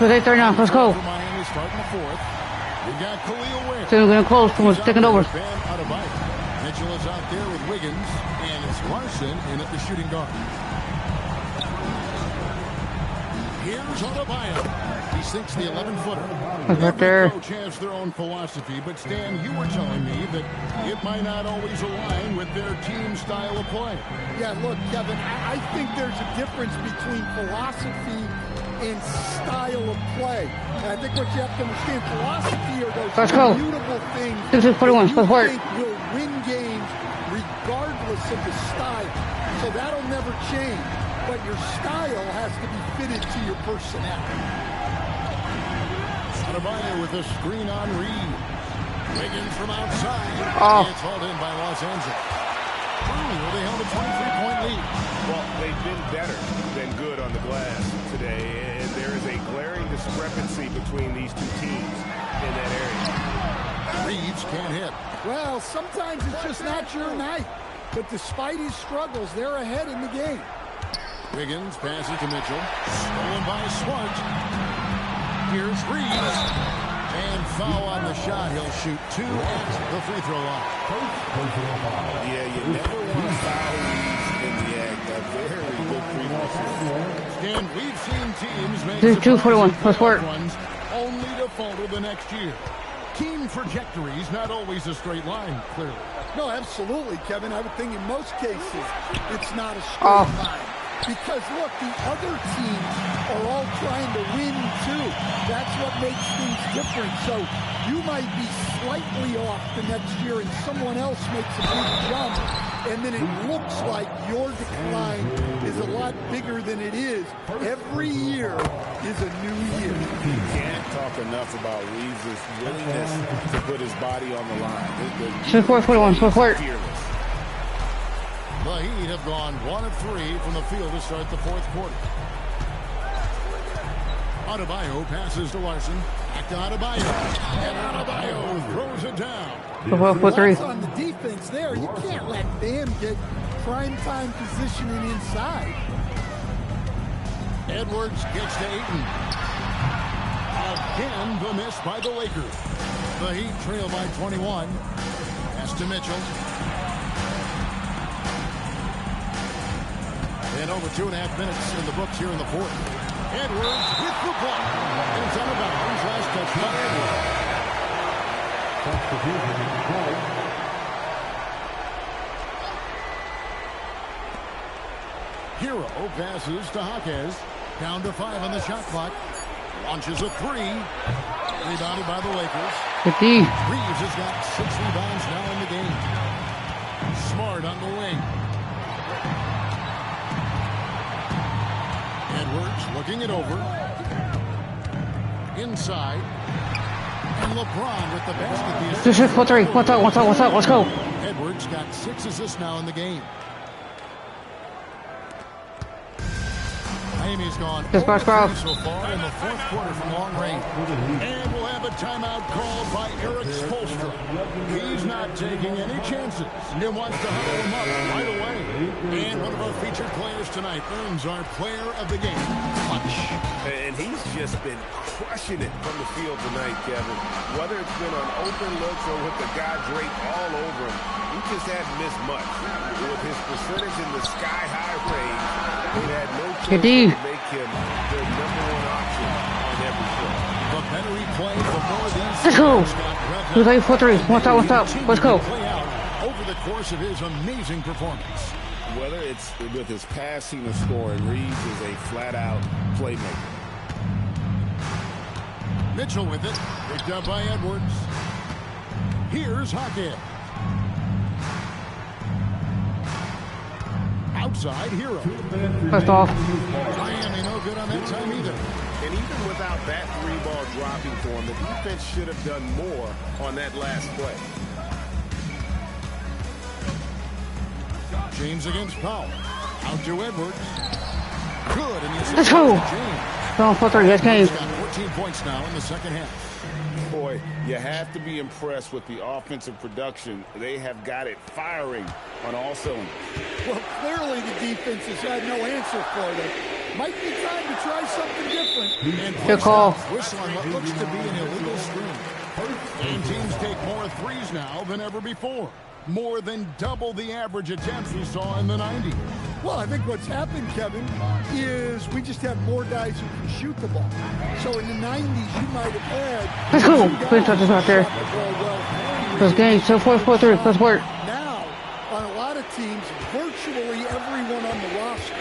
Let's get there now. Let's go. Miami starting the fourth. We got Khalil Ware. So we're going to close. Come on, stick it over. Mitchell is out there with Wiggins, and it's Larson in at the shooting guard. Here's Adebayo. He sinks the 11-footer. Right there. Every coach has their own philosophy, but Stan, you were telling me that it might not always align with their team style of play. Yeah, look, Kevin, I think there's a difference between philosophy and style of play. And I think what you have to understand, philosophy are those immutable things this is 41. that you think will win games regardless of the style. So that'll never change. But your style has to be fitted to your personality. Adebayo with a screen on Reed. Wiggins from outside. Oh. It's hauled in by Los Angeles. They held a 23-point lead. Well, they've been better than good on the glass today, and there is a glaring discrepancy between these two teams in that area. Reeves can't hit. Well, sometimes it's just not your night. But despite his struggles, they're ahead in the game. Wiggins passes to Mitchell. Stolen by Smart. Here's Reeves. And foul on the shot. He'll shoot two at the free throw line. Yeah, you never want to foul Reeves in the act. A very good free throw. And we've seen teams make This is 241. Let's work. runs only to falter the next year. Team trajectories not always a straight line, clearly. No, absolutely, Kevin. I would think in most cases it's not a straight line. Because, look, the other teams are all trying to win, too. That's what makes things different. So you might be slightly off the next year and someone else makes a big jump, and then it looks like your decline is a lot bigger than it is. Every year is a new year. You can't talk enough about Reeves' willingness to put his body on the line. 41. The Heat have gone 1 of 3 from the field to start the fourth quarter. Adebayo passes to Larson. Back to Adebayo. And Adebayo throws it down. That's on the defense there. You can't let Bam get prime-time positioning inside. Edwards gets to Ayton. Again, the miss by the Lakers. The Heat trail by 21. Pass to Mitchell. And over 2.5 minutes in the books here in the fourth. Edwards with the block. And it's out of bounds. Last touch by Edwards. Hero passes to Jaquez. Down to 5 on the shot clock. Launches a 3. Rebounded by the Lakers. Reeves has got 6 rebounds now in the game. Smart on the wing. Edwards looking it over. Inside. And LeBron with the basket. This is 4-3. What's up? Let's go. Edwards got 6 assists now in the game. Miami's gone Just by 0 so far in the fourth quarter from long range. And we'll have a timeout called by Eric Spoelstra. He's not taking any chances. He wants to huddle him up right away. And one of our featured players tonight earns our player of the game. Clutch. And he's just been crushing it from the field tonight, Kevin. Whether it's been on open looks or with the guy draped all over him, he just hadn't missed much. With his percentage in the sky-high range, he had no chance to make him their #1 option on every play. The better he played, the more these Let's go. Who's ready for three? What's up? Let's go. Over the course of his amazing performance. Whether it's with his passing or scoring, Reeves is a flat-out playmaker. Mitchell with it. Picked up by Edwards. Here's Hackett. Outside Hero. First off. Miami no good on that time either. And even without that 3-ball dropping for him, the defense should have done more on that last play. James against Powell. Out to Edwards. Good. And Let's go. Going for three. Let's game. He's got 14 points now in the second half. Boy, you have to be impressed with the offensive production. They have got it firing on all cylinders. Well, clearly the defense has had no answer for them. Might be time to try something different. Good call. Whistle on what looks to be an illegal screen. And teams take more threes now than ever before. More than double the average attempts we saw in the 90s. Well, I think what's happened, Kevin, is we just have more guys who can shoot the ball. So in the 90s, you might have had... Let's go. Good touches out there. Let's game. So 4-4-3. Let's work. Now, on a lot of teams, virtually everyone on the roster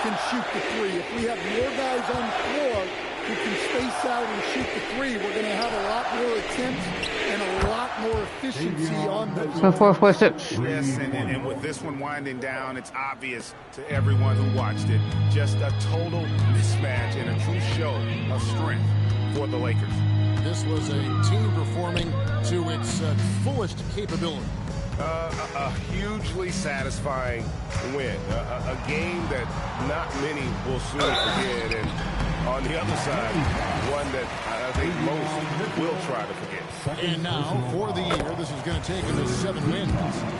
can shoot the three. If we have more guys on the floor who can space out and shoot the three, we're going to have a lot more attempts and a lot more efficiency on those. 4-4-6. Yes, and with this one winding down, it's obvious to everyone who watched it. Just a total mismatch and a true show of strength for the Lakers. This was a team performing to its fullest capability. A hugely satisfying win. A game that not many will soon forget. And on the other side, one that I think most will try to forget. And now, for the year, this is going to take them to 7 wins.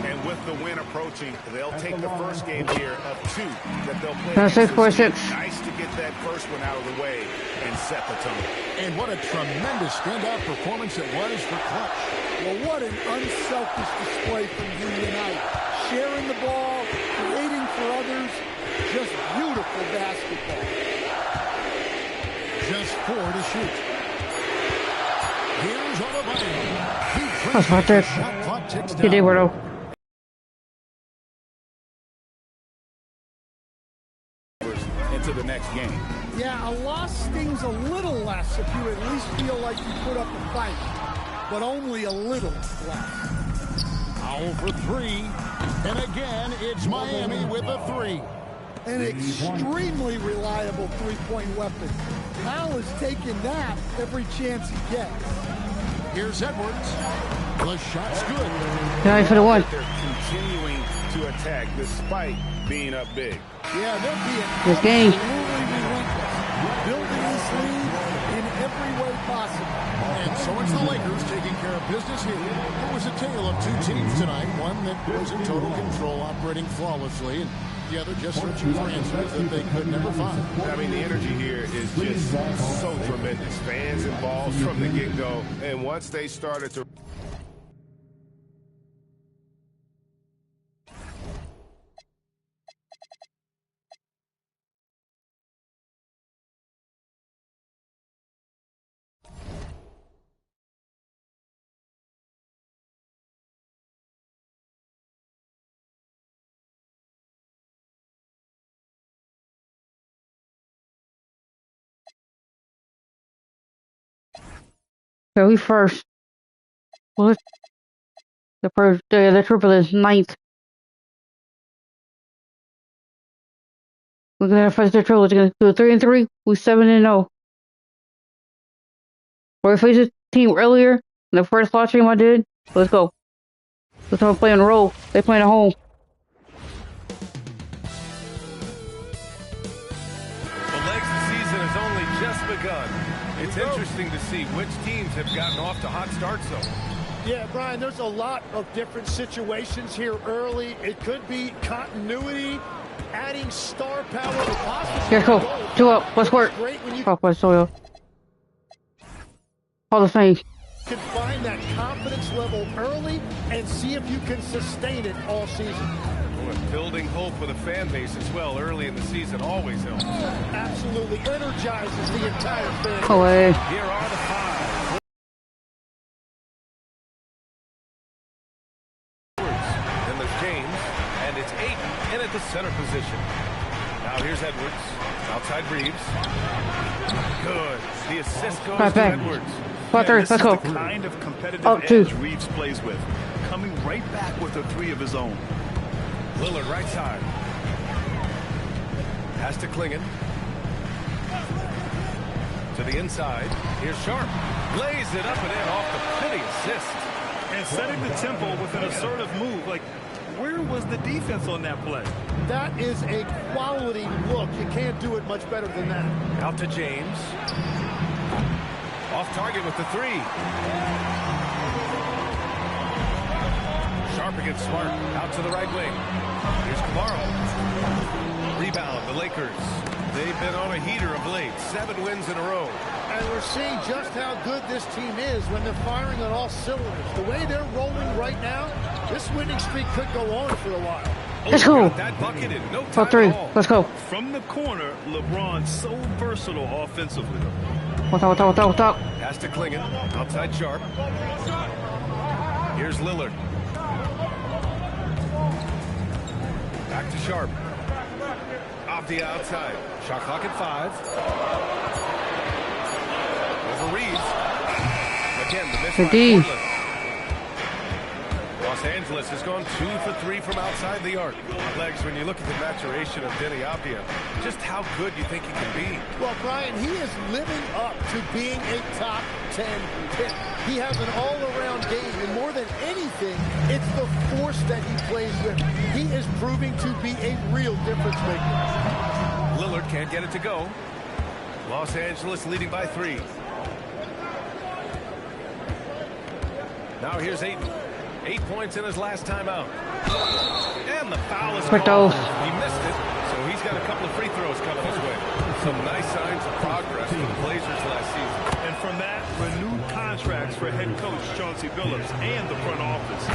And with the win approaching, they'll take the first game here of 2 that they'll play. 6-4-6. Nice to get that first one out of the way and set the tone. And what a tremendous standout performance it was for Clutch. Well, what an unselfish display from you tonight. Sharing the ball, creating for others, just beautiful basketball. Just 4 to shoot. Here's Autobahn. That's right there. Shot clock ticks Good day, down. Bordeaux. Into the next game. Yeah, a loss stings a little less if you at least feel like you put up a fight, but only a little less. Powell for 3. And again, it's Miami with a 3. An extremely reliable three-point weapon. Powell is taking that every chance he gets. Here's Edwards. The shot's good. Yeah, for the one. They're continuing to attack despite being up big. Yeah, they're being This game. absolutely relentless, building this lead in every way possible. And so it's the Lakers taking care of business here. It was a tale of 2 teams tonight. One that was in total control, operating flawlessly, and the other just searching for answers that they could never find. I mean, the energy here is just so tremendous. Fans involved from the get-go. And once they started to... So we first. What? The triple is 9th. We're gonna first the triple. We're gonna do 3-3. We're 7-0. Or if we faced a team earlier, the first last game I did. Let's go. Let's start playing a roll. They playing at home. The begun. It's interesting to see which teams have gotten off to hot starts, though. Yeah, Brian, there's a lot of different situations here early. It could be continuity, adding star power. Here, cool. 2 up. Let's work. Talk by soil. All the same. You can find that confidence level early and see if you can sustain it all season. Building hope with a fan base as well early in the season always helps. Absolutely energizes the entire fan. Away. Here are the 5. Then there's James, and it's Ayton in at the center position. Now here's Edwards, outside Reeves. Good. The assist goes to Edwards. Let's go. The kind of competitive edge Reeves plays with, coming right back with a 3 of his own. Lillard right side. Pass to Klingon. To the inside. Here's Sharp. Lays it up and in off the pretty assist. And setting the tempo with an assertive move. Like, where was the defense on that play? That is a quality look. You can't do it much better than that. Out to James. Off target with the 3. Sharp against Smart. Out to the right wing. Here's Kamara. Rebound, the Lakers. They've been on a heater of late. 7 wins in a row. And we're seeing just how good this team is when they're firing on all cylinders. The way they're rolling right now, this winning streak could go on for a while. Let's go. That bucket in no time Top 3. at all. Let's go. From the corner, LeBron so versatile offensively. What's up? Pass to Klingon. Outside Sharp. Here's Lillard. Back to Sharp. Off the outside. Shot clock at 5. Over Reeves. Again, the miss by Portland. Los Angeles has gone 2 for 3 from outside the arc. Legs, when you look at the maturation of Denny Avdia, just how good you think he can be. Well, Brian, he is living up to being a top 10 pick. He has an all-around game, and more than anything, it's the force that he plays with. He is proving to be a real difference maker. Lillard can't get it to go. Los Angeles leading by 3. Now here's Ayton. 8 points in his last time out. And the foul is called. He missed it, so he's got a couple of free throws coming his way. Some nice signs of progress for the Blazers last season. And from that, renewed contracts for head coach Chauncey Billups and the front office.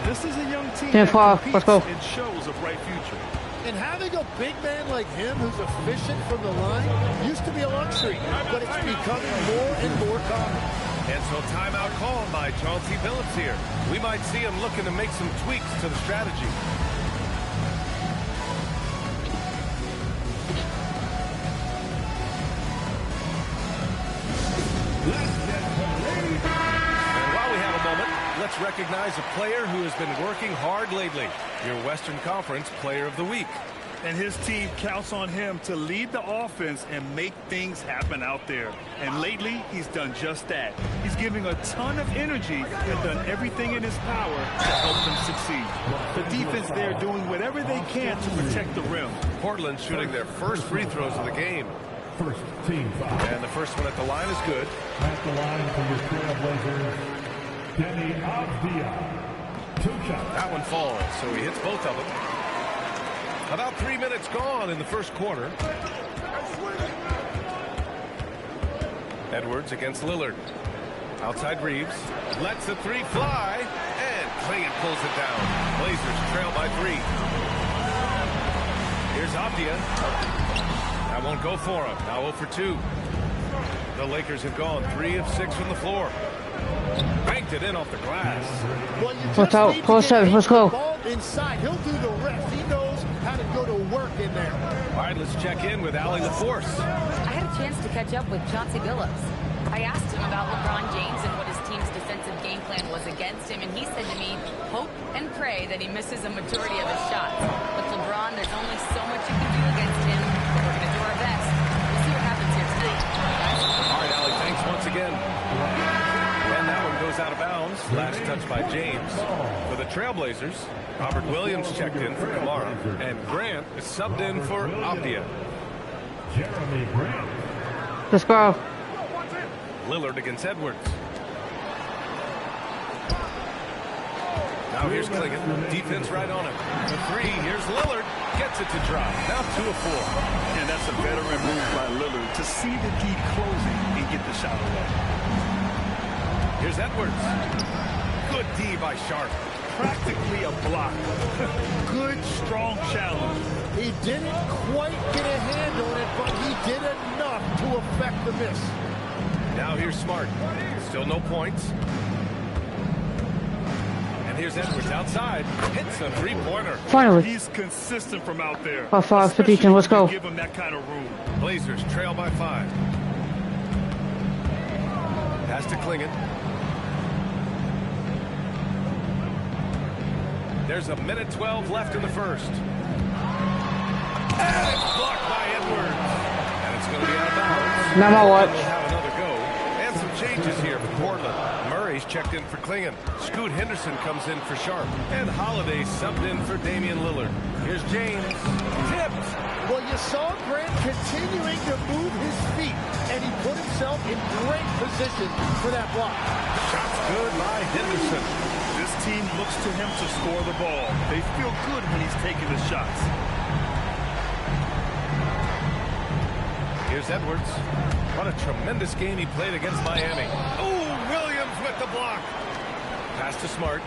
This is a young team that competes and shows a bright future. And having a big man like him who's efficient from the line used to be a luxury, but it's becoming more and more common. And so timeout called by Chauncey Billups here. We might see him looking to make some tweaks to the strategy. And while we have a moment, let's recognize a player who has been working hard lately. Your Western Conference Player of the Week. And his team counts on him to lead the offense and make things happen out there. And lately, he's done just that. He's giving a ton of energy and done everything in his power to help them succeed. The defense there doing whatever they can to protect the rim. Portland shooting their first free throws of the game. First team foul. And the first one at the line is good. At the line for your Trailblazers, Denny Avdia. 2 shots. That one falls, so he hits both of them. About 3 minutes gone in the first quarter. Edwards against Lillard. Outside Reeves. Lets the 3 fly. And Klingon pulls it down. Blazers trail by 3. Here's Avdia. That won't go for him. Now 0 for 2. The Lakers have gone 3 of 6 from the floor. Banked it in off the glass. Well, you What's out? Close 7. Let's go. Inside. He'll do the rest. He knows how to go to work in there. All right, let's check in with Allie LaForce. I had a chance to catch up with Chauncey Billups. I asked him about LeBron James and what his team's defensive game plan was against him, and he said to me, hope and pray that he misses a majority of his shots. With LeBron, there's only so much you can do against him. We're going to do our best. We'll see what happens here tonight. All right, Allie, thanks once again. And that one goes out of bounds. Last touch by James. For the Trailblazers, Robert Williams checked in for Kamara, and Grant is subbed in for Avdia. Jeremy Grant. Subscribe. Lillard against Edwards. Now here's Clingan. Defense right on him. The three. Here's Lillard. Gets it to drop. Now 2 of 4. And that's a veteran move by Lillard to see the D closing and get the shot away. Here's Edwards. Good D by Sharp. Practically a block. Good, strong challenge. He didn't quite get a hand on it, but he did enough to affect the miss. Now here's Smart. Still no points. And here's Edwards outside. Hits a three-pointer. Finally. He's consistent from out there. By 5, 15, let's go. Give him that kind of room. Blazers trail by 5. Pass to Clingan. There's a minute 12 left in the first. And it's blocked by Edwards. And it's going to be out of bounds. Now my watch. We'll have another go. And some changes here for Portland. Murray's checked in for Clingan. Scoot Henderson comes in for Sharp. And Holiday subbed in for Damian Lillard. Here's James. Tipped. Well, you saw Grant continuing to move his feet, and he put himself in great position for that block. Shot's good by Henderson. This team looks to him to score the ball. They feel good when he's taking the shots. Here's Edwards. What a tremendous game he played against Miami. Oh, Williams with the block. Pass to Smart.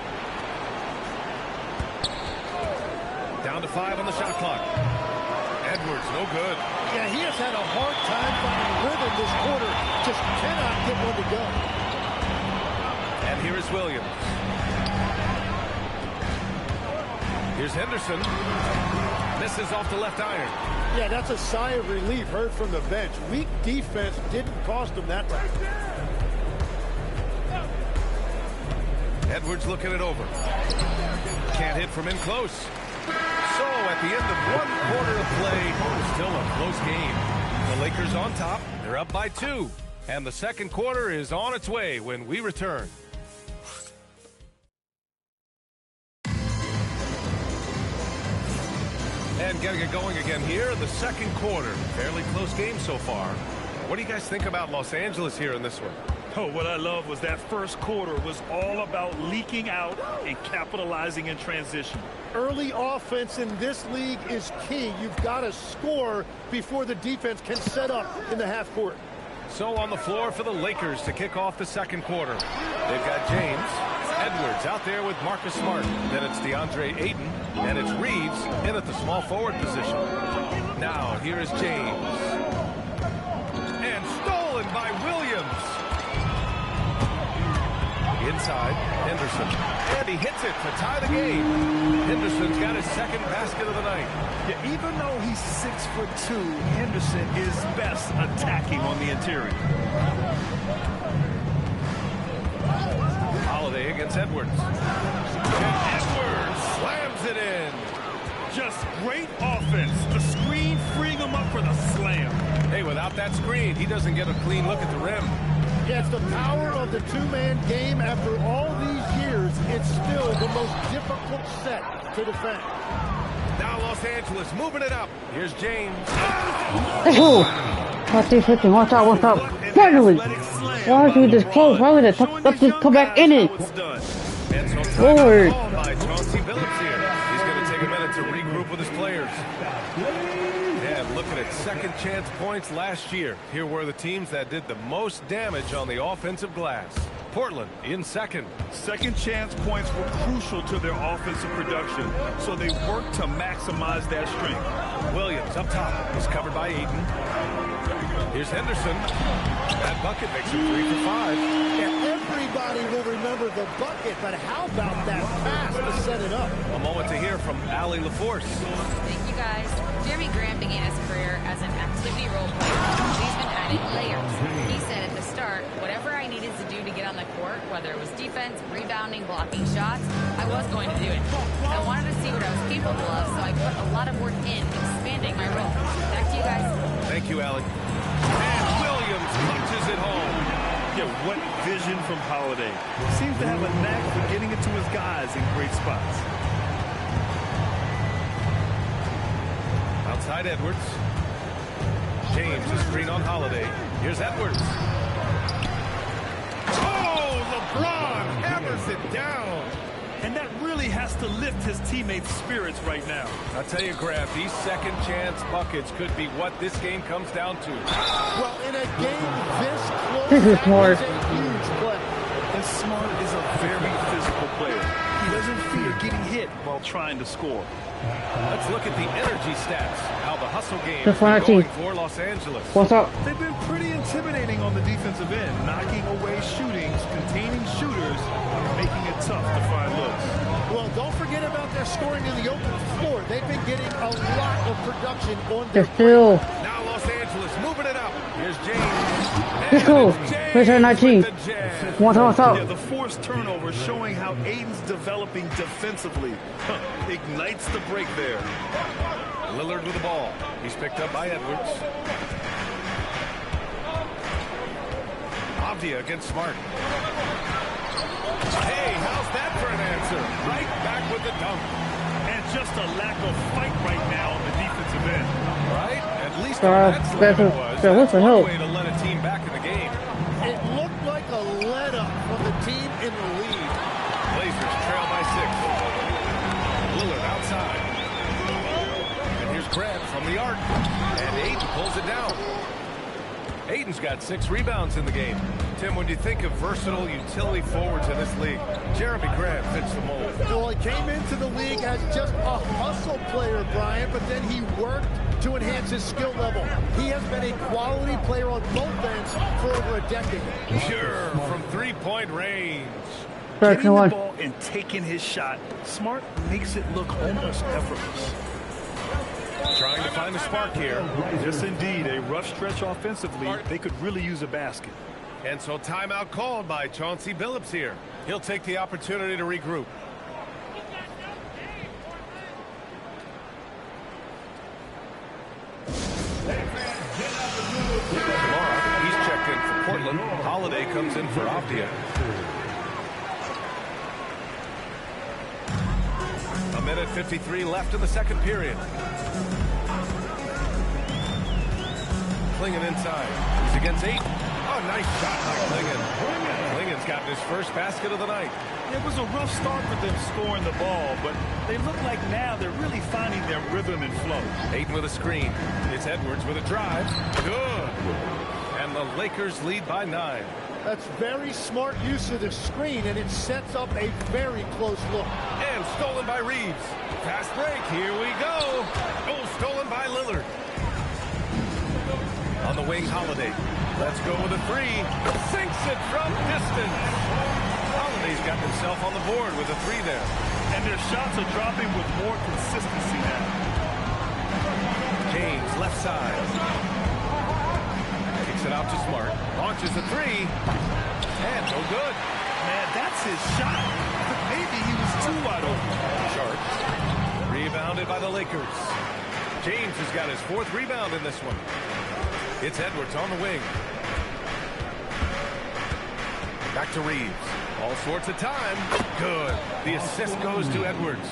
Down to 5 on the shot clock. Edwards, no good. Yeah, he has had a hard time finding rhythm this quarter. Just cannot get one to go. And here is Williams. Here's Henderson. Misses off the left iron. Yeah, that's a sigh of relief heard from the bench. Weak defense didn't cost him that time. Edwards looking it over. Can't hit from in close. So at the end of 1 quarter of play, still a close game. The Lakers on top. They're up by 2. And the second quarter is on its way when we return. And getting it going again here in the second quarter. Fairly close game so far. What do you guys think about Los Angeles here in this one? Oh, what I love was that first quarter was all about leaking out and capitalizing in transition. Early offense in this league is key. You've got to score before the defense can set up in the half court. So on the floor for the Lakers to kick off the second quarter. They've got James, Edwards out there with Marcus Smart. Then it's DeAndre Ayton, and it's Reeves in at the small forward position. Now here is James. And stolen by Williams. Inside, Henderson. And he hits it to tie the game. Henderson's got his second basket of the night. Yeah, even though he's 6'2", Henderson is best attacking on the interior. Holiday against Edwards. And Edwards slams it in. Just great offense. The screen freeing him up for the slam. Hey, without that screen, he doesn't get a clean look at the rim. Yeah, it's the power of the two-man game. After all these years, it's still the most difficult set to defend. Now Los Angeles moving it up. Here's James. Oh! Watch this hitting. Watch out. Finally! Why are you this close? Why would let's just come back in it? Lord. By Chauncey Billups here. He's going to take a minute to regroup with his players. And looking at second chance points last year. Here were the teams that did the most damage on the offensive glass. Portland in second. Second chance points were crucial to their offensive production, so they worked to maximize that strength. Williams up top is covered by Ayton. Here's Henderson. That bucket makes him 3 for 5. Yeah, everybody will remember the bucket, but how about that pass to set it up? A moment to hear from Allie LaForce. Thank you, guys. Jeremy Graham began his career as an activity role player. He's been adding layers. He said at the start, whatever I needed to do to get on the court, whether it was defense, rebounding, blocking shots, I was going to do it. I wanted to see what I was capable of, so I put a lot of work in expanding my role. Back to you guys. Thank you, Allie. And Williams punches it home. Yeah, what vision from Holiday. Seems to have a knack for getting it to his guys in great spots. Outside Edwards. James, a screen on Holiday. Here's Edwards. Oh, LeBron hammers it down. And that really has to lift his teammates' spirits right now. I'll tell you, Grab, these second chance buckets could be what this game comes down to. Well, in a game this close, This is Smart. that is a huge play. And Smart is a very physical player. He doesn't fear getting hit while trying to score. Let's look at the energy stats. How the hustle game Just is wanna going see. for Los Angeles. What's up? They've been pretty intimidating on the defensive end, knocking away shootings, containing shooters, making it tough to find looks. Well, don't forget about their scoring in the open floor. They've been getting a lot of production on They're their still. Now Los Angeles moving it up. Here's James. Let's go. Where's our 19? What's up? Yeah, the forced turnover showing how Aiden's developing defensively. Ignites the break there. Lillard with the ball. He's picked up by Edwards. Avdia against Smart. Hey, how's that for an answer? Right back with the dunk. And just a lack of fight right now on the defensive end. Right? At least on that slam it was. That's one way to let a team back in the game. It looked like a let-up from the team in the lead. Blazers trail by 6. Lillard outside. And here's Grant from the arc. And Aiden pulls it down. Aiden's got 6 rebounds in the game. Tim, when you think of versatile utility forwards in this league, Jeremy Grant fits the mold. Well, he came into the league as just a hustle player, Brian, but then he worked to enhance his skill level. He has been a quality player on both ends for over a decade. Sure, from three-point range. Getting the ball and taking his shot, Smart makes it look almost effortless. Trying to find the spark here. Yes, indeed. A rough stretch offensively. They could really use a basket. And so timeout called by Chauncey Billups here. He'll take the opportunity to regroup. Lamar, he's checked in for Portland. Holiday comes in for Avdia. A minute 53 left in the second period. Klingon inside. He's against 8. Oh, nice shot by Klingon. Klingon's gotten his first basket of the night. It was a rough start for them scoring the ball, but they look like now they're really finding their rhythm and flow. Aiden with a screen. It's Edwards with a drive. Good. And the Lakers lead by 9. That's very smart use of the screen, and it sets up a very close look. And stolen by Reeves. Fast break. Here we go. Oh, stolen by Lillard. On the wing, Holiday. Let's go with a 3. Sinks it from distance. Holiday's got himself on the board with a 3 there. And their shots are dropping with more consistency now. James, left side. Kicks it out to Smart. Launches a 3. And no good. Man, that's his shot. Maybe he was too wide open. Sharp. Rebounded by the Lakers. James has got his 4th rebound in this one. It's Edwards on the wing. Back to Reeves. All sorts of time. Good. The assist goes to Edwards.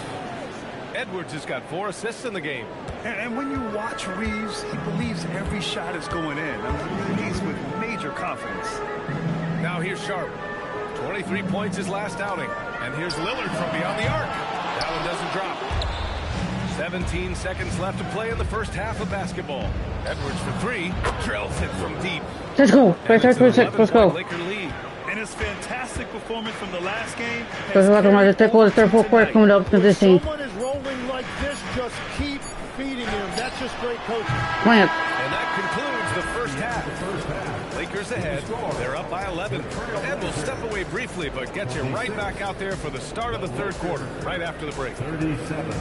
Edwards has got 4 assists in the game. And when you watch Reeves, he believes every shot is going in. I mean, he's with major confidence. Now here's Sharp. 23 points his last outing. And here's Lillard from beyond the arc. That one doesn't drop. 17 seconds left to play in the first half of basketball. Edwards for 3. Drills it from deep. Let's go. Let's go. Laker lead. And his fantastic performance from the last game. The third full quarter coming up to this team. Someone is rolling like this, just keep feeding him. That's just great coaching. Plant. And that concludes the first half. Lakers ahead. They're up by 11. And we'll step away briefly, but get you right back out there for the start of the third quarter, right after the break. 37.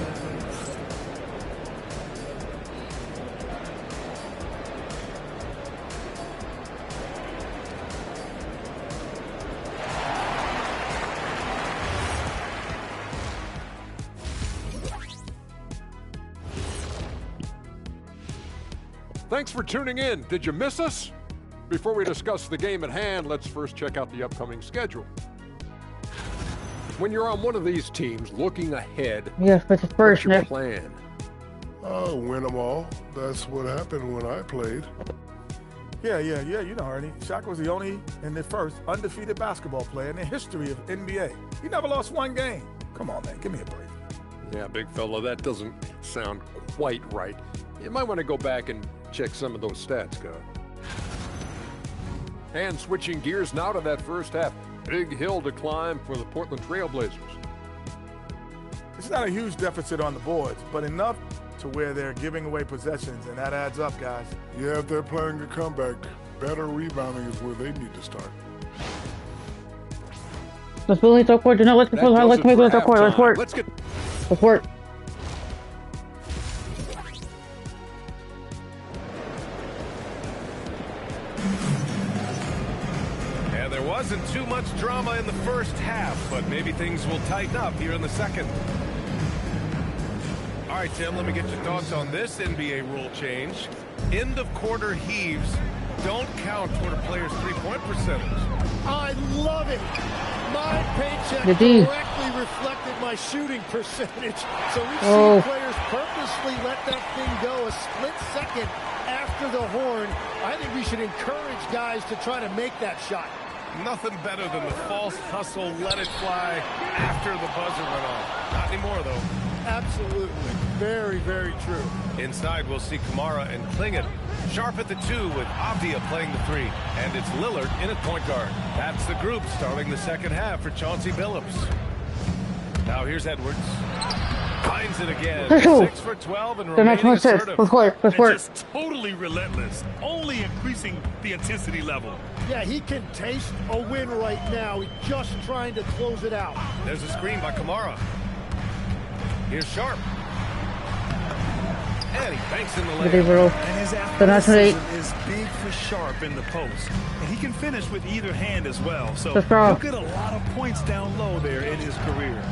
Thanks for tuning in. Did you miss us? Before we discuss the game at hand, let's first check out the upcoming schedule. When you're on one of these teams looking ahead, yes, but the what's first your next. plan? Oh, win them all. That's what happened when I played. Yeah, you know, Ernie. Shaq was the only and the first undefeated basketball player in the history of NBA. He never lost one game. Come on, man, give me a break. Yeah, big fella, that doesn't sound quite right. You might want to go back and check some of those stats, Scott. And switching gears now to that first half. Big hill to climb for the Portland Trail Blazers. It's not a huge deficit on the boards, but enough to where they're giving away possessions, and that adds up, guys. Yeah, if they're planning a comeback, better rebounding is where they need to start. Let's really throw court. No, let's go. Let's make it throw court. Let's work. Let's work. And there wasn't too much drama in the first half, but maybe things will tighten up here in the second. All right, Tim, let me get your thoughts on this NBA rule change. End of quarter heaves don't count toward a player's three-point percentage. I love it. My paycheck directly reflected my shooting percentage. So we've seen players purposely let that thing go a split second after the horn. I think we should encourage guys to try to make that shot. Nothing better than the false hustle, let it fly after the buzzer went off. Not anymore, though. Absolutely. Very, very true. Inside, we'll see Kamara and Klingon. Sharp at the 2 with Avdia playing the 3. And it's Lillard in at point guard. That's the group starting the second half for Chauncey Billups. Now here's Edwards. Finds it again. 6 for 12 and remaining assertive. Let's work. Just totally relentless. Only increasing the intensity level. Yeah, he can taste a win right now. He's just trying to close it out. There's a screen by Kamara. Here's Sharp. And he banks in the lane. And his athleticism is big for Sharp in the post. And he can finish with either hand as well. So he'll get a lot of points down low there in his career.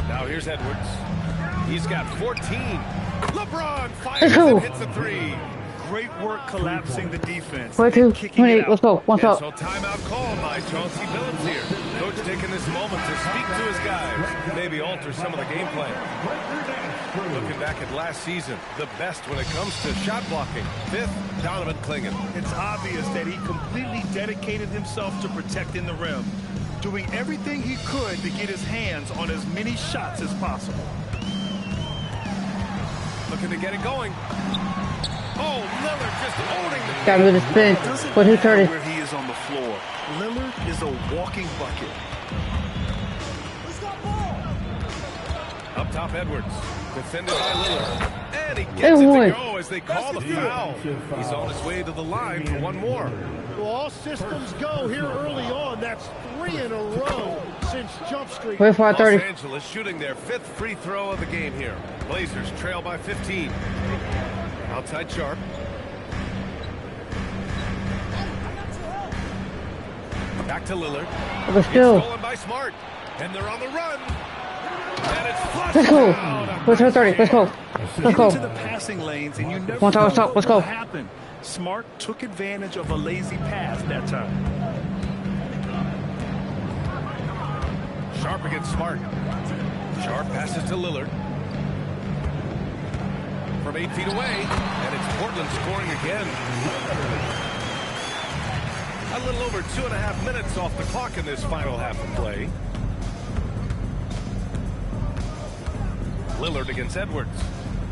Now here's Edwards. He's got 14. LeBron fires and hits a 3. Great work collapsing the defense. 22, 28, let's go. One shot. So timeout called by Chauncey Billups here. Coach taking this moment to speak to his guys. Maybe alter some of the game plan. Looking back at last season, the best when it comes to shot blocking. 5th, Donovan Klingon. It's obvious that he completely dedicated himself to protecting the rim, doing everything he could to get his hands on as many shots as possible. Looking to get it going. Oh, Lillard just owning the Got rid of the spin. But he turned it. Where he is on the floor. Lillard is a walking bucket. Up top, Edwards. Defended by Lillard. And he gets it to go as they call the foul. He's on his way to the line for one more. Well, all systems go here early on. That's 3 in a row since Jump Street. Los Angeles shooting their 5th free throw of the game here. Blazers trail by 15. Outside Sharp. Back to Lillard. Let's go. Stolen by Smart. And they're on the run. And it's flushed. Let's go. Let's go 30. Let's go. Let's go. Into the passing lanes, and you never One time, know let's go. what happened. Smart took advantage of a lazy pass that time. Sharp against Smart. Sharp passes to Lillard. From 8 feet away, and it's Portland scoring again. A little over 2.5 minutes off the clock in this final half of play. Lillard against Edwards.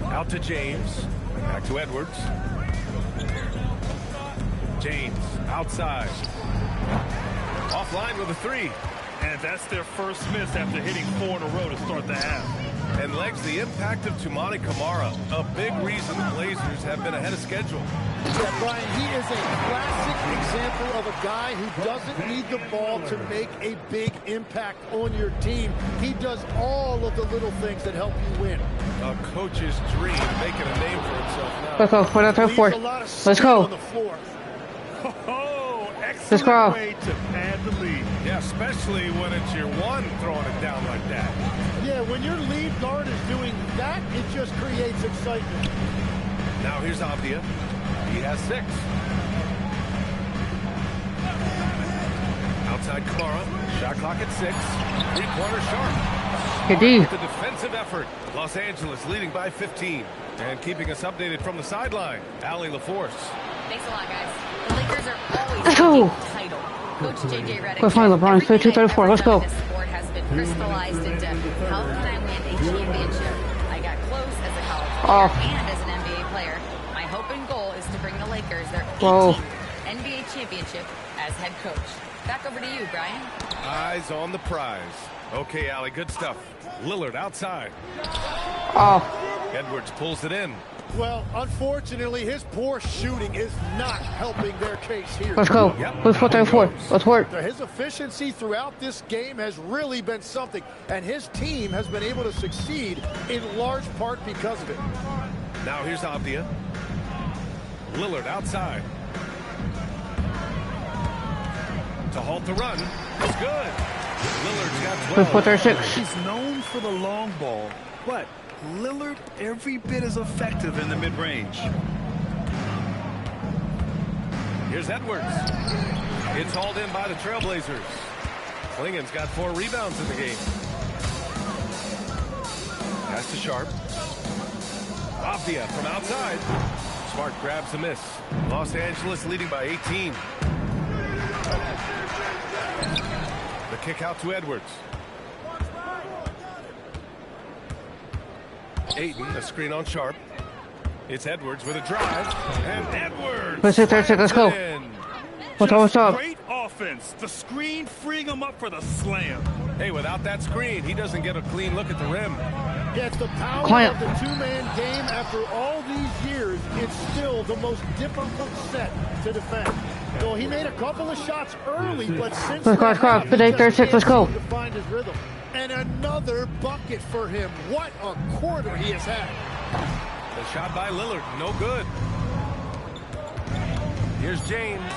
Out to James. Back to Edwards. James outside. Offline with a 3. And that's their first miss after hitting 4 in a row to start the half. And legs the impact of Tumani Kamara. A big reason the Blazers have been ahead of schedule. Yeah, Brian, he is a classic example of a guy who doesn't need the ball to make a big impact on your team. He does all of the little things that help you win. A coach's dream, making a name for himself now. Let's go. Let's go. Oh, excellent way to pad the lead. Yeah, especially when it's your one throwing it down like that. Yeah, when your lead guard is doing that, it just creates excitement. Now here's Avdia. He has 6. Outside Kamara. Shot clock at 6. 3-pointer Sharp. Good D. The defensive effort. Los Angeles leading by 15. And keeping us updated from the sideline, Allie LaForce. Thanks a lot, guys. The Lakers are always Let's go. title. Coach JJ Redick. Go find LeBron. 32-34. Let's go. This sport has been crystallized into how can I win a championship? I got close as a college player and as an NBA player. My hope and goal is to bring the Lakers their 18th NBA championship as head coach. Back over to you, Brian. Eyes on the prize. Okay, Allie, good stuff. Lillard outside. Edwards pulls it in. Well, unfortunately, his poor shooting is not helping their case here. Let's go. Let's put that forward. Let's work. His efficiency throughout this game has really been something, and his team has been able to succeed in large part because of it. Now here's Avdia. Lillard outside. To halt the run. It's good. Lillard's got 12. Let's put our 6. He's known for the long ball, but Lillard every bit as effective in the mid-range. Here's Edwards. It's hauled in by the Trailblazers. Klingen's got 4 rebounds in the game. Pass to Sharp. Avdia from outside. Smart grabs the miss. Los Angeles leading by 18. The kick out to Edwards. Ayton, a screen on Sharp. It's Edwards with a drive. And Edwards. Let's hit 36. Let's go. What's up? Great offense. The screen freeing him up for the slam. Hey, without that screen, he doesn't get a clean look at the rim. Yeah, it's the power of the two-man game. After all these years, it's still the most difficult set to defend. So he made a couple of shots early, but since Let's go. 36. Let's go. to find his rhythm. And another bucket for him. What a quarter he has had. The shot by Lillard, no good. Here's James.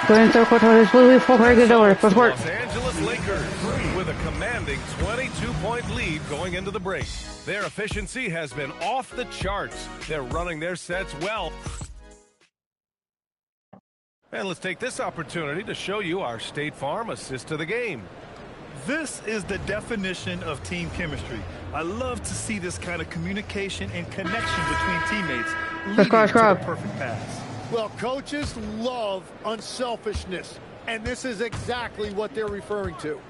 Going through quarter. It's really full. Very good over. Let's work. Los Angeles Lakers with a commanding 22-point lead going into the break. Their efficiency has been off the charts. They're running their sets well. And let's take this opportunity to show you our State Farm assist to the game. This is the definition of team chemistry. I love to see this kind of communication and connection between teammates leading to the perfect pass. Well, coaches love unselfishness, and this is exactly what they're referring to.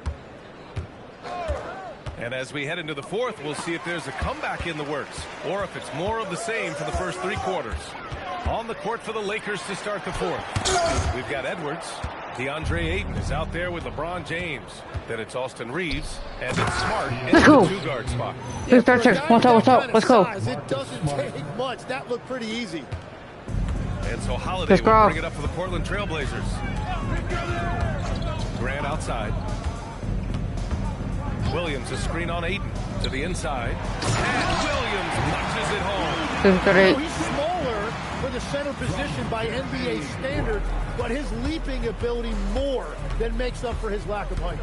And as we head into the fourth, we'll see if there's a comeback in the works or if it's more of the same for the first 3 quarters. On the court for the Lakers to start the fourth. We've got Edwards. DeAndre Ayton is out there with LeBron James. Then it's Austin Reeves. And it's Smart in the 2-guard spot. What's up? Let's go. It doesn't take much. That looked pretty easy. And so Holiday will bring it up for the Portland Trailblazers. Grant outside. Williams a screen on Ayton to the inside. And Williams punches it home. He's smaller for the center position by NBA standards, but his leaping ability more than makes up for his lack of height.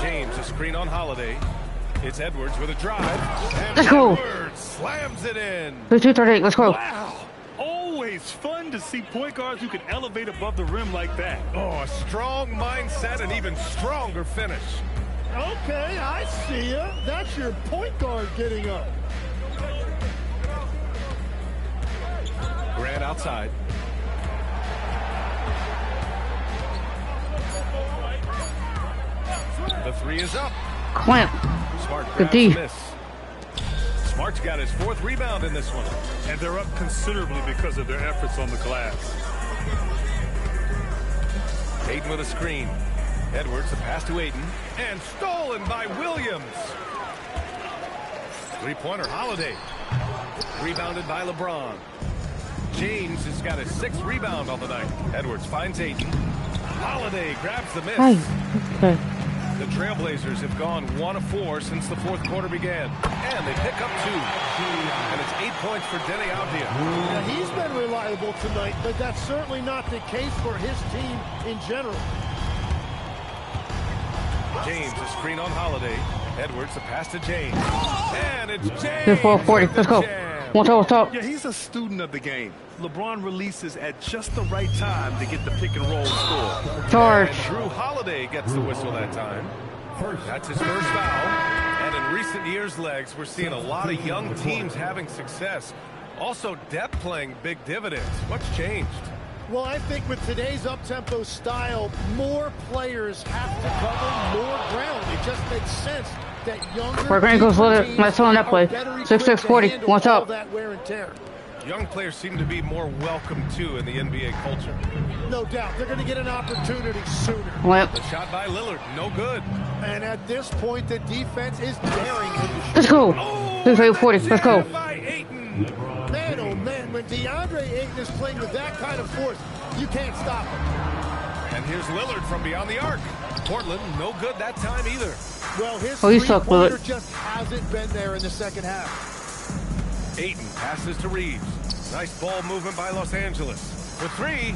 James a screen on Holiday. It's Edwards with a drive. And Let's go. Edwards slams it in. 2:38. Let's go. Wow. Always fun to see point guards who can elevate above the rim like that. Oh, a strong mindset and even stronger finish. Okay, I see you. That's your point guard getting up. Grant outside. The 3 is up. Clamp. Smart Good grabs D. the miss. Smart's got his 4th rebound in this one. And they're up considerably because of their efforts on the glass. Ayton with a screen. Edwards, a pass to Ayton. And stolen by Williams. 3-pointer Holiday. Rebounded by LeBron. James has got his 6th rebound on the night. Edwards finds Ayton. Holiday grabs the miss. Okay. The Trailblazers have gone 1 of 4 since the 4th quarter began. And they pick up 2. And it's 8 points for Denny Avdia. Now, he's been reliable tonight, but that's certainly not the case for his team in general. James, a screen on Holiday. Edwards, a pass to James. And it's James. 4:40. Let's go. What's up? Yeah, he's a student of the game. LeBron releases at just the right time to get the pick and roll score. Charge. And Drew Holiday gets the whistle that time. That's his first foul. And in recent years, Legs, we're seeing a lot of young teams having success. Also, depth playing big dividends. What's changed? Well, I think with today's up-tempo style, more players have to cover more ground. It just makes sense that younger We're going to go slow. Let's on that play. 6-6-40. What's up? That wear and tear. Young players seem to be more welcome, too, in the NBA culture. No doubt. They're going to get an opportunity sooner. Well. The shot by Lillard, no good. And at this point, the defense is daring him to shoot. Let's go. 6-8-40. Let's go. Man, oh man, when DeAndre Ayton is playing with that kind of force, you can't stop him. And here's Lillard from beyond the arc. Portland, no good that time either. Well, his three-pointer just hasn't been there in the second half. Ayton passes to Reeves. Nice ball movement by Los Angeles. For three.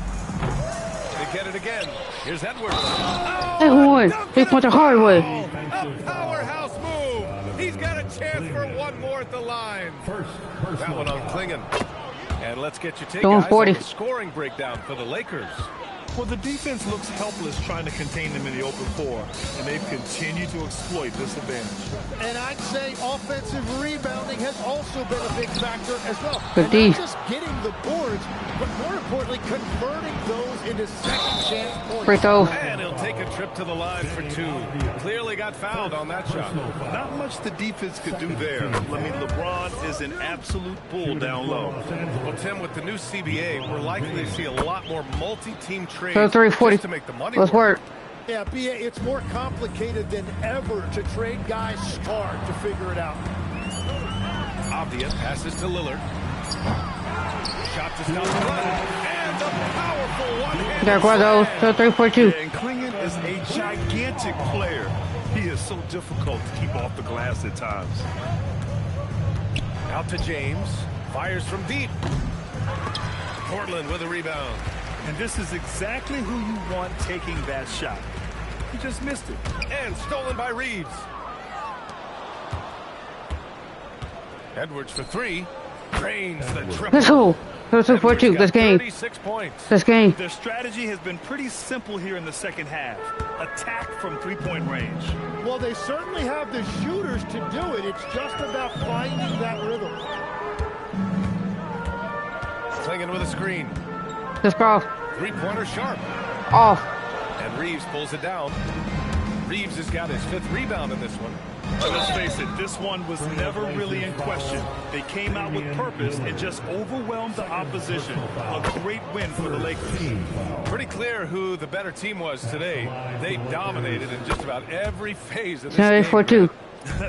They get it again. Here's Edwards. Hey, 3-pointer hard way. A powerhouse move. He's got a chance for one more at the line. That one on Klingon. And let's get your take, guys, on the scoring breakdown for the Lakers. Well, the defense looks helpless trying to contain them in the open floor, and they've continued to exploit this advantage. And I'd say offensive rebounding has also been a big factor as well. Good and not just getting the boards, but more importantly, converting those into second chance points. Free throw. And he'll take a trip to the line for two. Clearly got fouled on that shot. Not much the defense could do there. I mean, LeBron is an absolute bull down low. Well, Tim, with the new CBA, we're likely to see a lot more multi-team trades. 3-40. To make the money Let's work. Yeah, BA, it's more complicated than ever to trade guys smart to figure it out. Avdia passes to Lillard. Shot to stop the run. And a powerful one-handed There, Guardo. 3-4-2. And Klingon is a gigantic player. He is so difficult to keep off the glass at times. Out to James. Fires from deep. Portland with a rebound. And this is exactly who you want taking that shot. He just missed it. And stolen by Reeves. Edwards for three. Drains the triple. Let's go. 3-4-2. This game. 36 points. This game. Their strategy has been pretty simple here in the second half. Attack from three-point range. Well, they certainly have the shooters to do it. It's just about finding that rhythm. Klingon with a screen. Let's go. Three-pointer sharp. Off. And Reeves pulls it down. Reeves has got his 5th rebound in this one. Let's face it, this one was never really in question. They came out with purpose and just overwhelmed the opposition. A great win for the Lakers. Pretty clear who the better team was today. They dominated in just about every phase of this game. 4-2.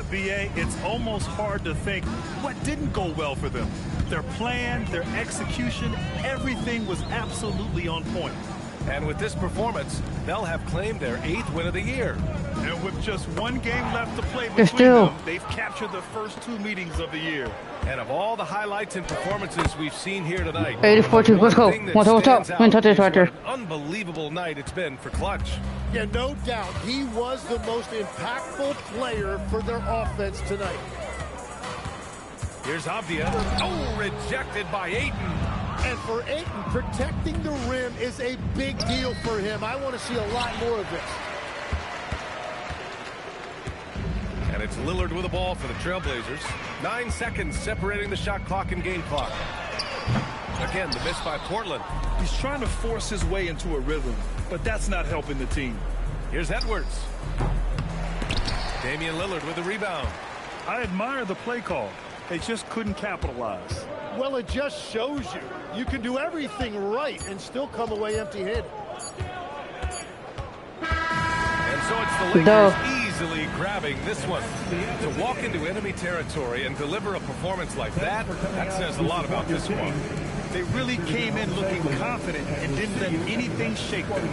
BA, it's almost hard to think what didn't go well for them. Their plan, their execution, everything was absolutely on point. And with this performance, they'll have claimed their 8th win of the year. And with just one game left to play between them, they've captured the first 2 meetings of the year. And of all the highlights and performances we've seen here tonight, 84-2. Let's go. What's up? Win touches right there. Unbelievable night it's been for Clutch. Yeah, no doubt. He was the most impactful player for their offense tonight. Here's Avdia. Oh, rejected by Ayton. And for Ayton, protecting the rim is a big deal for him. I want to see a lot more of this. And it's Lillard with the ball for the Trailblazers. 9 seconds separating the shot clock and game clock. Again, the miss by Portland. He's trying to force his way into a rhythm, but that's not helping the team. Here's Edwards. Damian Lillard with the rebound. I admire the play call. They just couldn't capitalize. Well, it just shows you. You can do everything right and still come away empty-handed. And so it's the Lakers easily grabbing this one. To walk into enemy territory and deliver a performance like that, that says a lot about this one. They really came in looking confident and didn't let anything shake them.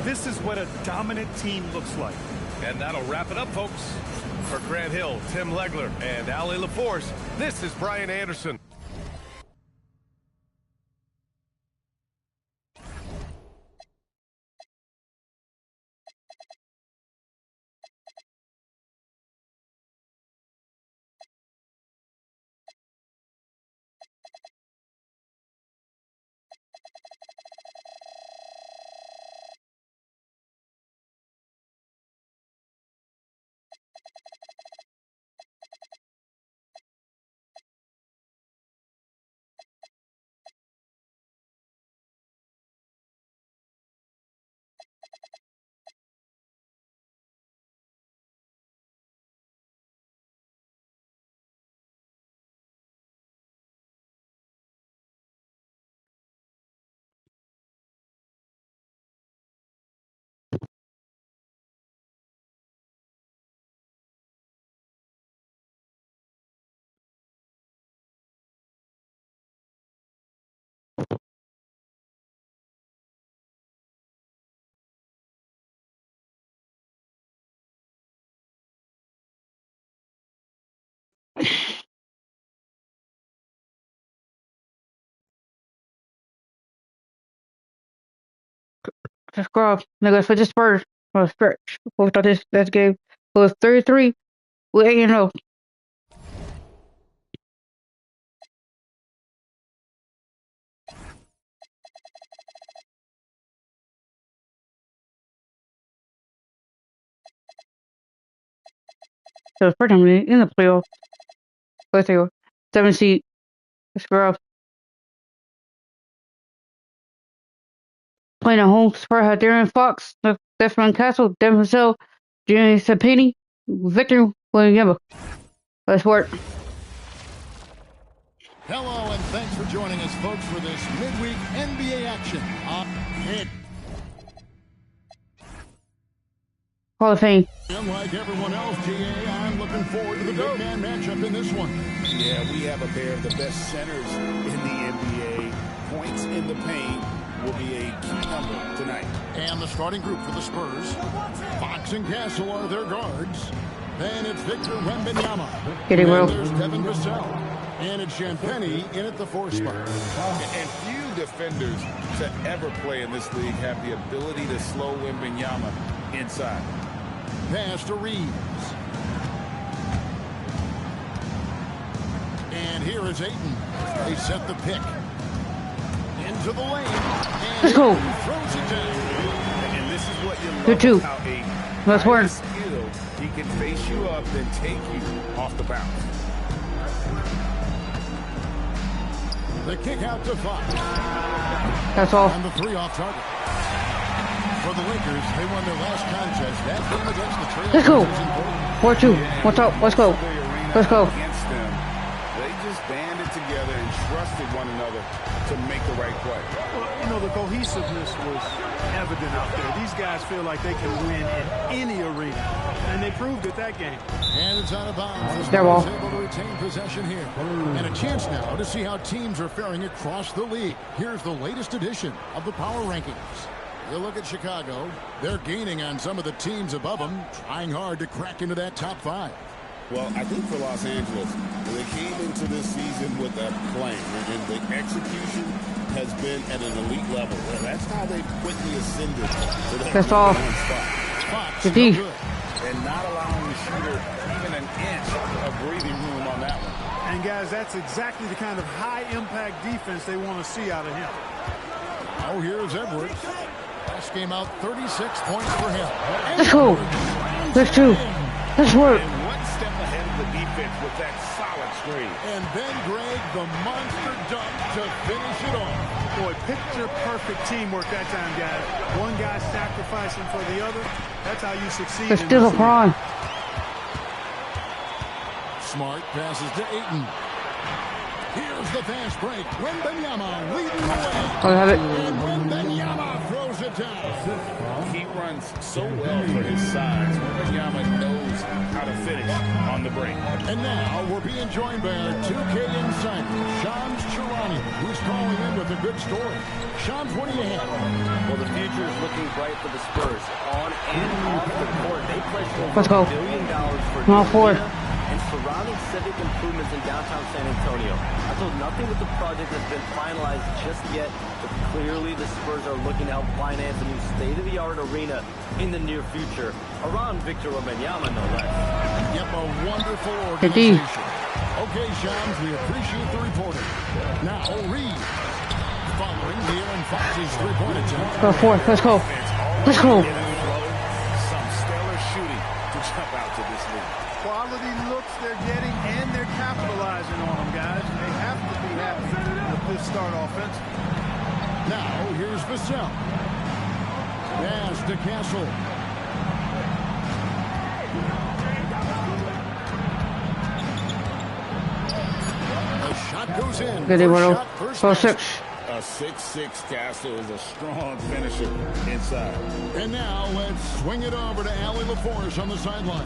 This is what a dominant team looks like. And that'll wrap it up, folks. For Grant Hill, Tim Legler, and Ali LaForce, this is Brian Anderson. Just grab. Nigga, for just Spurs for a stretch. We thought this game was 33 with 8-0. So it's pretty much in the playoff. Let's see. 7 seed. Let's grab. Playing at home, Spurs had Darren Fox, Stephen Castle, Devin Vassell, Jimmy Sapini, Victor Wembanyama. Let's work. Hello, and thanks for joining us, folks, for this midweek NBA action on Hit. Hall of Fame. Unlike everyone else, GA, I'm looking forward to the big man matchup in this one. Yeah, we have a pair of the best centers in the NBA. Points in the paint will be a key number tonight. And the starting group for the Spurs, Fox and Castle are their guards. Then it's Victor Wembanyama. Get it, Will. There's Devin Vassell. And it's Champagnie in at the 4 spot. And few defenders to ever play in this league have the ability to slow Wembanyama inside. Pass to Reeves. And here is Ayton. They set the pick. Into the lane. And let's go. Throws it down. And this is what you love Good two. about Ayton. Let's work. Skill, he can face you up and take you off the bounce. The kick out to Fox. That's all. And the 3 off target. For the Lakers, they won their last contest. That game against the Trailblazers. Let's go. in Portland. 4-2. What's up? Let's go. Let's go. Against them, they just banded together and trusted one another to make the right play. Well, you know, the cohesiveness was evident out there. These guys feel like they can win in any arena, and they proved it that game. And it's out of bounds. They're all able to retain possession here. And a chance now to see how teams are faring across the league. Here's the latest edition of the Power Rankings. You look at Chicago. They're gaining on some of the teams above them, trying hard to crack into that top 5. Well, I think for Los Angeles, they came into this season with that plan, and the execution has been at an elite level. And that's how they've quickly ascended to that that's all. spot. Good D. And not allowing the shooter even an inch of breathing room on that one. And, guys, that's exactly the kind of high-impact defense they want to see out of him. Oh, here's Edwards. Last game out, 36 points for him. Let's go. Let's do. Let's work. And one step ahead of the defense with that solid screen. And then Greg, the monster dunk to finish it off. Boy, picture-perfect teamwork that time, guys. One guy sacrificing for the other. That's how you succeed. Let's do the prime. Smart passes to Ayton. Here's the fast break. Wembanyama leading the way. I have it. And Wembanyama throws it down. He runs so well for his size. Wembanyama knows how to finish on the break. And now we're being joined by our 2K insider, Shams Charania, who's calling in with a good story. Shams, what do you have? Well, the future is looking bright for the Spurs. On and off the court, they pledged over Let's go. $1 billion for All four. and surrounding civic improvements in downtown San Antonio. I told nothing with the project has been finalized just yet, but clearly the Spurs are looking to help finance a new state-of-the-art arena in the near future, around Victor Wembanyama, no less. Yep, a wonderful organization. Okay, Shams, we appreciate the reporting. Now, Reed, following De'Aaron Fox's three-point attempt. Go for it. Let's go. Let's go. Some stellar shooting to jump out to this league. Quality looks they're getting, and they're capitalizing on them, guys. They have to be happy with this start offense. Now, here's Vassell. Pass to Castle. The shot goes in. Good day, Roto. Go 6. A 6'6" Castle is a strong finisher inside. And now let's swing it over to Allie LaForce on the sideline.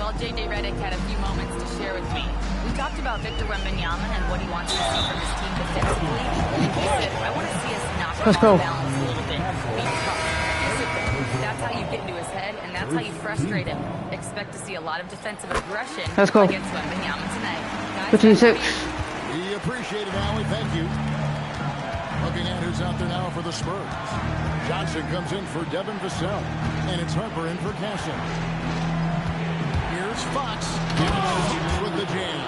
Well, J.J. Redick had a few moments to share with me. We talked about Victor Wembanyama and what he wants to see from his team defensively. And he said, I want to see us knock Let's go. balance a little bit. Be tough. Discipline. That's how you get into his head, and that's how you frustrate him. Expect to see a lot of defensive aggression Let's go. against Wembanyama tonight. Guys, 15-6. We appreciate it, Allie. Thank you. Looking at who's out there now for the Spurs. Johnson comes in for Devin Vassell. And it's Harper in for Cashin. Here's Fox. With the jam.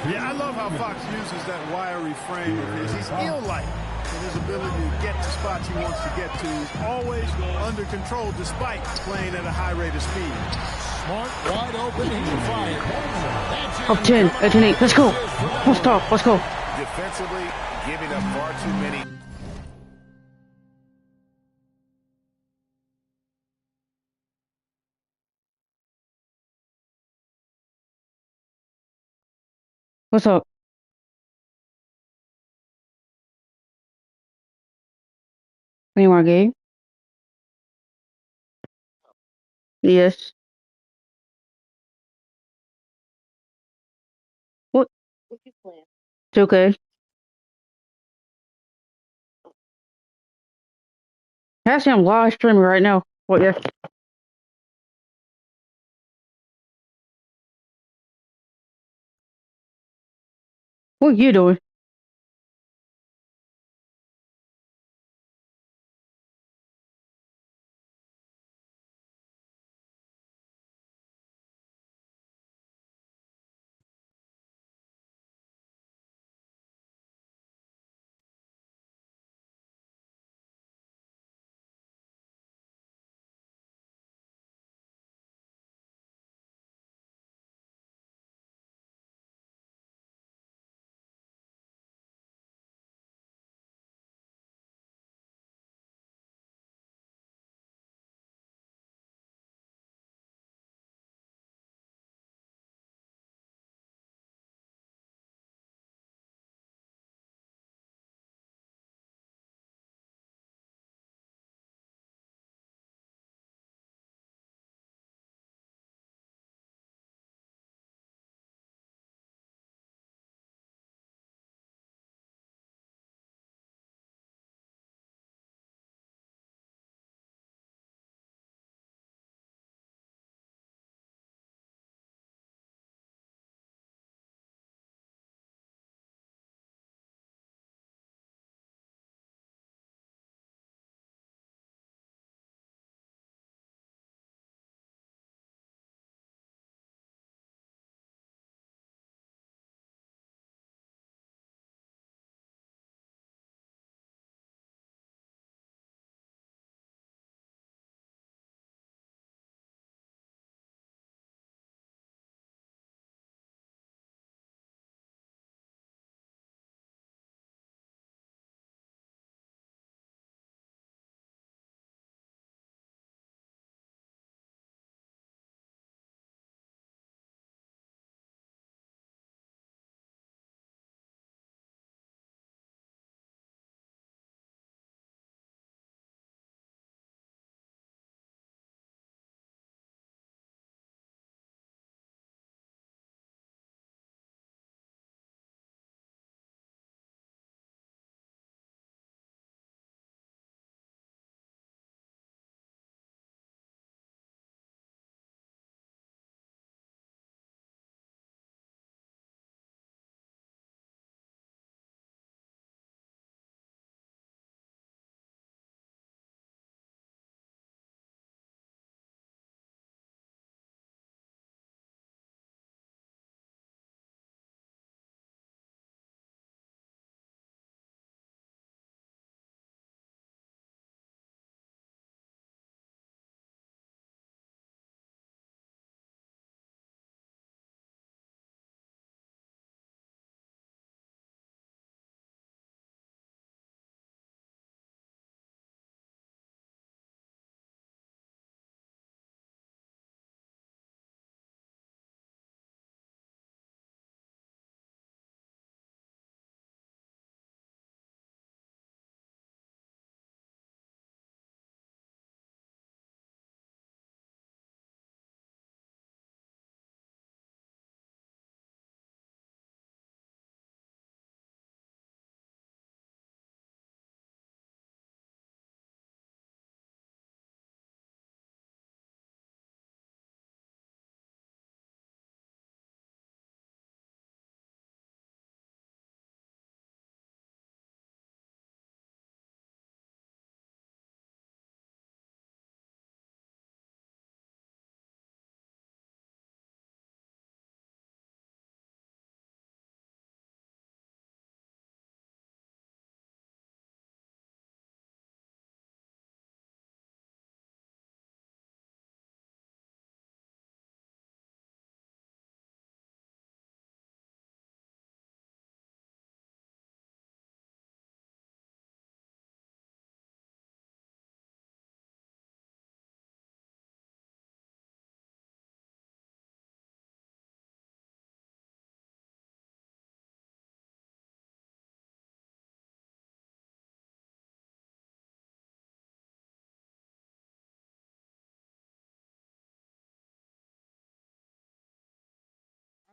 Yeah, I love how Fox uses that wiry frame of his. He's eel-like in his ability to get to spots he wants to get to. He's always under control despite playing at a high rate of speed. Smart, wide open, he's fired. Up 10, 18-8. Let's go. Let's talk. Let's go. Defensively, giving up far too many. What's up? Any more game? Yes. What? It's okay. Actually, I'm live streaming right now. What? Yeah. What are you doing?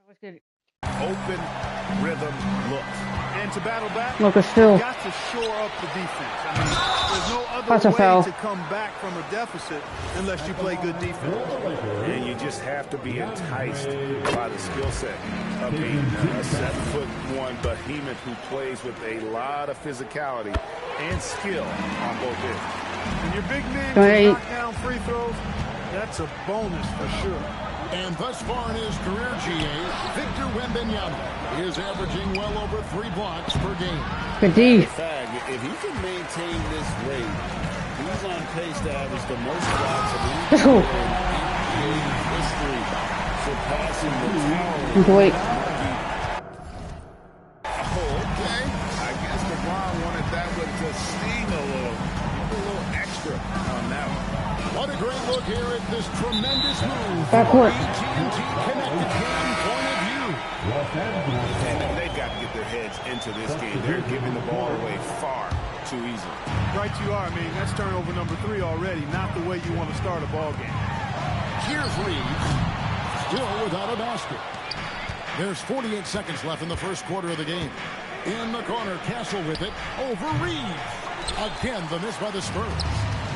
Open rhythm look. And to battle back, Look, it's still. you got to shore up the defense. I mean, there's no That's a other way foul. to come back from a deficit unless you play good defense. And you just have to be enticed by the skill set of a 7'1" behemoth who plays with a lot of physicality and skill on both ends. And your big man Right. can knock down free throws. That's a bonus for sure. And thus far in his career, GA, Victor Wembanyama is averaging well over 3 blocks per game. Good D. In fact, if he can maintain this rate, he's on pace to average the most blocks of any player in NBA history, surpassing the towering. Wait. Oh, okay. I guess LeBron wanted that one to sting a little extra on that one. What a great look here at this tremendous move. Backcourt. AT&T Connected Game point of view. And they've got to get their heads into this game. They're giving the ball away far too easily. Right you are. I mean, that's turnover number 3 already. Not the way you want to start a ball game. Here's Reeves, still without a basket. There's 48 seconds left in the first quarter of the game. In the corner, Castle with it over Reeves. Again, the miss by the Spurs.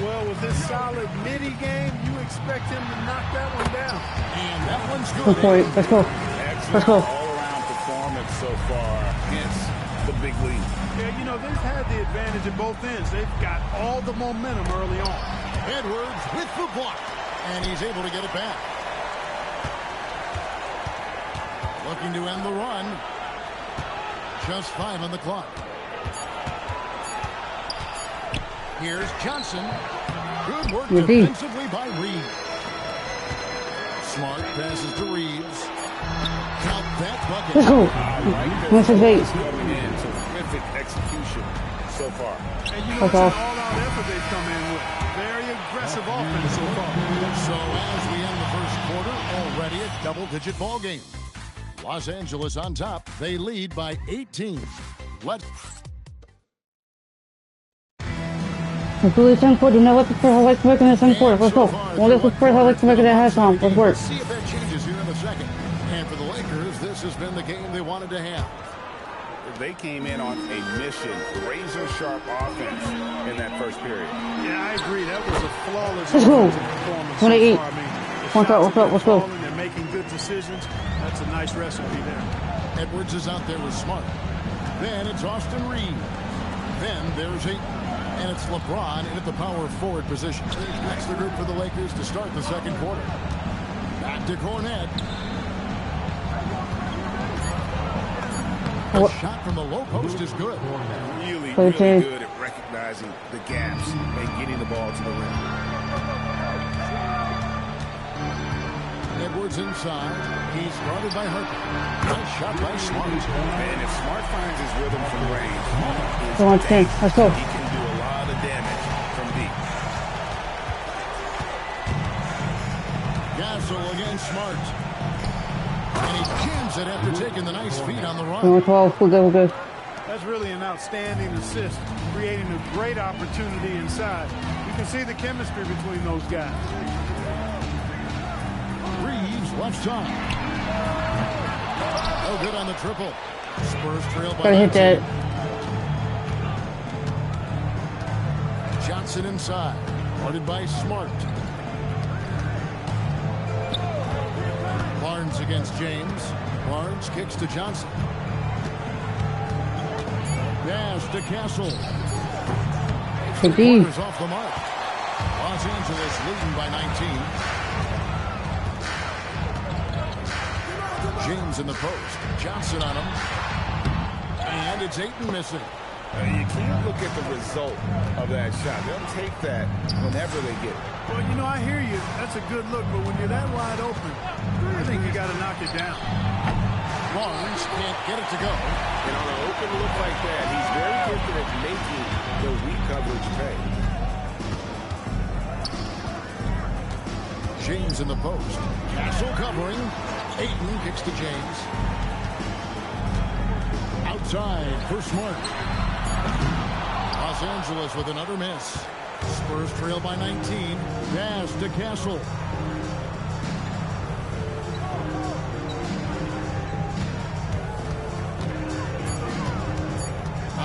Well, with this solid midi game, you expect him to knock that one down. And that one's Go good. for it. Let's go. Excellent Let's go. all-around performance so far against the big league. Yeah, you know, they've had the advantage at both ends. They've got all the momentum early on. Edwards with the block. And he's able to get it back. Looking to end the run. Just 5 on the clock. Here's Johnson. Good work defensively by Reeves. Smart passes to Reeves. Count that bucket. Let's go. What's his weight? Coming in, terrific execution so far. And you know, it's an all-out effort they've come in with. Very aggressive offense so far. So as we end the first quarter, already a double-digit ball game. Los Angeles on top. They lead by 18. Let's... Let's do this quarter. You know what? I like to make in the second quarter. Let's go. Well, this was first. I like to make it at halftime. Let's work. See if that changes here in the second. And for the Lakers, this has been the game they wanted to have. They came in on a mission, razor-sharp offense in that first period. Yeah, I agree. That was a flawless Let's go. performance. Wanna so eat. far. I mean, Let's go. They're making good decisions. That's a nice recipe there. Edwards is out there with Smart. Then it's Austin Reeves. Then there's Ayton. And it's LeBron in at the power forward position. That's the group for the Lakers to start the second quarter. Back to Cornet. A shot from the low post is good. Really good at recognizing the gaps and getting the ball to the rim. Edwards inside. He's guarded by Harper. Nice shot by Smart. And if Smart finds his rhythm from range, Go on, Stan. Let's go. he can do a lot of damage from deep. Gasol against Smart. And he jams it after taking the nice feed on the run. We're 12. We're good. That's really an outstanding assist, creating a great opportunity inside. You can see the chemistry between those guys. Reeves left side. No good on the triple. Spurs trail by Gotta hit that. Johnson inside. Guarded by Smart. Barnes against James. Barnes kicks to Johnson. Dash to Castle. Good D. Corners off the mark. Los Angeles leading by 19. James in the post. Johnson on him. And it's Ayton missing. You can't look at the result of that shot. They'll take that whenever they get it. Well, you know, I hear you. That's a good look, but when you're that wide open, I think you got to knock it down. Barnes can't get it to go. And on an open look like that, he's very gifted at making the weak coverage pay. James in the post. Castle covering. Ayton kicks to James. Outside for Smart. Los Angeles with another miss. Spurs trail by 19. Pass to Castle.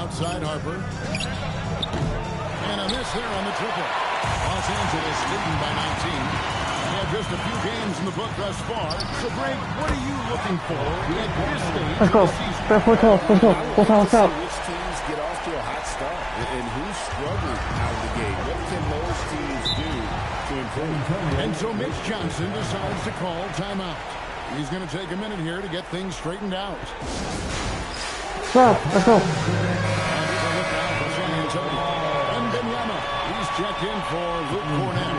outside Harper. And a miss there on the triple. Los Angeles leading by 19. They have just a few games in the book thus far. So, Greg, what are you looking for at this stage Let's go. of the season? Let's go. What's up? Which teams get off to a hot start and who's struggling out of the gate? What can those teams do to improve? And so Mitch Johnson decides to call timeout. He's going to take a minute here to get things straightened out. Let's go. And Benyama, he's checked in for Luke Cornett.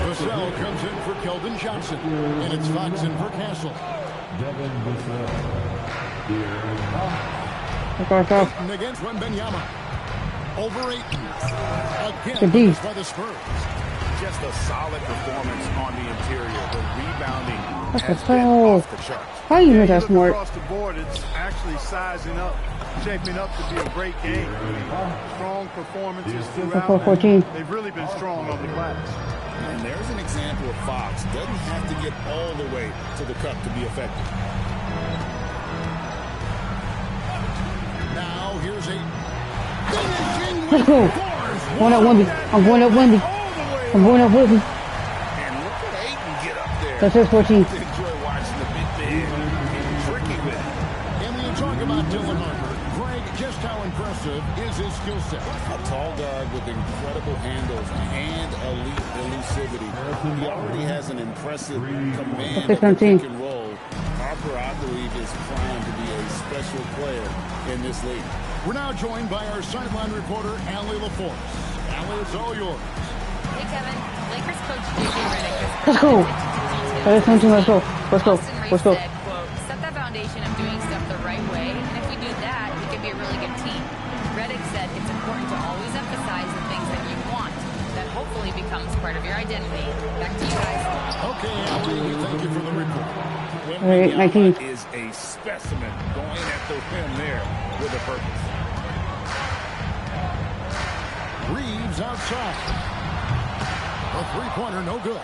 Vassell comes in for Keldon Johnson. And it's Fox in for Castle. Ayton against Wembanyama. Over Ayton. Again, by the Spurs. Just a solid performance on the interior. The rebounding Let's has go. been off the charts. How you know that's look smart? across the board, it's actually sizing up, shaping up to be a great game. Strong performances throughout. 14. They've really been strong on the glass. And there's an example of Fox. Doesn't have to get all the way to the cup to be effective. Now here's Ayton. Let's go. Going up Wemby. I'm going up Wemby. And look at Ayton get up there. That's it, 14. Enjoy watching the big man getting tricky with it. And when you talk about Dylan Harper, Greg, just how impressive is his skill set? A tall guard with incredible handles and elite elusivity. He already has an impressive command of the pick and roll. Harper, I believe, is primed to be a special player in this league. We're now joined by our sideline reporter, Allie LaForce. Allie, it's all yours. Hey, Kevin. Lakers coach J.J. Redick has Let's go. Let's go. Austin Reeves said, quote, set that foundation of doing stuff the right way, and if we do that, we can be a really good team. Redick said it's important to always emphasize the things that you want. That hopefully becomes part of your identity. Back to you guys. Okay, Allie, thank you for the report. All right, 19. Is a specimen going at the rim there with a purpose. Reeves outside. A three-pointer, no good.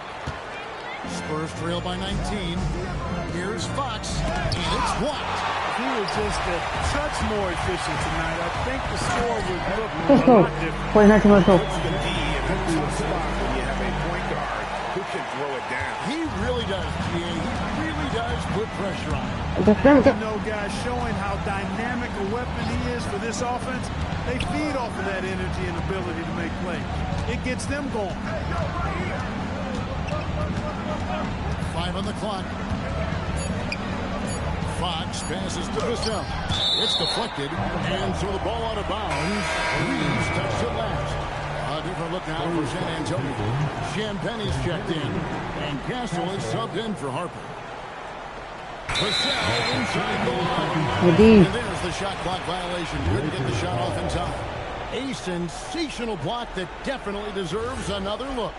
Spurs trail by 19. Here's Fox, and it's blocked. If he was just a touch more efficient tonight, I think the score would look Let's a go. lot different. 49, let's go. Puts the D in a tough spot when you have a point guard who can throw it down. He really does, GA. He really does put pressure on him. You know, guys, showing how dynamic a weapon he is for this offense, they feed off of that energy and ability to make plays. It gets them going. 5 on the clock. Fox passes to Vassell. It's deflected, and so the ball out of bounds. Reeves touched it last. A different look now for San Antonio. Champagne's checked in, and Castle is subbed in for Harper. Vassell inside the line. And there's the shot clock violation. Couldn't get the shot off in time. A sensational block that definitely deserves another look.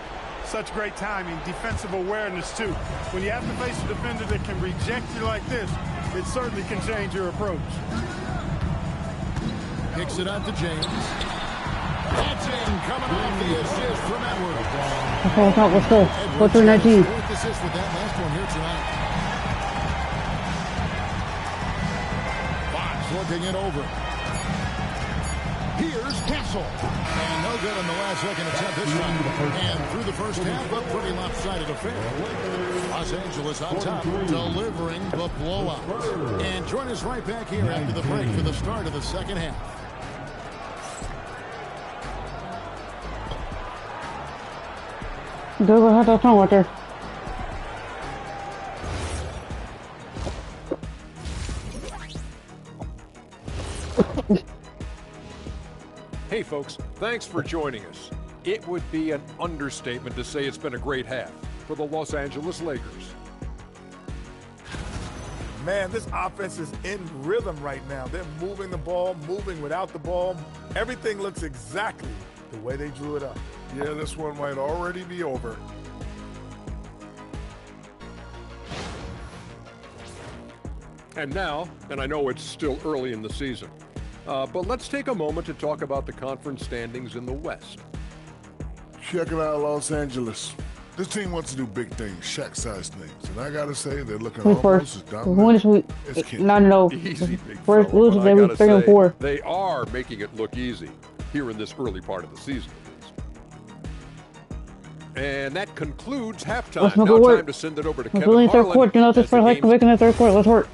Such great timing, defensive awareness, too. When you have to face a defender that can reject you like this, it certainly can change your approach. Kicks it out to James. That's in, coming off the assist from Edwards. Let's go. Go through 19. Fourth assist with that last one here tonight. Fox looking it over. Here's Castle. And no good on the last second attempt this time. And through the first half, a pretty lopsided affair. Los Angeles on top, delivering the blowout. And join us right back here after the break for the start of the second half. Water. Hey folks, thanks for joining us. It would be an understatement to say it's been a great half for the Los Angeles Lakers. Man, this offense is in rhythm right now. They're moving the ball, moving without the ball. Everything looks exactly the way they drew it up. Yeah, this one might already be over. And now, and I know it's still early in the season, but let's take a moment to talk about the conference standings in the West. Check it out, Los Angeles. This team wants to do big things, Shaq-sized things, and I gotta say they're looking almost as The win this dominant. week. No. Easy, big First fella, losers but I every gotta 3 and say, 4. they are making it look easy here in this early part of the season. And that concludes halftime. Let's make Now it work. time to send it over to Let's Kevin go in third Harlan. quarter. You know, this as the first like game's- making the third quarter. Let's work.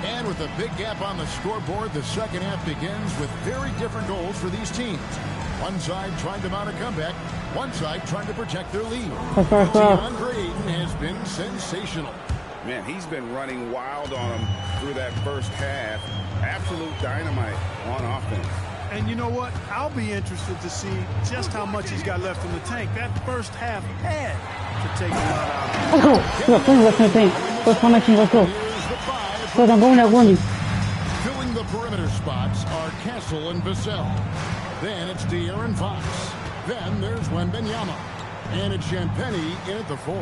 And with a big gap on the scoreboard, the second half begins with very different goals for these teams. One side trying to mount a comeback, one side trying to protect their lead. DeAndre Ayton has been sensational. Man, he's been running wild on him through that first half. Absolute dynamite on offense. And you know what? I'll be interested to see just how much he's got left in the tank. That first half had to take a lot out. Let's go. Let's go. Let's go. First one, let's go. Because I'm going at Wendy. Filling the perimeter spots are Castle and Vassell. Then it's De'Aaron Fox. Then there's Wembanyama. And it's Champagnie in at the 4.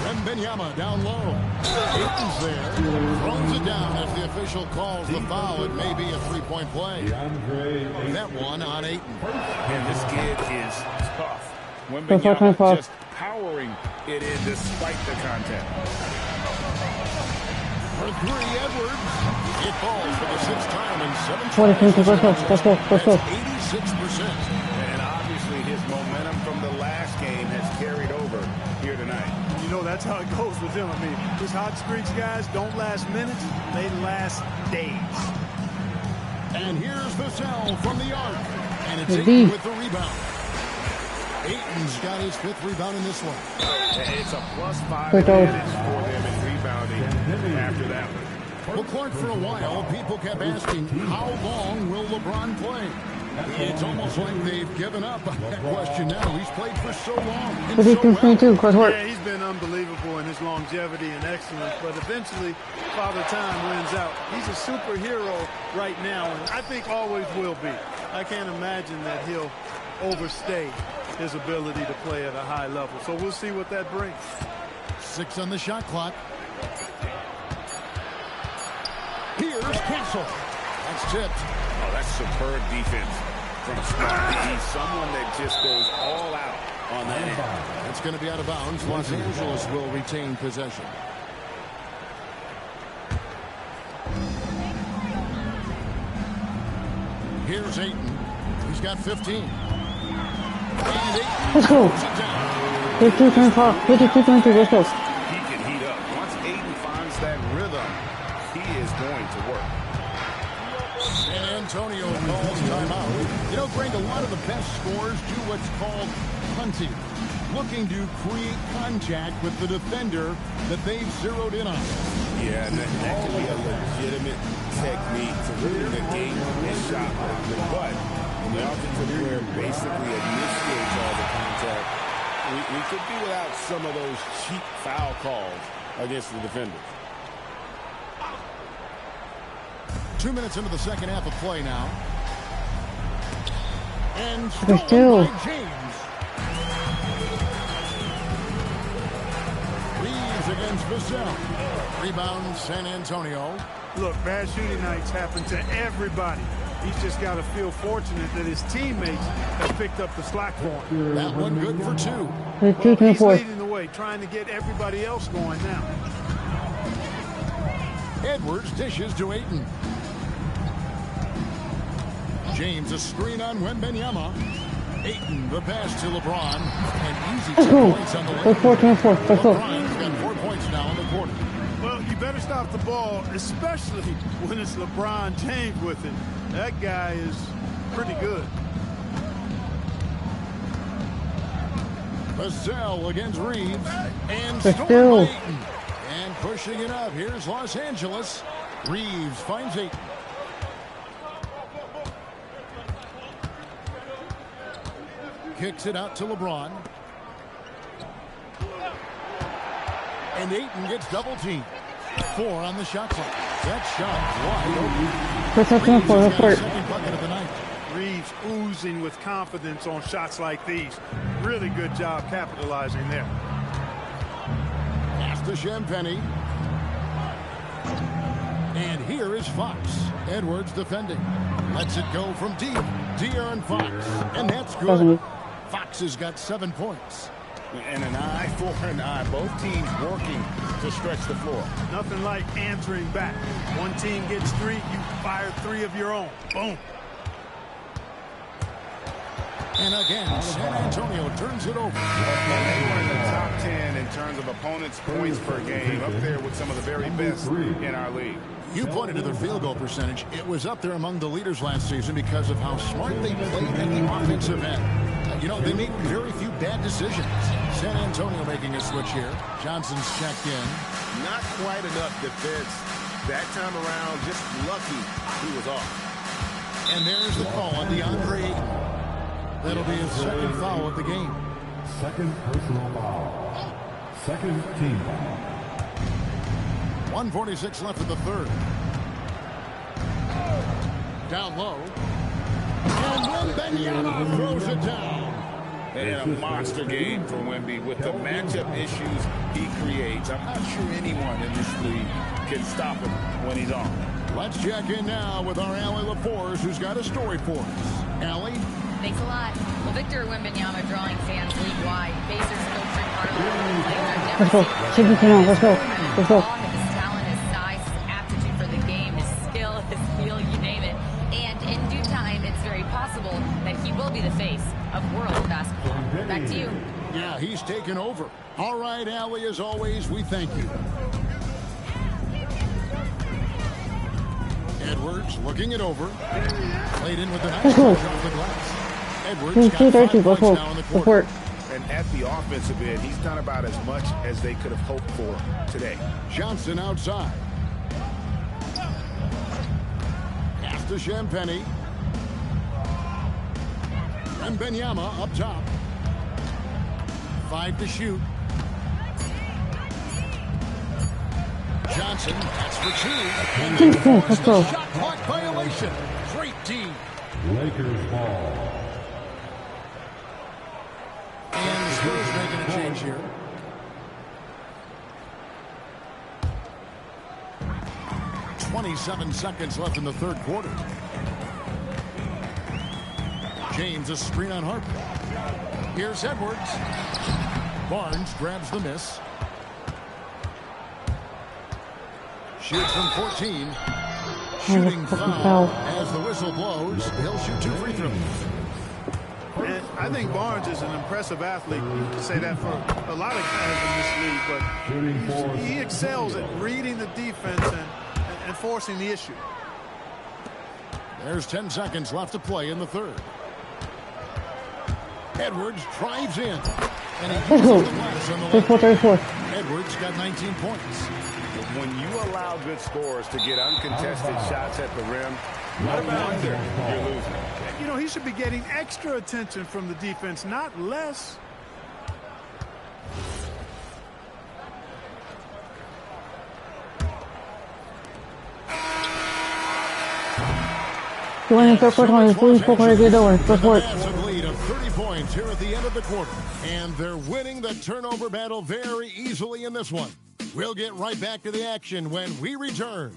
Wembanyama down low. Ayton's there. Throws it down as the official calls the foul. It may be a three-point play. That one on Ayton. And this kid is tough. Wembanyama just powering it in despite the contact. For 3, Edwards. It falls for the 6th time in 7 tries. Let's go. That's 86%. And obviously his momentum from the last game has carried over here tonight. You know, that's how it goes with him. I mean, these hot streaks guys don't last minutes, they last days. And here's Vassell from the arc. And it's The Ayton D. with the rebound. Ayton's got his 5th rebound in this one. It's a +5 advantage for them in rebounding after that one. Well, Clark, for a while, people kept asking, how long will LeBron play? It's almost like they've given up on that question now. He's played for so long. And so well. Yeah, he's been unbelievable in his longevity and excellence, but eventually Father Time wins out. He's a superhero right now, and I think always will be. I can't imagine that he'll overstay his ability to play at a high level. So we'll see what that brings. 6 on the shot clock. Here's Castle. That's tipped. Oh, that's superb defense from Scott. He's someone that just goes all out on that end. It's going to be out of bounds. Los Angeles will retain possession. Here's Ayton. He's got 15. Let's go. 52-24. 52-22. Let's go. He can heat up. Once Ayton finds that rhythm, he is going to work. San Antonio calls timeout. You know, Greg, a lot of the best scorers do what's called punting, looking to create contact with the defender that they've zeroed in on. Yeah, and that can be a legitimate technique to really negate his shot movement. But when the offensive player basically initiates all the contact, we could be without some of those cheap foul calls against the defenders. 2 minutes into the second half of play now. And Still. by James. Reeves against Vassell. Rebound San Antonio. Look, bad shooting nights happen to everybody. He's just got to feel fortunate that his teammates have picked up the slack for him. That one good for 2. Well, he's leading the way, trying to get everybody else going now. Edwards dishes to Ayton. James a screen on Wembanyama. Ayton the pass to LeBron. And easy 2 points on the way. LeBron's got 4 points now in the quarter. Well, you better stop the ball, especially when it's LeBron James with it. That guy is pretty good. Vassell against Reeves. And Still. Storm Ayton. And pushing it up. Here's Los Angeles. Reeves finds Ayton. Kicks it out to LeBron. And Ayton gets double teamed. 4 on the shot clock. That shot wide open. Reeves has got his second bucket of the night. Reeves oozing with confidence on shots like these. Really good job capitalizing there. Pass to Champagnie. And here is Fox. Edwards defending. Lets it go from deep. De'Aaron Fox. And that's good. Fox has got 7 points. And an eye for an eye. Both teams working to stretch the floor. Nothing like answering back. One team gets 3, you fire 3 of your own. Boom. And again, San Antonio turns it over. And they were in the top 10 in terms of opponents' points per game, up there with some of the very best in our league. You pointed to their field goal percentage. It was up there among the leaders last season because of how smart they played in the offensive end. You know, they make very few bad decisions. San Antonio making a switch here. Johnson's checked in. Not quite enough defense that time around. Just lucky he was off. And there's the call on DeAndre Ayton. That'll be his second foul of the game. Second personal foul. Second team foul. 1:46 left in the third. Down low. And Wembanyama throws it down. And a monster game for Wemby with the matchup issues he creates. I'm not sure anyone in this league can stop him when he's on. Let's check in now with our Allie LaForce, who's got a story for us. Allie? Thanks a lot. Well, Victor Wembanyama drawing fans league-wide. Pacers filtering Harlem. Let's go. Let's go. Let's go. His talent, his size, his aptitude for the game, his skill, his feel, you name it. And in due time, it's very possible that he will be the face of world basketball. Back to you. Yeah, he's taken over. All right, Allie, as always, we thank you. Edwards looking it over. Played in with the nice touch off the glass. Edwards got 5 points now in the quarter. And at the offensive end, he's done about as much as they could have hoped for today. Johnson outside. Pass to Champagny. And Wembanyama up top. 5 to shoot. Johnson, that's for 2. And Let's go. shot clock violation. Great team. Lakers ball. And the Spurs making a change here. .27 seconds left in the third quarter. James, a screen on Harper. Here's Edwards. Barnes grabs the miss. Shoots from 14. Shooting foul as the whistle blows. He'll shoot 2 free throws. And I think Barnes is an impressive athlete. You can say that for a lot of guys in this league, but he excels at reading the defense and forcing the issue. There's 10 seconds left to play in the third. Edwards drives in. And he uses the glass on the left. Edwards got 19 points. When you allow good scores to get uncontested shots at the rim, no wonder you're losing. You know, he should be getting extra attention from the defense, not less. Lead of 30 points here at the end of the quarter. And they're winning the turnover battle very easily in this one. We'll get right back to the action when we return.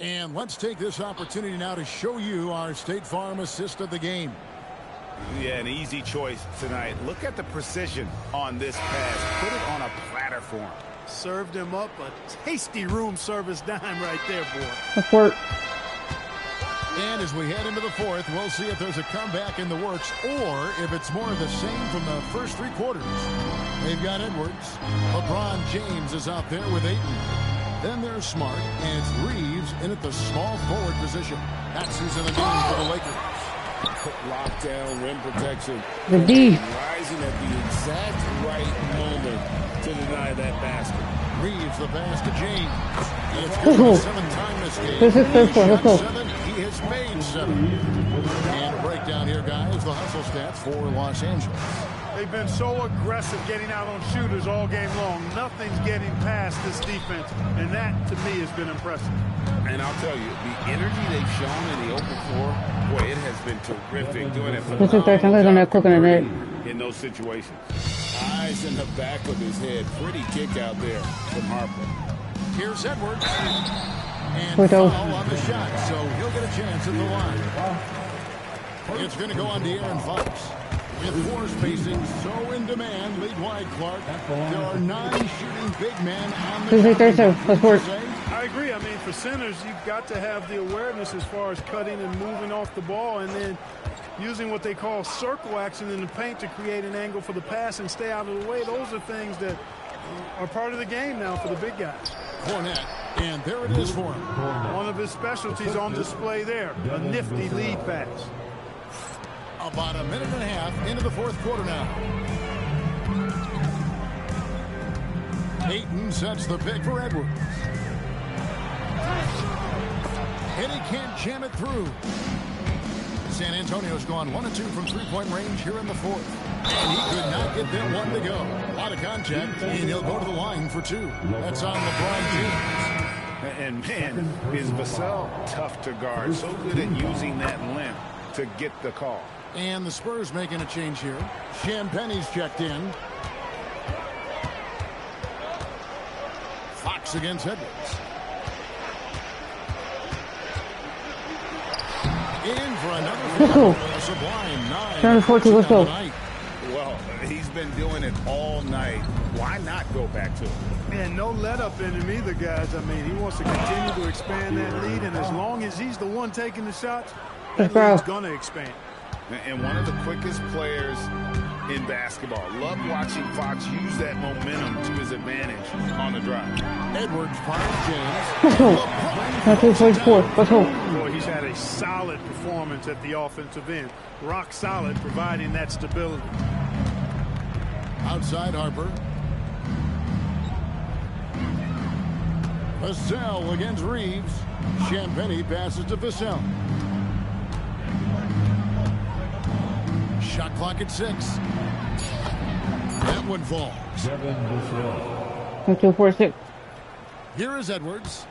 And let's take this opportunity now to show you our State Farm assist of the game. Yeah, an easy choice tonight. Look at the precision on this pass. Put it on a platter for him. Served him up a tasty room service dime right there, boy. Support. And as we head into the fourth, we'll see if there's a comeback in the works or if it's more of the same from the first 3 quarters. They've got Edwards. LeBron James is out there with Ayton. Then there's Smart, and it's Reeves in at the small forward position. That's who's in the game for the Lakers. Lockdown, rim protection. The D. Rising at the exact right moment to deny that basket. Reeves the pass to James. It's good for the 7th time this game. Let's go. He has made 7. And a breakdown here, guys. The hustle stats for Los Angeles. They've been so aggressive getting out on shooters all game long. Nothing's getting past this defense, and that, to me, has been impressive. And I'll tell you, the energy they've shown in the open floor, boy, it has been terrific doing it for in those situations. I Nice in the back of his head. Pretty kick out there from Harper. Here's Edwards. And foul on the shot, so he'll get a chance at the line. It's going to go on to Aaron Fox. With four spacing so in demand, league wide, Clark. There are 9 shooting big men on the I agree. I mean, for centers, you've got to have the awareness as far as cutting and moving off the ball and then using what they call circle action in the paint to create an angle for the pass and stay out of the way. Those are things that are part of the game now for the big guys. Cornette, and there it is for him. One of his specialties on display there, a nifty lead pass. About a minute and a half into the fourth quarter now. Ayton sets the pick for Edwards. And he can't jam it through. San Antonio's gone 1 of 2 from three-point range here in the fourth. And he could not get that one to go. A lot of contact, and he'll go to the line for 2. That's on LeBron James. And man, is Vassell tough to guard. So good at using that length to get the call. And the Spurs making a change here. Champagne's checked in. Fox against Edwards. In for another sublime 9. Let's go. Well, he's been doing it all night. Why not go back to it? And no let up in him either, guys. I mean, he wants to continue to expand that lead, and as long as he's the one taking the shots, that lead's going to expand. And one of the quickest players in basketball. Love watching Fox use that momentum to his advantage on the drive. Edwards finds James. Let's go. Boy, he's had a solid performance at the offensive end. Rock solid, providing that stability. Outside Harper. Vassell against Reeves. Champagnie passes to Vassell. Shot clock at 6. That one falls. 2-4-6. Here is Edwards.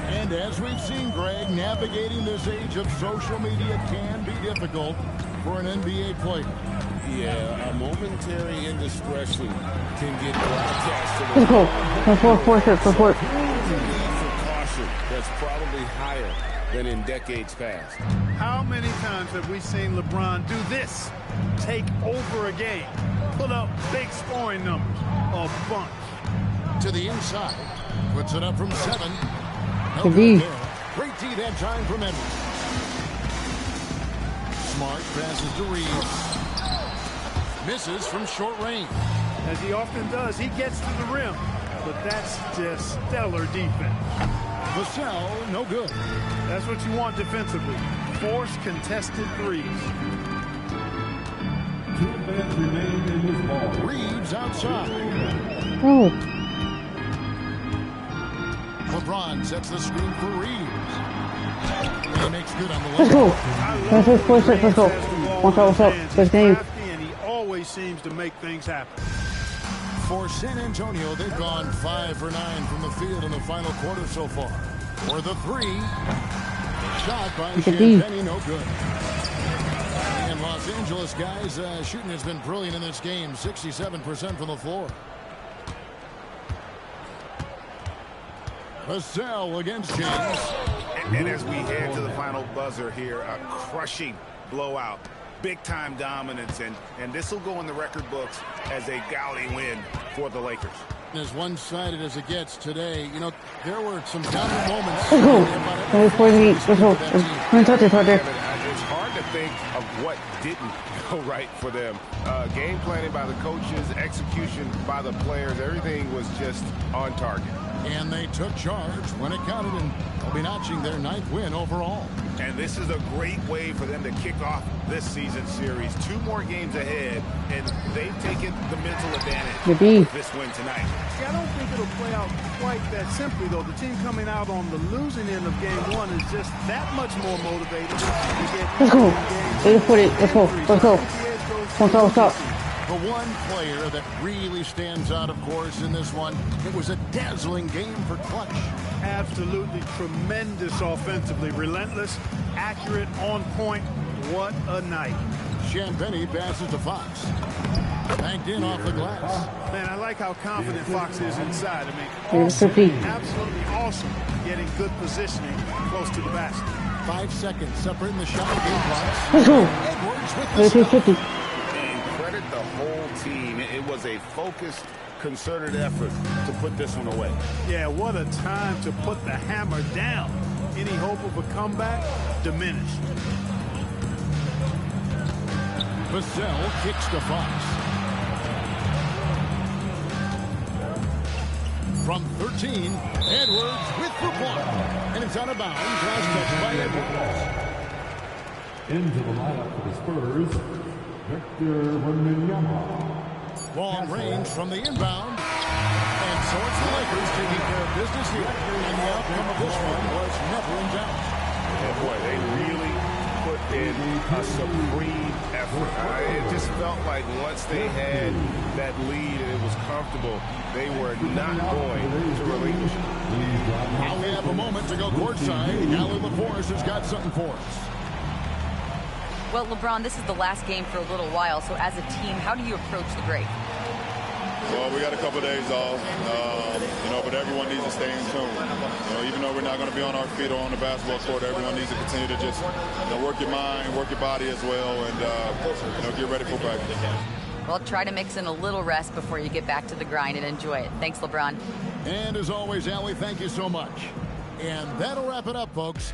And as we've seen, Greg, navigating this age of social media can be difficult for an NBA player. Yeah, a momentary indiscretion can get broadcast to the Let's go. 4-4-6. Support. Caution that's probably higher than in decades past. How many times have we seen LeBron do this? Take over a game. Put up big scoring numbers. A bunch. To the inside. Puts it up from 7. No Good good D. there. Great D that time from Edwards. Smart passes to Reeves. Misses from short range. As he often does, he gets to the rim. But that's just stellar defense. Vassell, no good. That's what you want defensively. Force contested threes. 2 minutes remain in this ball. Reeves outside. Oh. LeBron sets the screen for Reeves. He makes good on the Let's go. left. 4-6. Let's go. What's up? Good game. And he always seems to make things happen. For San Antonio, they've gone 5 for 9 from the field in the final quarter so far. For the 3, shot by Champagnie, no good. And Los Angeles guys, shooting has been brilliant in this game, 67% from the floor. Vassell against James. And as we head to the final buzzer here, a crushing blowout. Big-time dominance, and this will go in the record books as a gaudy win for the Lakers. As one-sided as it gets today, you know, there were some dominant moments. Let's go. Let's go. It's hard to think of what didn't go right for them. Game planning by the coaches, execution by the players, everything was just on target. And they took charge when it counted, and they'll be notching their 9th win overall. And this is a great way for them to kick off this season series. 2 more games ahead, and they've taken the mental advantage of this win tonight. See, I don't think it'll play out quite that simply, though. The team coming out on the losing end of game 1 is just that much more motivated to get Let's go. Let's go. What's up? The one player that really stands out, of course, in this one, it was a dazzling game for clutch. Absolutely tremendous offensively. Relentless, accurate, on point. What a night. Champagny passes to Fox. Banked in off the glass. Man, I like how confident Fox is inside. I mean, absolutely awesome getting good positioning close to the basket. 5 seconds separating the shot game clock. Edwards with the shot. And credit the whole team. It was a focused, concerted effort to put this one away. Yeah, what a time to put the hammer down. Any hope of a comeback diminished. Vassell kicks to Fox. From 13, Edwards with the block. And it's out of bounds. Last touch by Edwards. Into the lineup for the Spurs, Victor Wembanyama. Long range from the inbound. And so it's the Lakers taking care of business here. And the outcome of this one was never in doubt. And boy, they really put in a supreme effort. It just felt like once they had that lead and it was comfortable, they were not going to relinquish it. Now we have a moment to go courtside. Allie LaForce has got something for us. Well, LeBron, this is the last game for a little while, so as a team, how do you approach the break? Well, we got a couple days off, but everyone needs to stay in tune. Even though we're not going to be on our feet or on the basketball court, everyone needs to continue to just work your mind, work your body as well, and get ready for practice. Well, try to mix in a little rest before you get back to the grind and enjoy it. Thanks, LeBron. And as always, Allie, thank you so much. And that'll wrap it up, folks.